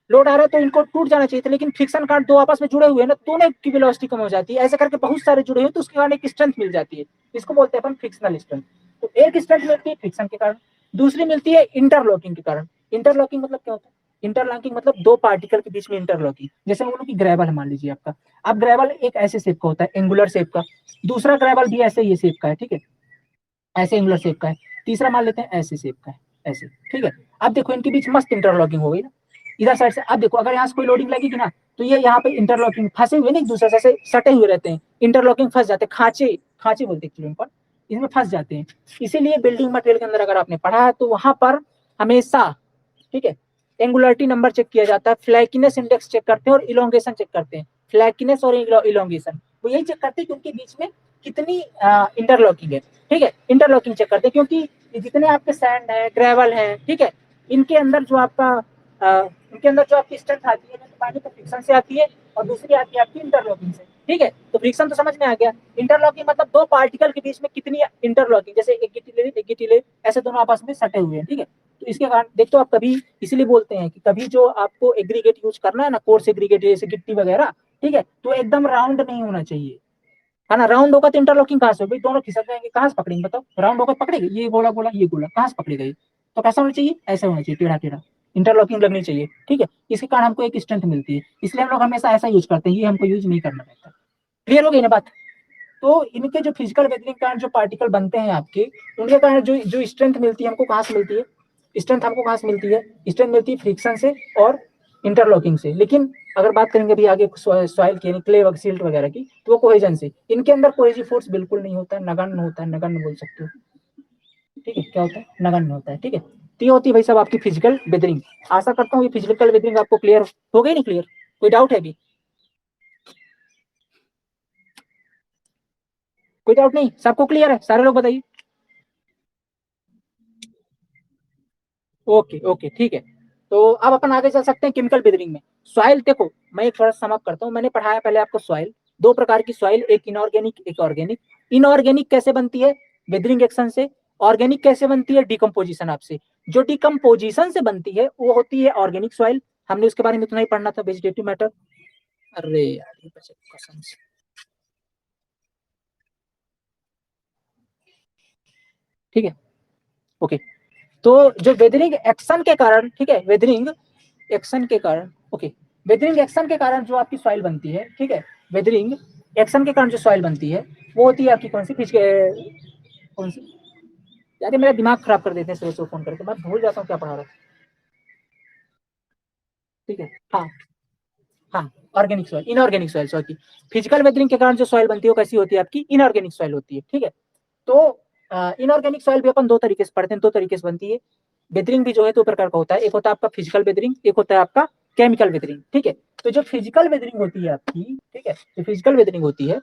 लोड आ रहा है तो इनको टूट जाना चाहिए था, लेकिन फ्रिक्शन कारण दो आपस में जुड़े हुए हैं ना, दोनों की वेलोसिटी कम हो जाती है। ऐसे करके बहुत सारे जुड़े हुए तो उसके कारण एक स्ट्रेंथ मिल जाती है, इसको बोलते हैं अपन फ्रिक्शनल स्ट्रेंथ। तो एक स्ट्रेंथ मिलती है फ्रिक्शन के कारण, दूसरी मिलती है इंटरलॉकिंग के कारण। इंटरलॉकिंग मतलब क्या होता है, इंटरलॉकिंग मतलब दो पार्टिकल के बीच में इंटरलॉकिंग। जैसे बोलो कि ग्रेवल मान लीजिए आपका, अब ग्रेवल एक ऐसे शेप का होता है, एंगुलर शेप का, दूसरा ग्रेवल भी ऐसे ये शेप का है, ठीक है, ऐसे एंगुलर शेप का है, तीसरा मान लेते हैं ऐसे शेप का है, ऐसे, ठीक है। अब देखो इनके बीच मस्त इंटरलॉकिंग हो गई ना, इधर साइड से। अब देखो अगर यहाँ से कोई लोडिंग लगेगी ना, तो ये यहाँ पे इंटरलॉकिंग फंसे हुए ना, एक दूसरे से सटे हुए रहते हैं, इंटरलॉकिंग फंस जाते हैं, खांचे खांचे बोलते हैं इन पर, इसमें फंस जाते हैं। इसीलिए बिल्डिंग मटेरियल के अंदर अगर आपने पढ़ा है तो वहां पर हमेशा, ठीक है, एंगुलरिटी नंबर चेक किया जाता है, फ्लैकीनेस इंडेक्स चेक करते हैं और इलोंगेशन चेक करते हैं। फ्लैकीनेस और इलोंगेशन वो यही चेक करते हैं कि उनके बीच में कितनी इंटरलॉकिंग है, ठीक है, इंटरलॉकिंग चेक करते हैं, क्योंकि जितने आपके सैंड है, ग्रेवल है, ठीक है, इनके अंदर जो आपका इनके अंदर जो आपकी स्ट्रेंथ आती है तो पानी के फ्रिक्शन से आती है, और दूसरी आती है आपकी इंटरलॉकिंग से, ठीक है। तो फ्रिक्शन तो समझ में आ गया, इंटरलॉकिंग मतलब दो पार्टिकल के बीच में कितनी इंटरलॉकिंग, जैसे एक गिट्टी ले, ऐसे दोनों आपस में सटे हुए हैं, ठीक है। तो इसके कारण देखो आप कभी, इसीलिए बोलते हैं कि कभी जो आपको एग्रीगेट यूज करना है ना, कोर्स एग्रीगेट जैसे गिट्टी वगैरह, ठीक है, तो एकदम राउंड नहीं होना चाहिए, है ना। राउंड होगा तो इंटरलॉकिंग कहाँ से होगी, दोनों खिसक जाएंगे, कहाँ से पकड़ेंगे बताओ, राउंड होगा पकड़ेगा, ये गोला गोला ये गोला, कहाँ से पकड़ेगा ये, तो कैसा होना चाहिए, ऐसा होना चाहिए, टेढ़ा टेढ़ा, इंटरलॉकिंग लगनी चाहिए, ठीक है। इसके कारण हमको एक स्ट्रेंथ मिलती है, इसलिए हम लोग हमेशा ऐसा यूज करते हैं, ये हमको यूज नहीं करना रहता। क्लियर हो गई ना बात? तो इनके जो फिजिकल वेदरिंग कारण जो पार्टिकल बनते हैं आपके, उनके कारण जो जो स्ट्रेंथ मिलती है हमको कहाँ से मिलती है, स्ट्रेंथ हमको कहाँ से मिलती है, स्ट्रेंथ मिलती है फ्रिक्शन से और इंटरलॉकिंग से। लेकिन अगर बात करेंगे भी आगे सॉइल की, क्ले सिल्ट वगैरह की, तो वो कोहेजन से। इनके अंदर कोहेजिव फोर्स बिल्कुल नहीं होता है, नगण्य होता है, नगण्य बोल सकते हो, ठीक है, क्या होता है, नगण्य होता है, ठीक है। तो ये होती है भाई साहब आपकी फिजिकल वेदरिंग। आशा करता हूँ ये फिजिकल वेदरिंग आपको क्लियर हो गई, नहीं क्लियर, कोई डाउट है अभी, कोई डाउट नहीं, सबको क्लियर है, सारे लोग बताइए। ओके ओके ठीक है। तो अब अपन आगे चल सकते हैं केमिकल वेदरिंग में। सॉइल देखो, मैं एक थोड़ा समअप करता हूँ, मैंने पढ़ाया पहले आपको सॉइल, दो प्रकार की सॉइल, एक इनऑर्गेनिक एक ऑर्गेनिक। इनऑर्गेनिक कैसे बनती है, वेदरिंग एक्शन से। ऑर्गेनिक कैसे बनती है, डिकम्पोजिशन आपसे। जो डिकम्पोजिशन से बनती है वो होती है ऑर्गेनिक सॉइल, हमने उसके बारे में इतना ही पढ़ना था, वेजिटेटिव मैटर। अरे यार ये कसम से, ठीक है, ओके। तो जो वेदरिंग एक्शन के कारण, ठीक है, वेदरिंग एक्शन के कारण, ओके, वेदरिंग एक्शन के कारण जो आपकी सॉइल बनती है, ठीक है, वेदरिंग एक्शन के कारण जो सॉइल बनती है वो होती है आपकी कौन सी, कौन सी, यार मेरा दिमाग खराब कर देते हैं सुबह सुबह फोन करके, मैं भूल जाता हूँ क्या पढ़ा रहा था, ठीक है, हाँ हाँ, organic soil, inorganic soil, sorry. Physical weathering के कारण जो सॉइल बनती है वो कैसी होती है आपकी, इनऑर्गेनिक सॉइल होती है, ठीक है। तो इनऑर्गेनिक सॉइल भी अपन दो तरीके से पढ़ते हैं, दो तरीके से बनती है। वेदरिंग भी जो है दो प्रकार का होता है, एक होता है आपका फिजिकल वेदरिंग, एक होता है आपका केमिकल वेदरिंग, ठीक है। तो जो फिजिकल वेदरिंग होती है आपकी, ठीक है, जो फिजिकल वेदरिंग होती है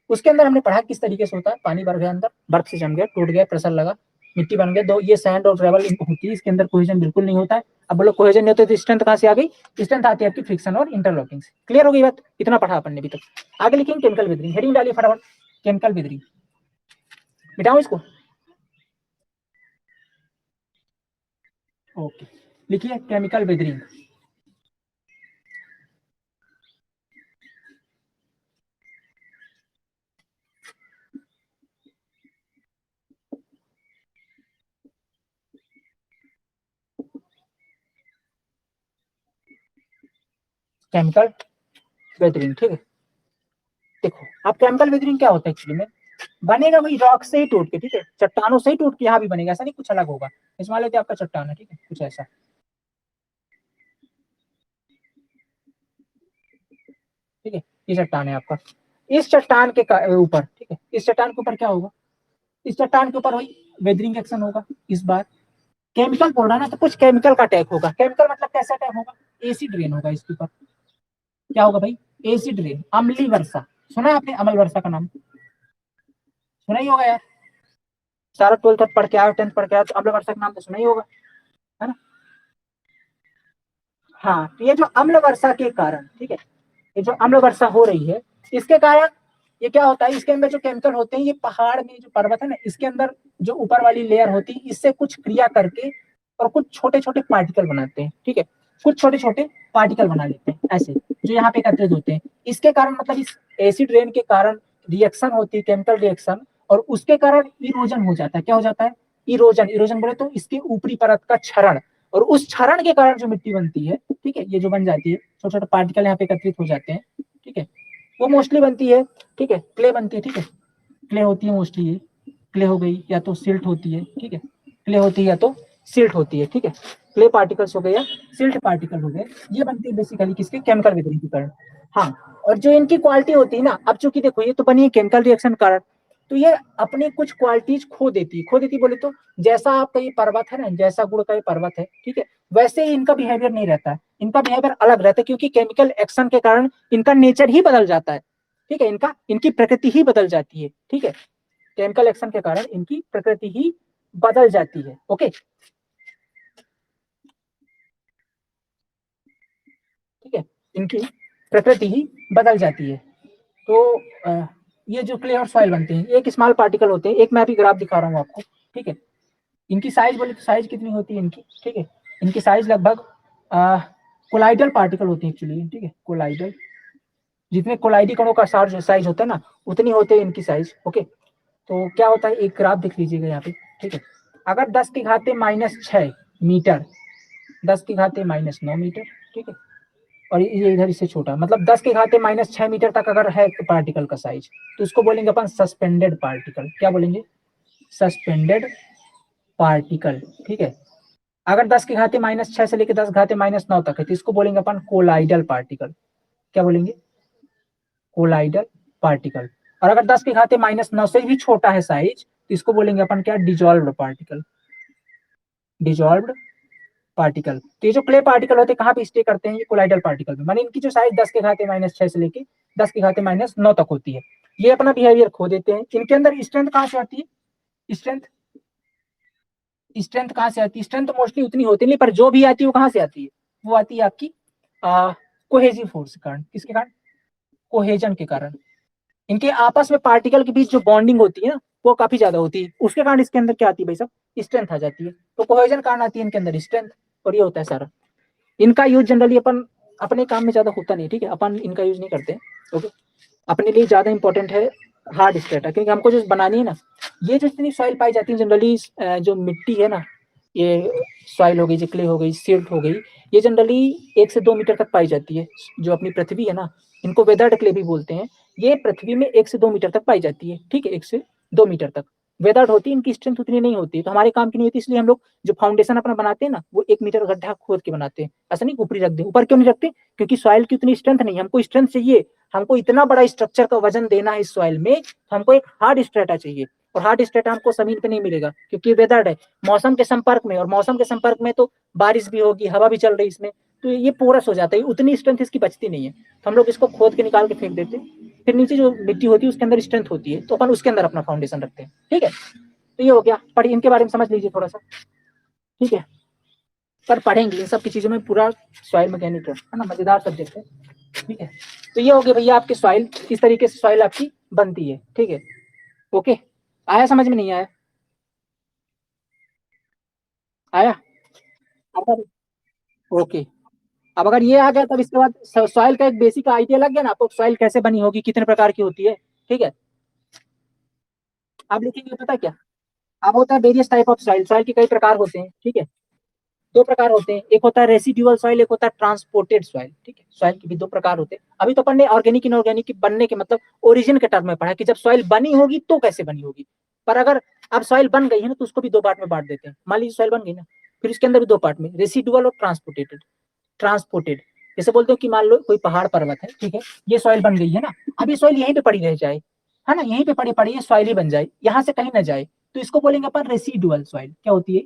उसके अंदर हमने पढ़ा किस तरीके से होता है, पानी भर गया अंदर, बर्फ से जम गया, टूट गया, प्रेशर लगा, मिट्टी बन गया, दो ये सैंड और ग्रेवल होती है, इसके अंदर कोहेजन बिल्कुल नहीं होता है। अब बोलो कोहेजन नहीं होता तो स्ट्रेंथ कहाँ से आ गई? स्ट्रेंथ आती है आपकी फ्रिक्शन और इंटरलॉकिंग से। क्लियर हो गई बात? इतना पढ़ा अपन ने अभी तक। आगे लिखेंगे केमिकल वेदरिंग, हेडिंग डालिए फटाफट, केमिकल वेदरिंग। मिटाऊं इसको? ओके, लिखिए केमिकल वेदरिंग। केमिकल वेदरिंग, ठीक है। देखो अब केमिकल वेदरिंग क्या होता है एक्चुअली में, बनेगा वही रॉक से ही टूट के, ठीक है, चट्टानों से ही टूट के यहाँ भी बनेगा, ऐसा नहीं कुछ अलग होगा। इस मान लेते आपका चट्टान है, ठीक है, कुछ ऐसा, ठीक है, ये चट्टान है आपका। इस चट्टान के ऊपर, ठीक है, इस चट्टान के ऊपर क्या होगा? इस चट्टान के ऊपर वही वेदरिंग एक्शन होगा। इस बार केमिकल बोल रहा ना, तो कुछ केमिकल का अटैक होगा। केमिकल मतलब कैसा अटैक होगा? एसिड रेन होगा इसके ऊपर। क्या होगा भाई? एसिड रेन, अम्लीय वर्षा। सुना है आपने अम्ल वर्षा का नाम? सुना ही होगा यार, सारा 12th तक पढ़ के आया, 10th पढ़ के आया, तो अम्ल वर्षा का नाम तो सुना ही होगा, है ना? हाँ, तो ये जो अम्ल वर्षा के कारण, ठीक है, ये जो अम्ल वर्षा हो रही है, इसके कारण ये क्या होता है, इसके अंदर जो केमिकल होते हैं, ये पहाड़ में जो पर्वत है ना, इसके अंदर जो ऊपर वाली लेयर होती है, इससे कुछ क्रिया करके और कुछ छोटे छोटे पार्टिकल बनाते हैं, ठीक है, कुछ छोटे छोटे पार्टिकल बना लेते हैं ऐसे, जो यहाँ पे एकत्रित होते हैं। इसके कारण मतलब इस एसिड रेन के कारण रिएक्शन होती है, केमिकल रिएक्शन, और उसके कारण इरोजन हो जाता है। क्या हो जाता है? इरोजन। इरोजन बोले तो इसके ऊपरी परत का क्षरण, और उस क्षरण के कारण जो मिट्टी बनती है, ठीक है, ये जो बन जाती है, छोटे छोटे पार्टिकल यहाँ पे एकत्रित हो जाते हैं, ठीक है, वो मोस्टली बनती है, ठीक है, क्ले बनती है, ठीक है, क्ले होती है मोस्टली, ये क्ले हो गई, या तो सिल्ट होती है, ठीक है, क्ले होती है या तो सिल्ट होती है, ठीक है, क्ले पार्टिकल्स हो गए या सिल्ट पार्टिकल हो गए, ये बनती है बेसिकली किसके? केमिकल वेदरिंग के कारण। हाँ, और जो इनकी क्वालिटी होती है ना, अब चूंकि देखो ये तो बनी है केमिकल रिएक्शन के कारण, तो ये अपनी कुछ क्वालिटीज खो देती है। खो देती बोले तो जैसा आपका ये पर्वत है ना, जैसा गुड़ का ये पर्वत है, ठीक है, वैसे ही इनका बिहेवियर नहीं रहता है, इनका बिहेवियर अलग रहता है, क्योंकि केमिकल एक्शन के कारण इनका नेचर ही बदल जाता है, ठीक है, इनकी प्रकृति ही बदल जाती है, ठीक है, केमिकल एक्शन के कारण इनकी प्रकृति ही बदल जाती है। ओके, ठीक है, इनकी प्रकृति ही बदल जाती है। तो ये जो क्ले और सॉइल बनते हैं, एक स्मॉल पार्टिकल होते हैं, एक मैं अभी ग्राफ दिखा रहा हूँ आपको, ठीक है, इनकी साइज बोले तो साइज कितनी होती है इनकी, ठीक है, इनकी साइज लगभग कोलाइडल पार्टिकल होती है एक्चुअली, ठीक है, कोलाइडल, जितने कोलाइडी कणों का साइज होता है ना, उतनी होते हैं इनकी साइज। ओके, तो क्या होता है, एक ग्राफ देख लीजिएगा यहाँ पे, ठीक है, अगर 10 की घाते -6 मीटर, 10 की घाते -9 मीटर, ठीक है, और ये इधर इससे छोटा, मतलब 10 के घाते -6 मीटर तक अगर है पार्टिकल का साइज, तो उसको बोलेंगे अपन सस्पेंडेड पार्टिकल। क्या बोलेंगे? सस्पेंडेड पार्टिकल, ठीक है। अगर 10 के घाते -6 से लेकर 10 घाते -9 तक है, तो इसको बोलेंगे अपन कोलाइडल पार्टिकल। क्या बोलेंगे? Colloidal particle. और अगर 10 के घाते -9 से भी छोटा है साइज, तो इसको बोलेंगे अपन क्या? Dissolved particle. Dissolved particle. तो ये जो क्ले पार्टिकल होते हैं कहाँ पे स्टे करते हैं? ये कोलाइडल पार्टिकल में, माने इनकी जो साइज 10 के घाते -6 से लेके 10 के घाते -9 तक होती है। ये अपना बिहेवियर खो देते हैं। इनके अंदर स्ट्रेंथ कहाँ से आती है? स्ट्रेंथ, स्ट्रेंथ कहाँ से आती है? स्ट्रेंथ मोस्टली उतनी होती नहीं, पर जो भी आती है वो कहाँ से आती है? वो आती है आपकी कोहेजिव फोर्स के कारण। किसके कारण? कोहेजन के कारण। इनके आपस में पार्टिकल के बीच जो बॉन्डिंग होती है ना, वो काफी ज्यादा होती है, उसके कारण इसके अंदर क्या आती है भाई साहब? स्ट्रेंथ आ जाती है। तो कोहेजन कारण आती है इनके अंदर स्ट्रेंथ, और ये होता है सारा। इनका यूज जनरली अपन अपने काम में ज्यादा होता नहीं, ठीक है, अपन इनका यूज नहीं करते। ओके, अपने लिए ज्यादा इंपॉर्टेंट है हार्ड स्ट्रेटा, क्योंकि हमको जो बनानी है ना, ये जो इतनी सॉइल पाई जाती है जनरली, जो मिट्टी है ना, ये सॉइल हो गई, जो क्ले हो गई, सिल्ट हो गई, ये जनरली 1 से 2 मीटर तक पाई जाती है। जो अपनी पृथ्वी है ना, इनको वेदर्ड क्ले भी बोलते हैं, ये पृथ्वी में 1 से 2 मीटर तक पाई जाती है, ठीक है, 1 से 2 मीटर तक वेदर्ड होती है। इनकी स्ट्रेंथ उतनी नहीं होती, तो हमारे काम की नहीं होती, इसलिए हम लोग जो फाउंडेशन अपना बनाते हैं ना, वो 1 मीटर गड्ढा खोद के बनाते हैं। ऐसा नहीं ऊपरी रख दे। ऊपर क्यों नहीं रखते? क्योंकि सॉइल की उतनी स्ट्रेंथ नहीं, हमको स्ट्रेंथ चाहिए, हमको इतना बड़ा स्ट्रक्चर का वजन देना है इस सॉइल में, तो हमको एक हार्ड स्ट्रेटा चाहिए, और हार्ड स्ट्रेटा हमको जमीन पे नहीं मिलेगा, क्योंकि वेदर्ड है, मौसम के संपर्क में, और मौसम के संपर्क में तो बारिश भी होगी, हवा भी चल रही इसमें, तो ये पोरस हो जाता है, उतनी स्ट्रेंथ इसकी बचती नहीं है, तो हम लोग इसको खोद के निकाल के फेंक देते हैं। फिर नीचे जो मिट्टी होती है उसके अंदर स्ट्रेंथ होती है, तो अपन उसके अंदर अपना फाउंडेशन रखते हैं, ठीक है। तो ये हो गया, पढ़िए इनके बारे में समझ लीजिए थोड़ा सा, ठीक है। पर पढ़ेंगे इन सब की चीजों में पूरा, सॉइल मैकेनिक है ना, मजेदार सब्जेक्ट है, ठीक है। तो ये हो गया भैया आपकी सॉइल, किस तरीके से सॉइल आपकी बनती है, ठीक है। ओके, आया समझ में नहीं आया? आया? अब ओके, अब अगर ये आ गया तब इसके बाद सॉइल का एक बेसिक आइडिया लग गया ना आपको, सॉइल कैसे बनी होगी, कितने प्रकार की होती है, ठीक है। आप लिखेंगे पता क्या, अब होता है various type of soil, soil के कई प्रकार होते हैं, ठीक है। दो प्रकार होते हैं, एक होता है रेसिडुअल सॉइल, एक होता है ट्रांसपोर्टेड सॉइल, ठीक है। सॉइल के भी दो प्रकार होते हैं, अभी तो अपन ने ऑर्गेनिक इनऑर्गेनिक बनने के मतलब ओरिजिन के टर्म में पढ़ा कि जब सॉइल बनी होगी तो कैसे बनी होगी। पर अगर अब सॉइल बन गई है ना तो उसको भी दो पार्ट में बांट देते हैं, मान लीजिए सॉइल बन गई ना, फिर उसके अंदर भी दो पार्ट में, रेसिडुअल और ट्रांसपोर्टेड। ट्रांसपोर्टेड जैसे बोलते हो कि मान लो कोई पहाड़ पर्वत है, ठीक है, ये सॉइल बन गई है ना, अब ये सॉइल यहीं पे पड़ी रह जाए, है ना, यहीं पे पड़ी पड़ी ये सॉइल ही बन जाए, यहाँ से कहीं ना जाए, तो इसको बोलेंगे अपन रेसिडुअल सॉइल। क्या होती है?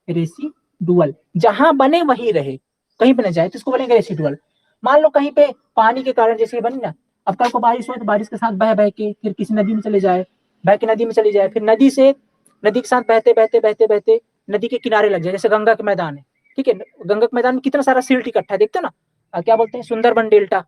रेसिडुअल, जहां बने वहीं रहे, कहीं पे ना जाए, तो इसको बोलेंगे रेसिडुअल। मान लो कहीं पे पानी के कारण जैसे बनी ना, अब कल को बारिश हो तो बारिश के साथ बह बह के फिर किसी नदी में चले जाए, बह के नदी में चली जाए, फिर नदी से, नदी के साथ बहते बहते बहते बहते नदी के किनारे लग जाए, जैसे गंगा के मैदान है, ठीक है। गंगा के मैदान में कितना सारा सिल्ट इकट्ठा है, देखते हो ना, क्या बोलते हैं, सुंदरबन डेल्टा,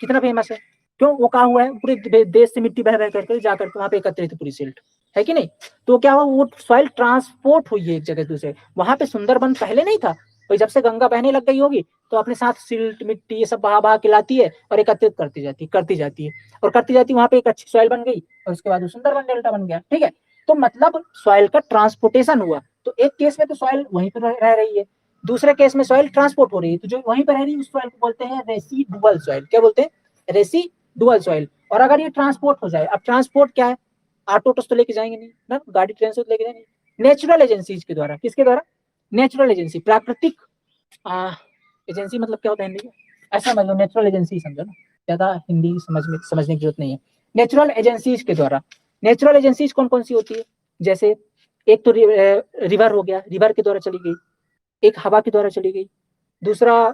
कितना फेमस है, क्यों? वो कहा हुआ है, पूरे देश से मिट्टी बह बह करके जाकर के वहां पे एकत्रित पूरी सिल्ट, है कि नहीं। तो क्या हुआ, वो सॉइल ट्रांसपोर्ट हुई है एक जगह दूसरे, वहां पे सुंदरबन पहले नहीं था, तो जब से गंगा बहने लग गई होगी तो अपने साथ सिल्ट मिट्टी ये सब बहा बहा के लाती है और एकत्रित करती जाती है और करती जाती है, वहां पे एक अच्छी सॉइल बन गई और उसके बाद सुंदरबन डेल्टा बन गया, ठीक है। तो मतलब सॉइल का ट्रांसपोर्टेशन हुआ, तो एक केस में तो सॉइल वहीं पर रह रही है, दूसरे केस में सॉइल ट्रांसपोर्ट हो रही है, तो जो वहीं पर रह रही है उस सॉइल को बोलते हैं रेसिडुअल सॉइल। क्या बोलते हैं? Residual soil. और अगर ये ट्रांसपोर्ट हो जाए, अब ट्रांसपोर्ट क्या है, ऑटो तो लेके जाएंगे नहीं ना, गाड़ी ट्रेन से तो लेके जाएंगे, नेचुरल एजेंसीज के द्वारा, किसके द्वारा? नेचुरल एजेंसी, प्राकृतिक एजेंसी, मतलब क्या होता है हिंदी में, ऐसा मतलब नेचुरल एजेंसी समझो ना, ज्यादा हिंदी समझने की जरूरत नहीं है। नेचुरल एजेंसीज के द्वारा, नेचुरल एजेंसीज कौन कौन सी होती है, जैसे एक तो रिवर हो गया, रिवर के द्वारा चली गई, एक हवा के द्वारा चली गई, दूसरा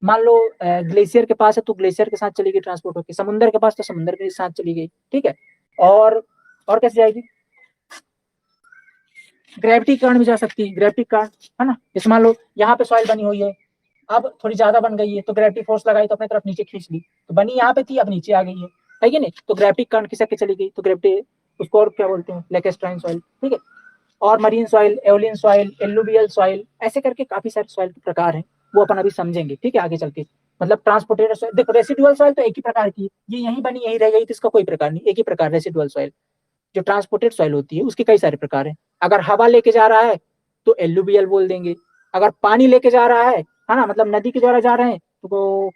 मान लो ग्लेशियर के पास है तो ग्लेशियर के साथ चली गई ट्रांसपोर्ट होकर, समुद्र के पास तो समुद्र के साथ चली गई, ठीक है। और और कैसे जाएगी, ग्रेविटी के कारण भी जा सकती है, ग्रेविटी के कारण, है ना, जैसे मान लो यहाँ पे सॉइल बनी हुई है, अब थोड़ी ज्यादा बन गई है तो ग्रेविटी फोर्स लगाई तो अपनी तरफ नीचे खींच ली, तो बनी यहाँ पे थी अब नीचे आ गई है कि नहीं, तो ग्रेविटी के कारण खिसक के चली गई, तो ग्रेविटी, उसको और क्या बोलते हैं, लेकेस्ट्राइन सॉइल, ठीक है। और marine soil, aeolian soil, alluvial soil, ऐसे करके काफी सारे सॉइल के प्रकार हैं, वो अपन अभी समझेंगे, ठीक है, आगे चल के। मतलब ट्रांसपोर्टेड सॉइल, देखो रेसिडुअल सॉइल तो एक ही प्रकार की, ये यहीं बनी यहीं रह गई तो इसका कोई प्रकार नहीं, एक ही प्रकार रेसिडुअल सॉइल। जो ट्रांसपोर्टेड सॉइल होती है उसके कई सारे प्रकार हैं, अगर हवा लेके जा रहा है तो एलुवियल बोल देंगे, अगर पानी लेके जा रहा है ना, मतलब नदी के द्वारा जा रहे हैं तो,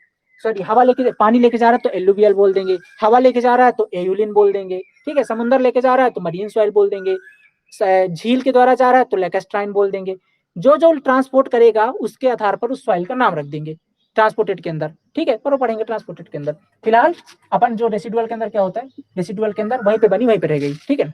सॉरी, हवा लेके पानी लेके जा रहा है तो एलुवियल बोल देंगे, हवा लेके जा रहा है तो एयुलिन बोल देंगे, ठीक है, समुद्र लेके जा रहा है तो मरीन सॉइल बोल देंगे, झील के द्वारा जा रहा है तो लेकेस्ट्राइन बोल देंगे। जो जो ट्रांसपोर्ट करेगा उसके आधार पर उस सॉइल का नाम रख देंगे ट्रांसपोर्टेड के अंदर, ठीक है, पर वो पढ़ेंगे ट्रांसपोर्टेड के अंदर। फिलहाल अपन जो रेसिडुअल के अंदर क्या होता है, रेसिडुअल के अंदर वहीं पे बनी वहीं पे रह गई, ठीक है,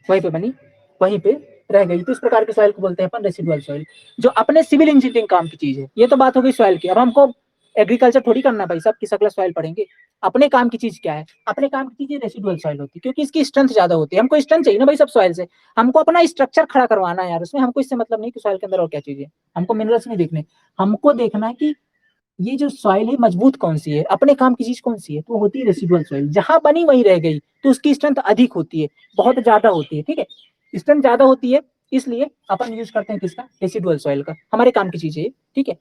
वहीं पे बनी वहीं पे रह गई, तो इस प्रकार की सॉइल को बोलते हैं अपन रेसिडुअल सॉइल, जो अपने सिविल इंजीनियरिंग काम की चीज है। ये तो बात हो गई सॉइल की, अब हमको एग्रीकल्चर थोड़ी करना भाई साहब कि सकला सॉइल पढ़ेंगे, अपने काम की चीज क्या है, अपने काम की चीज रेसिडुअल सॉइल होती है, क्योंकि इसकी स्ट्रेंथ ज्यादा होती है, हमको स्ट्रेंथ चाहिए ना भाई सब सॉइल से, हमको अपना स्ट्रक्चर खड़ा करवाना है यार, उसमें हमको इससे मतलब नहीं कि सॉइल के अंदर और क्या चीज है, हमको मिनरल्स नहीं देखने, हमको देखना है कि ये जो सॉइल है मजबूत कौन सी है, अपने काम की चीज कौन सी है, तो वो होती है रेसिडुअल सॉइल, जहां बनी वहीं रह गई तो उसकी स्ट्रेंथ अधिक होती है, बहुत ज्यादा होती है, ठीक है, स्ट्रेंथ ज्यादा होती है, इसलिए अपन यूज करते हैं किसका, रेसिडुअल सॉइल का, हमारे काम की चीज है, ठीक है।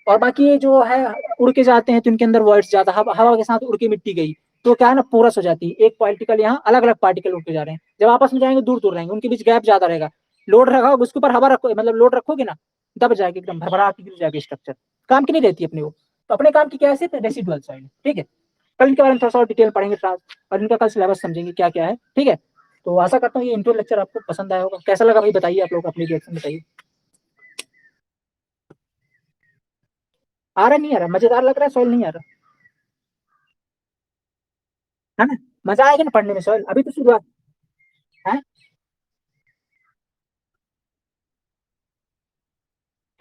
और बाकी ये जो है उड़ के जाते हैं तो इनके अंदर वर्ड्स ज्यादा, हवा के साथ उड़ के मिट्टी गई तो क्या है ना, पोरस हो जाती है, एक पार्टिकल यहाँ अलग अलग पार्टिकल उड़ के जा रहे हैं, जब आपस में जाएंगे दूर दूर रहेंगे, उनके बीच गैप ज्यादा रहेगा, लोड रखा होगा उसके ऊपर हवा रखो, मतलब लोड रखोगे ना, दब जाएगी एकदम, भरभरा के गिर जाएगी स्ट्रक्चर, काम की नहीं रहती अपने वो, तो अपने काम की क्या है, रेसिडुअल सॉइल, ठीक है। कल इनके बारे में थोड़ा सा और डिटेल पढ़ेंगे और इनका कल सिलेबस समझेंगे क्या क्या है, ठीक है। तो आशा करता हूँ ये इंट्रो लेक्चर आपको पसंद आया होगा, कैसा लगा भाई बताइए, आप लोग अपनी रिएक्शन बताइए। आ रहा नहीं आ रहा, मजेदार लग रहा है सॉइल, नहीं आ रहा, है ना, मजा आएगा ना पढ़ने में सॉइल, अभी तो शुरुआत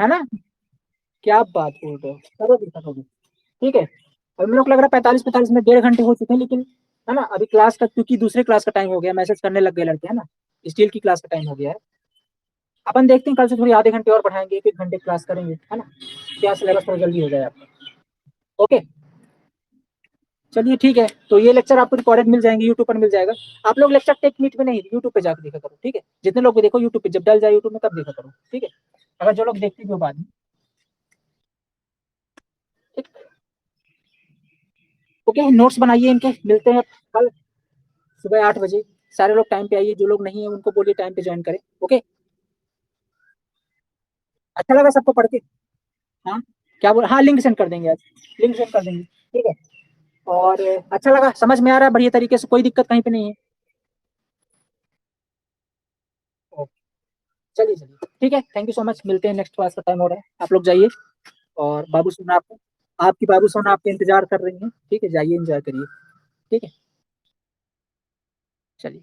है ना, क्या बात बोल रहे हो, करोगे करोगे, ठीक है। अभी हम लोग लग रहा है 45 45 मिनट, 1.5 घंटे हो चुके हैं, लेकिन है ना, अभी क्लास का क्योंकि दूसरे क्लास का टाइम हो गया, मैसेज करने लग गए लड़के, है ना। स्टील की क्लास का टाइम हो गया है। अपन देखते हैं कल से थोड़ी आधे घंटे और बढ़ाएंगे, 1-1 घंटे क्लास करेंगे, है ना, क्या सिलेबस थोड़ा जल्दी हो जाए आपका। ओके, चलिए ठीक है। तो ये लेक्चर आपको रिकॉर्डेड मिल जाएंगे, यूट्यूब पर मिल जाएगा। आप लोग लेक्चर टेक मीट पे नहीं, यूट्यूब पे जाकर देखा करो, ठीक है। जितने लोग भी देखो यूट्यूब पे, जब डल जाए यूट्यूब में तब देखा करो, ठीक है। अगर जो लोग देखते भी हो बाद में, ठीक। ओके, नोट्स बनाइए इनके, मिलते हैं कल सुबह 8 बजे। सारे लोग टाइम पे आइए, जो लोग नहीं है उनको बोलिए टाइम पे ज्वाइन करें। ओके, अच्छा लगा सबको पढ़ के? हाँ, क्या बोल, हाँ लिंक सेंड कर देंगे आज, लिंक सेंड कर देंगे, ठीक है। और अच्छा लगा, समझ में आ रहा है बढ़िया तरीके से, कोई दिक्कत कहीं पे नहीं है। ओके, चलिए चलिए ठीक है, थैंक यू सो मच, मिलते हैं नेक्स्ट क्लास का टाइम हो रहा है, आप लोग जाइए। और बाबू सोना आपको, आपकी बाबू सोना आपका इंतजार कर रही है, ठीक है, जाइए एंजॉय करिए, ठीक है। चलिए।